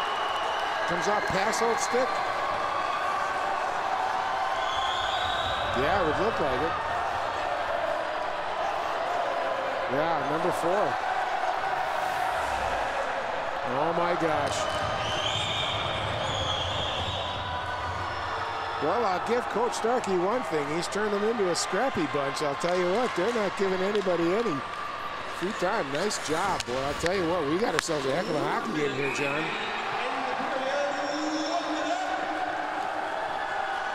comes off Passold's stick. Yeah, it would look like it. Yeah, number 4. Oh my gosh. Well, I'll give Coach Starkey one thing. He's turned them into a scrappy bunch. I'll tell you what, they're not giving anybody any free time. Nice job, boy. I'll tell you what, we got ourselves a heck of a hockey game here, John.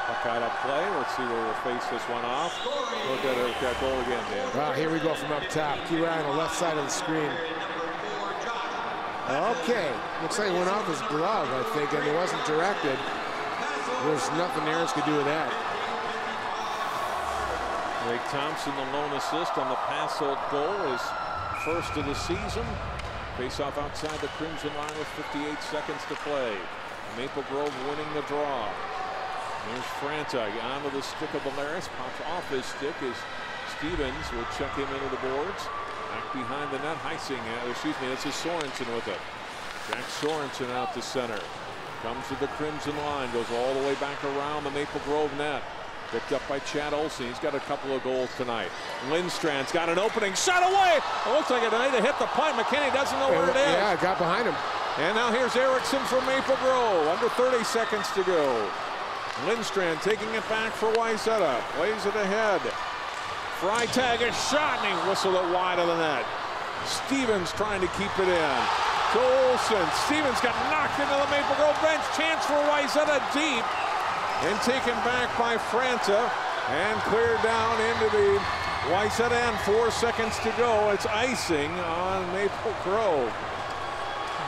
Puck out of play. Let's see where we'll face this one off. Look at that goal again, Dan. Oh, here we go from up top. Keep your eye on the left side of the screen. Okay, looks like it went off his glove, I think, and it wasn't directed. There's nothing Aaron's could do with that. Drake Thompson, the lone assist on the pass-out goal, is first of the season. Face-off outside the Crimson line with 58 seconds to play. Maple Grove winning the draw. Here's Franta onto the stick of Valeris. Pops off his stick as Stevens will check him into the boards. Back behind the net, Heising. This is Sorensen with it. Jack Sorensen out to center. Comes to the Crimson line, goes all the way back around the Maple Grove net. Picked up by Chad Olsen. He's got a couple of goals tonight. Lindstrand's got an opening shot away. It looks like it might have hit the point. McKinney doesn't know where it is. Yeah, got behind him. And now here's Erickson from Maple Grove. Under 30 seconds to go. Lindstrand taking it back for Wayzata. Plays it ahead. Freitag is shot and he whistled it wide of the net. Stevens trying to keep it in. To Olsen. Stevens got knocked into the Maple Grove bench. Chance for Wayzata deep. And taken back by Franta. And cleared down into the Wayzata end. 4 seconds to go. It's icing on Maple Grove.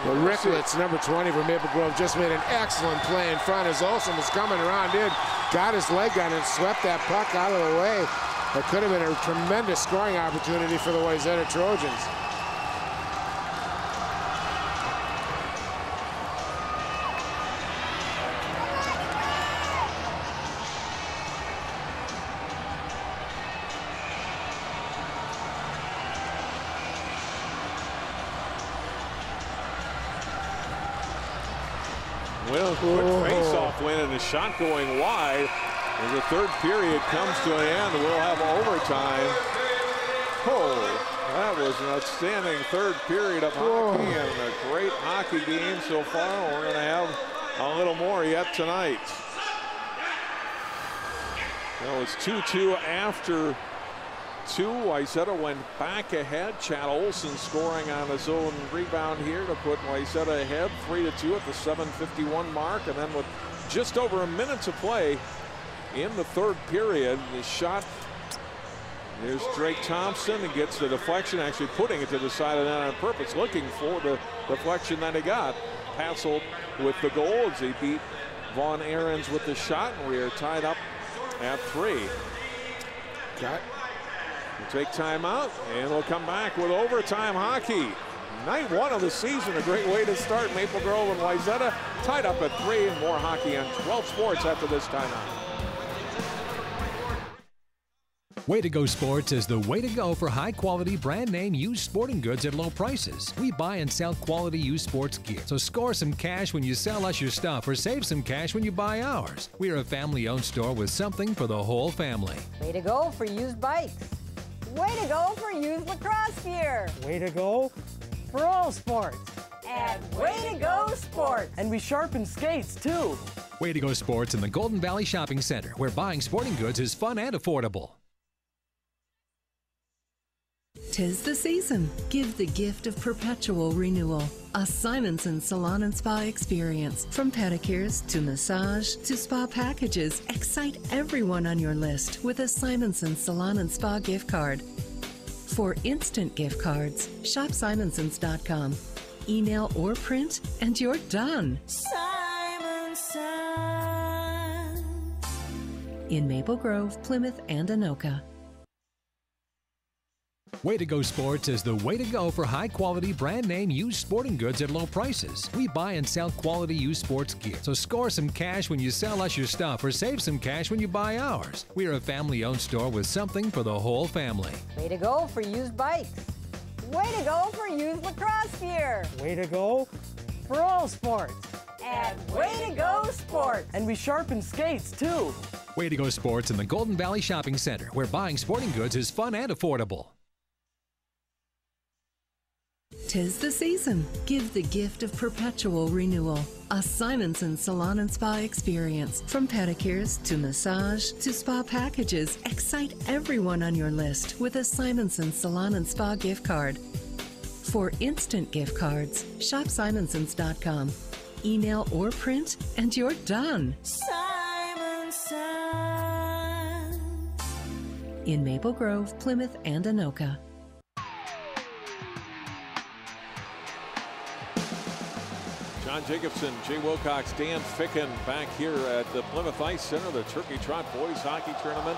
Well, Ricklitz, number 20 for Maple Grove, just made an excellent play in front as Olsen was coming around in. Got his leg on it and swept that puck out of the way. It could have been a tremendous scoring opportunity for the Wayzata Trojans. Well, quick face-off win and a shot going wide. As the third period comes to an end, we'll have overtime. Oh, that was an outstanding third period of hockey and a great hockey game so far. We're going to have a little more yet tonight. Well, it's 2-2 after 2. Wayzata went back ahead. Chad Olsen scoring on his own rebound here to put Wayzata ahead 3-2 at the 7:51 mark. And then with just over a minute to play in the third period, the shot, there's Drake Thompson and gets the deflection, actually putting it to the side of the net on purpose, looking for the deflection that he got. Passel with the goal as he beat Vaughn Ahrens with the shot, and we are tied up at 3. We'll take time out, and we'll come back with overtime hockey. Night 1 of the season, a great way to start. Maple Grove and Wayzata tied up at 3, and more hockey on 12 Sports after this timeout. Way to Go Sports is the way to go for high-quality brand name used sporting goods at low prices. We buy and sell quality used sports gear, so score some cash when you sell us your stuff or save some cash when you buy ours. We are a family-owned store with something for the whole family. Way to go for used bikes. Way to go for used lacrosse gear. Way to go for all sports. And Way to Go Sports. And we sharpen skates, too. Way to Go Sports in the Golden Valley Shopping Center, where buying sporting goods is fun and affordable. 'Tis the season. Give the gift of perpetual renewal. A Simonson Salon and Spa experience. From pedicures to massage to spa packages, excite everyone on your list with a Simonson Salon and Spa gift card. For instant gift cards, shop simonsons.com. Email or print, and you're done. Simonson. In Maple Grove, Plymouth, and Anoka. Way to Go Sports is the way to go for high-quality brand name used sporting goods at low prices. We buy and sell quality used sports gear, so score some cash when you sell us your stuff or save some cash when you buy ours. We are a family-owned store with something for the whole family. Way to go for used bikes. Way to go for used lacrosse gear. Way to go for all sports. And Way to Go Sports. And we sharpen skates, too. Way to Go Sports in the Golden Valley Shopping Center, where buying sporting goods is fun and affordable. 'Tis the season. Give the gift of perpetual renewal. A Simonson Salon and Spa experience. From pedicures to massage to spa packages, excite everyone on your list with a Simonson Salon and Spa gift card. For instant gift cards, shop simonsons.com. Email or print, and you're done. Simonson. In Maple Grove, Plymouth, and Anoka. John Jacobson, Jay Wilcox, Dan Ficken back here at the Plymouth Ice Center, the Turkey Trot Boys Hockey Tournament.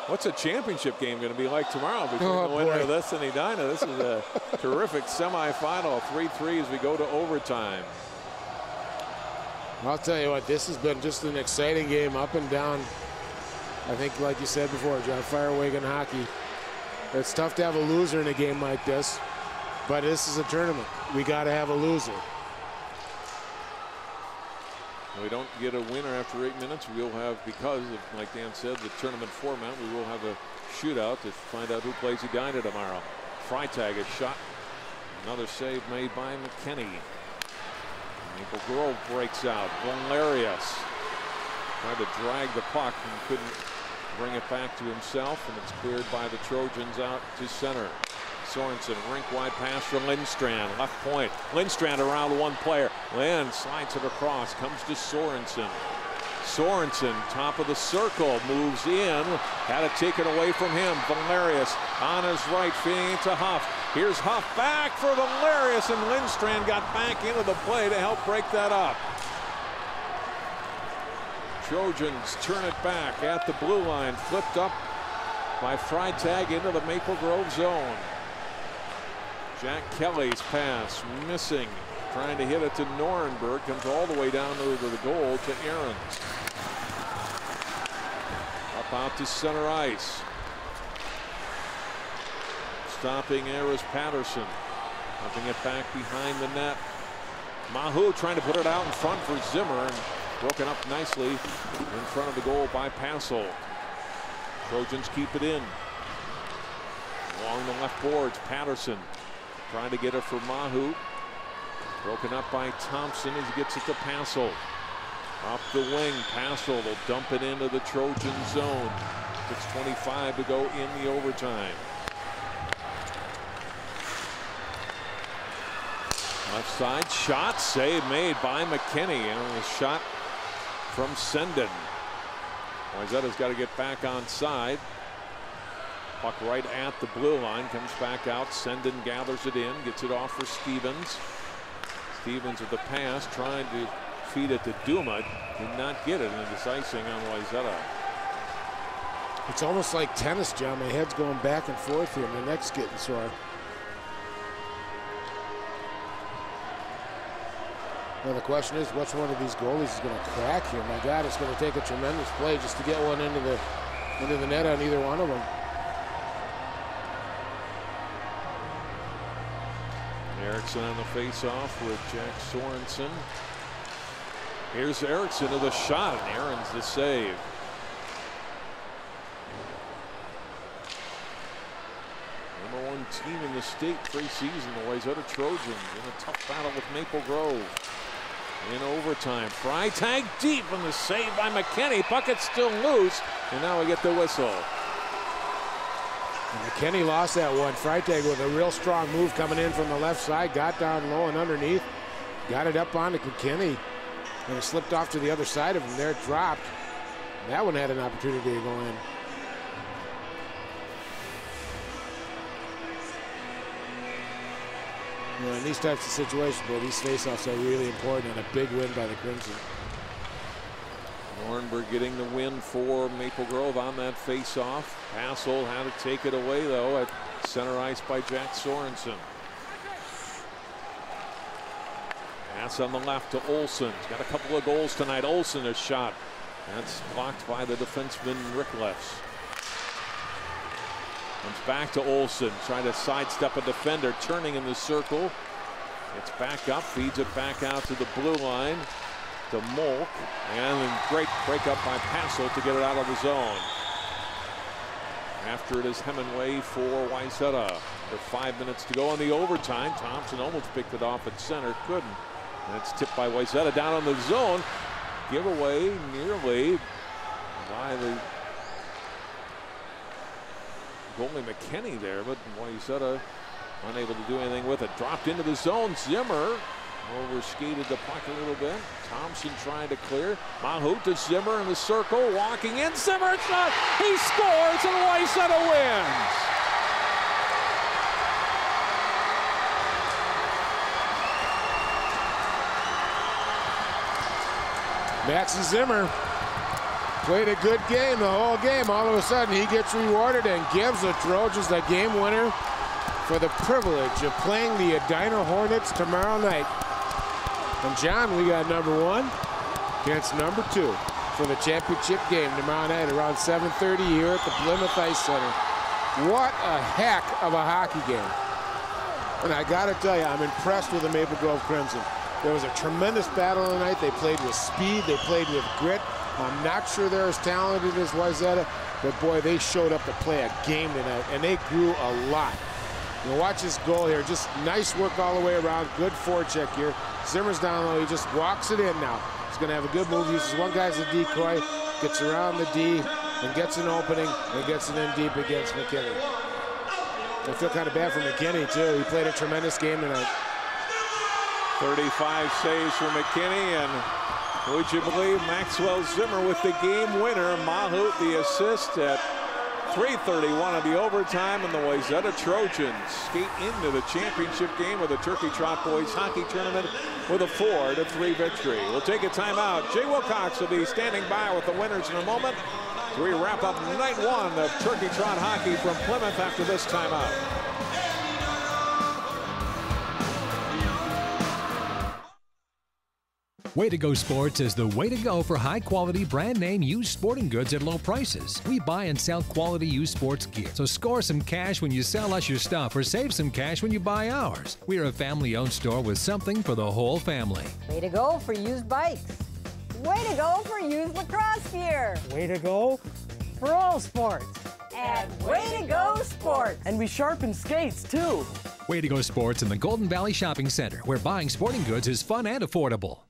What's a championship game going to be like tomorrow between the winner of this and Edina? This is a terrific semifinal, 3-3 as we go to overtime. I'll tell you what, this has been just an exciting game up and down. I think, like you said before, John, Firewagon hockey. It's tough to have a loser in a game like this, but this is a tournament. We got to have a loser. We don't get a winner after 8 minutes. We'll have, because of, like Dan said, the tournament format, we will have a shootout to find out who plays Edina tomorrow. Freitag is shot. Another save made by McKinney. Maple Grove breaks out. Valerius tried to drag the puck and couldn't bring it back to himself, and it's cleared by the Trojans out to center. Sorensen, rink-wide pass from Lindstrand, left point. Lindstrand around one player. Lynn slides it across, comes to Sorensen. Sorensen, top of the circle, moves in. Had it taken away from him. Valerius on his right, feeding to Huff. Here's Huff back for Valerius, and Lindstrand got back into the play to help break that up. Trojans turn it back at the blue line, flipped up by Freitag into the Maple Grove zone. Jack Kelly's pass missing, trying to hit it to Norenberg, comes all the way down to the goal to Ahrens. Up out to center ice. Stopping Eris Patterson, pumping it back behind the net. Mahu trying to put it out in front for Zimmer, and broken up nicely in front of the goal by Passel. Trojans keep it in. Along the left boards, Patterson trying to get it for Mahu. Broken up by Thompson as he gets it to Passel. Up the wing, Passel will dump it into the Trojan zone. 6:25 to go in the overtime. Left side shot, save made by McKinney, and a shot from Senden. Wayzata's got to get back on side. Puck right at the blue line, comes back out. Senden gathers it in, gets it off for Stevens. Stevens with the pass, trying to feed it to Duma, did not get it, and it's icing on Wayzata. It's almost like tennis, John. My head's going back and forth here. My neck's getting sore. Well, the question is, which one of these goalies is going to crack here? My God, it's going to take a tremendous play just to get one into the net on either one of them. Erickson on the face-off with Jack Sorensen. Here's Erickson to the shot, and Ahrens the save. #1 team in the state preseason, the Wayzata Trojans, in a tough battle with Maple Grove. In overtime, Freitag deep, and the save by McKinney. Puck's still loose, and now we get the whistle. And McKinney lost that one. Freitag with a real strong move coming in from the left side, got down low and underneath, got it up onto McKinney, and it slipped off to the other side of him there, dropped. That one had an opportunity to go in. You know, in these types of situations, boy, these faceoffs are really important, and a big win by the Crimson. Norenberg getting the win for Maple Grove on that faceoff. Passel had to take it away, though, at center ice by Jack Sorensen. Pass on the left to Olsen. He's got a couple of goals tonight. Olsen a shot. That's blocked by the defenseman Ricklefs. Comes back to Olsen, trying to sidestep a defender, turning in the circle. It's back up, feeds it back out to the blue line to Molk, and then great breakup by Passel to get it out of the zone. After it is Hemingway for Wayzata. With 5 minutes to go in the overtime. Thompson almost picked it off at center, couldn't. And it's tipped by Wayzata down on the zone. Giveaway nearly by the goalie McKinney there, but Wayzata unable to do anything with it. Dropped into the zone. Zimmer over-skated the puck a little bit. Thompson trying to clear. Mahu to Zimmer in the circle, walking in. Zimmer shot. He scores, and Wayzata wins. Maxie Zimmer played a good game the whole game. All of a sudden, he gets rewarded and gives the Trojans the game winner for the privilege of playing the Edina Hornets tomorrow night. And John, we got number 1 against number 2 for the championship game tomorrow night around 7:30 here at the Plymouth Ice Center. What a heck of a hockey game. And I got to tell you, I'm impressed with the Maple Grove Crimson. There was a tremendous battle tonight. They played with speed. They played with grit. I'm not sure they're as talented as Wayzata, but boy, they showed up to play a game tonight, and they grew a lot. You know, watch this goal here. Just nice work all the way around. Good forecheck here. Zimmer's down low. He just walks it in now. He's going to have a good move. Uses one guy as a decoy, gets around the D, and gets an opening, and gets it in deep against McKinney. I feel kind of bad for McKinney, too. He played a tremendous game tonight. 35 saves for McKinney, and would you believe Maxwell Zimmer with the game winner. Mahout the assist at 3:31 of the overtime, and the Wayzata Trojans skate into the championship game of the Turkey Trot Boys Hockey Tournament with a 4-3 victory. We'll take a timeout. Jay Wilcox will be standing by with the winners in a moment. We wrap up night 1 of Turkey Trot hockey from Plymouth after this timeout. Way to Go Sports is the way to go for high-quality brand-name used sporting goods at low prices. We buy and sell quality used sports gear, so score some cash when you sell us your stuff or save some cash when you buy ours. We are a family-owned store with something for the whole family. Way to go for used bikes. Way to go for used lacrosse gear. Way to go for all sports. And way to go sports. And we sharpen skates, too. Way to Go Sports in the Golden Valley Shopping Center, where buying sporting goods is fun and affordable.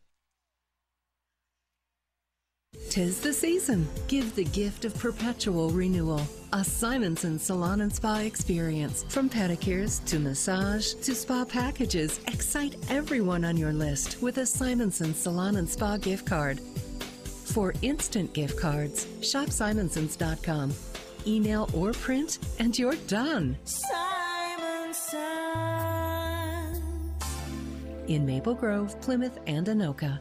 'Tis the season. Give the gift of perpetual renewal. A Simonson Salon and Spa experience. From pedicures to massage to spa packages, excite everyone on your list with a Simonson Salon and Spa gift card. For instant gift cards, shop simonsons.com. Email or print, and you're done. Simonson. In Maple Grove, Plymouth, and Anoka.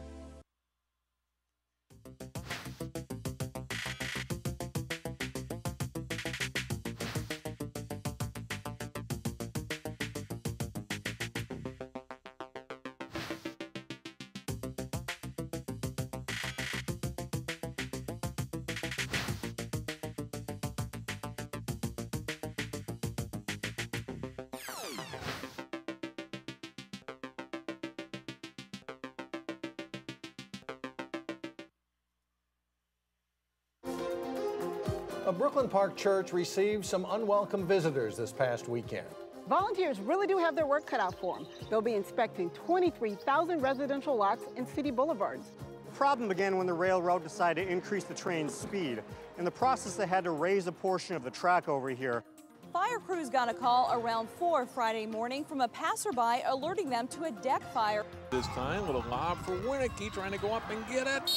A Brooklyn Park church received some unwelcome visitors this past weekend. Volunteers really do have their work cut out for them. They'll be inspecting 23,000 residential lots and city boulevards. The problem began when the railroad decided to increase the train's speed. In the process, they had to raise a portion of the track over here. Fire crews got a call around 4 Friday morning from a passerby alerting them to a deck fire. This time, little lob for Winicky, trying to go up and get it.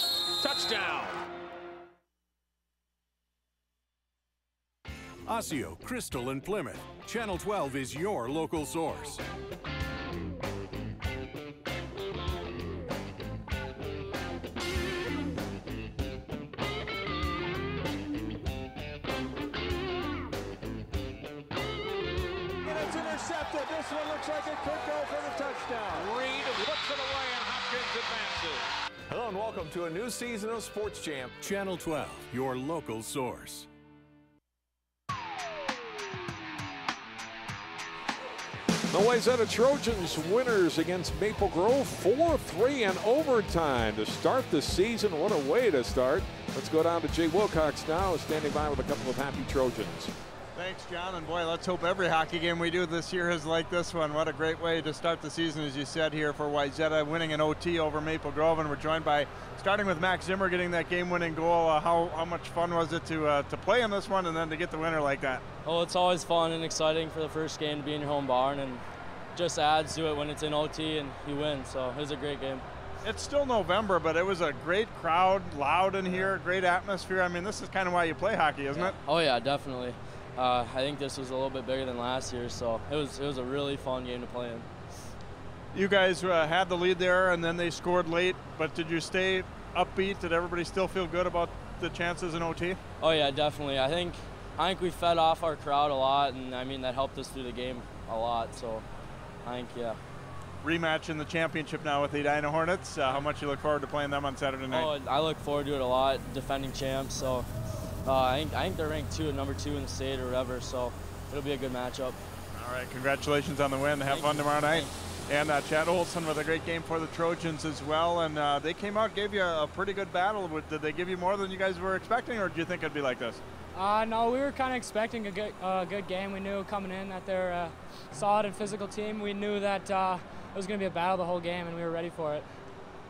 Touchdown! Osseo, Crystal, and Plymouth. Channel 12 is your local source. Intercepted. This one looks like it could go for the touchdown. Reed puts it away and Hopkins advances. Hello and welcome to a new season of Sports Champ. Channel 12, your local source. The Wayzata Trojans winners against Maple Grove 4-3 in overtime to start the season. What a way to start. Let's go down to Jay Wilcox now, standing by with a couple of happy Trojans. Thanks, John, and boy, let's hope every hockey game we do this year is like this one. What a great way to start the season, as you said here for Wayzata, winning an OT over Maple Grove, and we're joined by, starting with Max Zimmer getting that game-winning goal. How much fun was it to play in this one and then to get the winner like that? Oh, it's always fun and exciting for the first game to be in your home barn, and just adds to it when it's in OT and you win, so it was a great game. It's still November, but it was a great crowd, loud in here, great atmosphere. I mean, this is kind of why you play hockey, isn't it? Oh yeah, definitely. I think this was a little bit bigger than last year, so it was a really fun game to play in. You guys had the lead there, and then they scored late, but did you stay upbeat? Did everybody still feel good about the chances in OT? Oh yeah, definitely. I think we fed off our crowd a lot, and I mean that helped us through the game a lot. So I think yeah. Rematch in the championship now with the Edina Hornets. How much you look forward to playing them on Saturday night? Oh, I look forward to it a lot. Defending champs, so I think they're ranked number 2 in the state or whatever. So it'll be a good matchup. All right, congratulations on the win. Have fun tomorrow night. And Chad Olson with a great game for the Trojans as well. And they came out, gave you a pretty good battle. Did they give you more than you guys were expecting, or did you think it'd be like this? No, we were kind of expecting a good game. We knew coming in that they're a solid and physical team. We knew that it was going to be a battle the whole game, and we were ready for it.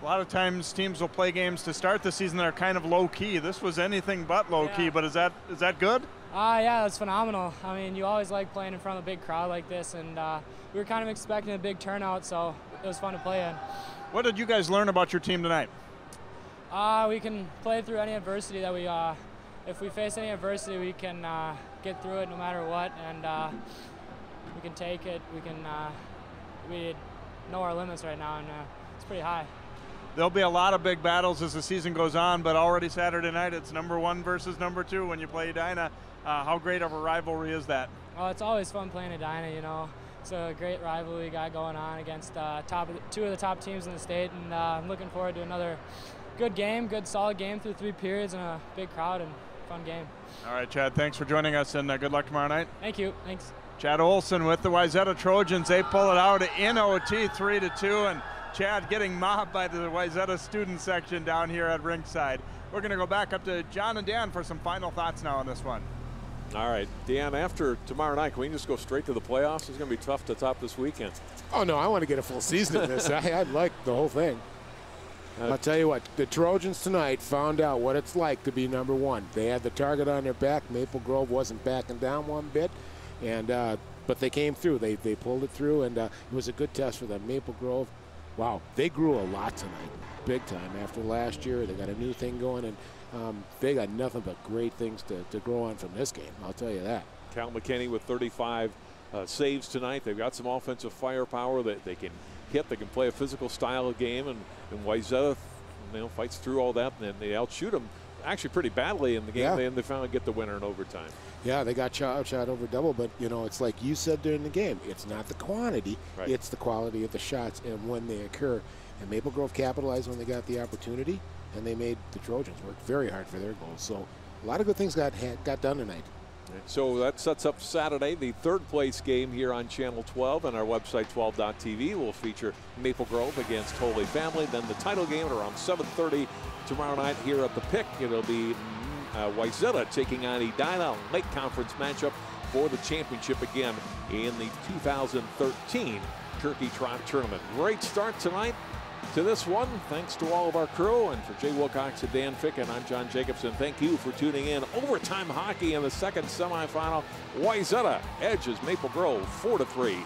A lot of times teams will play games to start the season that are kind of low-key. This was anything but low-key, but is that good? Yeah, that's phenomenal. I mean, you always like playing in front of a big crowd like this, and we were kind of expecting a big turnout, so it was fun to play in. What did you guys learn about your team tonight? We can play through any adversity that we if we face any adversity, we can get through it no matter what, and we can take it. We know our limits right now, and it's pretty high. There'll be a lot of big battles as the season goes on, but already Saturday night it's number 1 versus number 2 when you play Edina. How great of a rivalry is that? Well, it's always fun playing Edina, you know. It's a great rivalry we got going on against 2 of the top teams in the state, and I'm looking forward to another good game, good solid game through 3 periods and a big crowd and fun game. All right, Chad, thanks for joining us, and good luck tomorrow night. Thank you. Thanks. Chad Olson with the Wayzata Trojans. They pull it out in OT 3-2, and Chad getting mobbed by the Wayzata student section down here at ringside. We're going to go back up to John and Dan for some final thoughts now on this one. All right, Dan, after tomorrow night, can we just go straight to the playoffs? It's going to be tough to top this weekend. Oh, no, I want to get a full season of this. I'd like the whole thing. I'll tell you what, the Trojans tonight found out what it's like to be number 1. They had the target on their back. Maple Grove wasn't backing down one bit, and but they came through. They pulled it through, and it was a good test for them. Maple Grove, wow, they grew a lot tonight, big time. After last year, they got a new thing going, and they got nothing but great things to grow on from this game, I'll tell you that. Cal McKinney with 35 saves tonight. They've got some offensive firepower that they can hit. They can play a physical style of game, and Wayzata, fights through all that, and they outshoot them actually pretty badly in the game. Yeah. They finally get the winner in overtime. Yeah, they got shot over double, but it's like you said during the game, it's not the quantity, it's the quality of the shots and when they occur. And Maple Grove capitalized when they got the opportunity, and they made the Trojans work very hard for their goals. So a lot of good things got done tonight. So that sets up Saturday, the 3rd place game here on Channel 12, and our website 12.tv will feature Maple Grove against Holy Family. Then the title game at around 7:30 tomorrow night here at the Pick. It'll be Wayzata taking on Edina, late conference matchup for the championship again in the 2013 Turkey Trot Tournament. Great start tonight to this one. Thanks to all of our crew, and for Jay Wilcox and Dan Ficken, I'm John Jacobson. Thank you for tuning in. Overtime hockey in the second semifinal. Wayzata edges Maple Grove 4-3.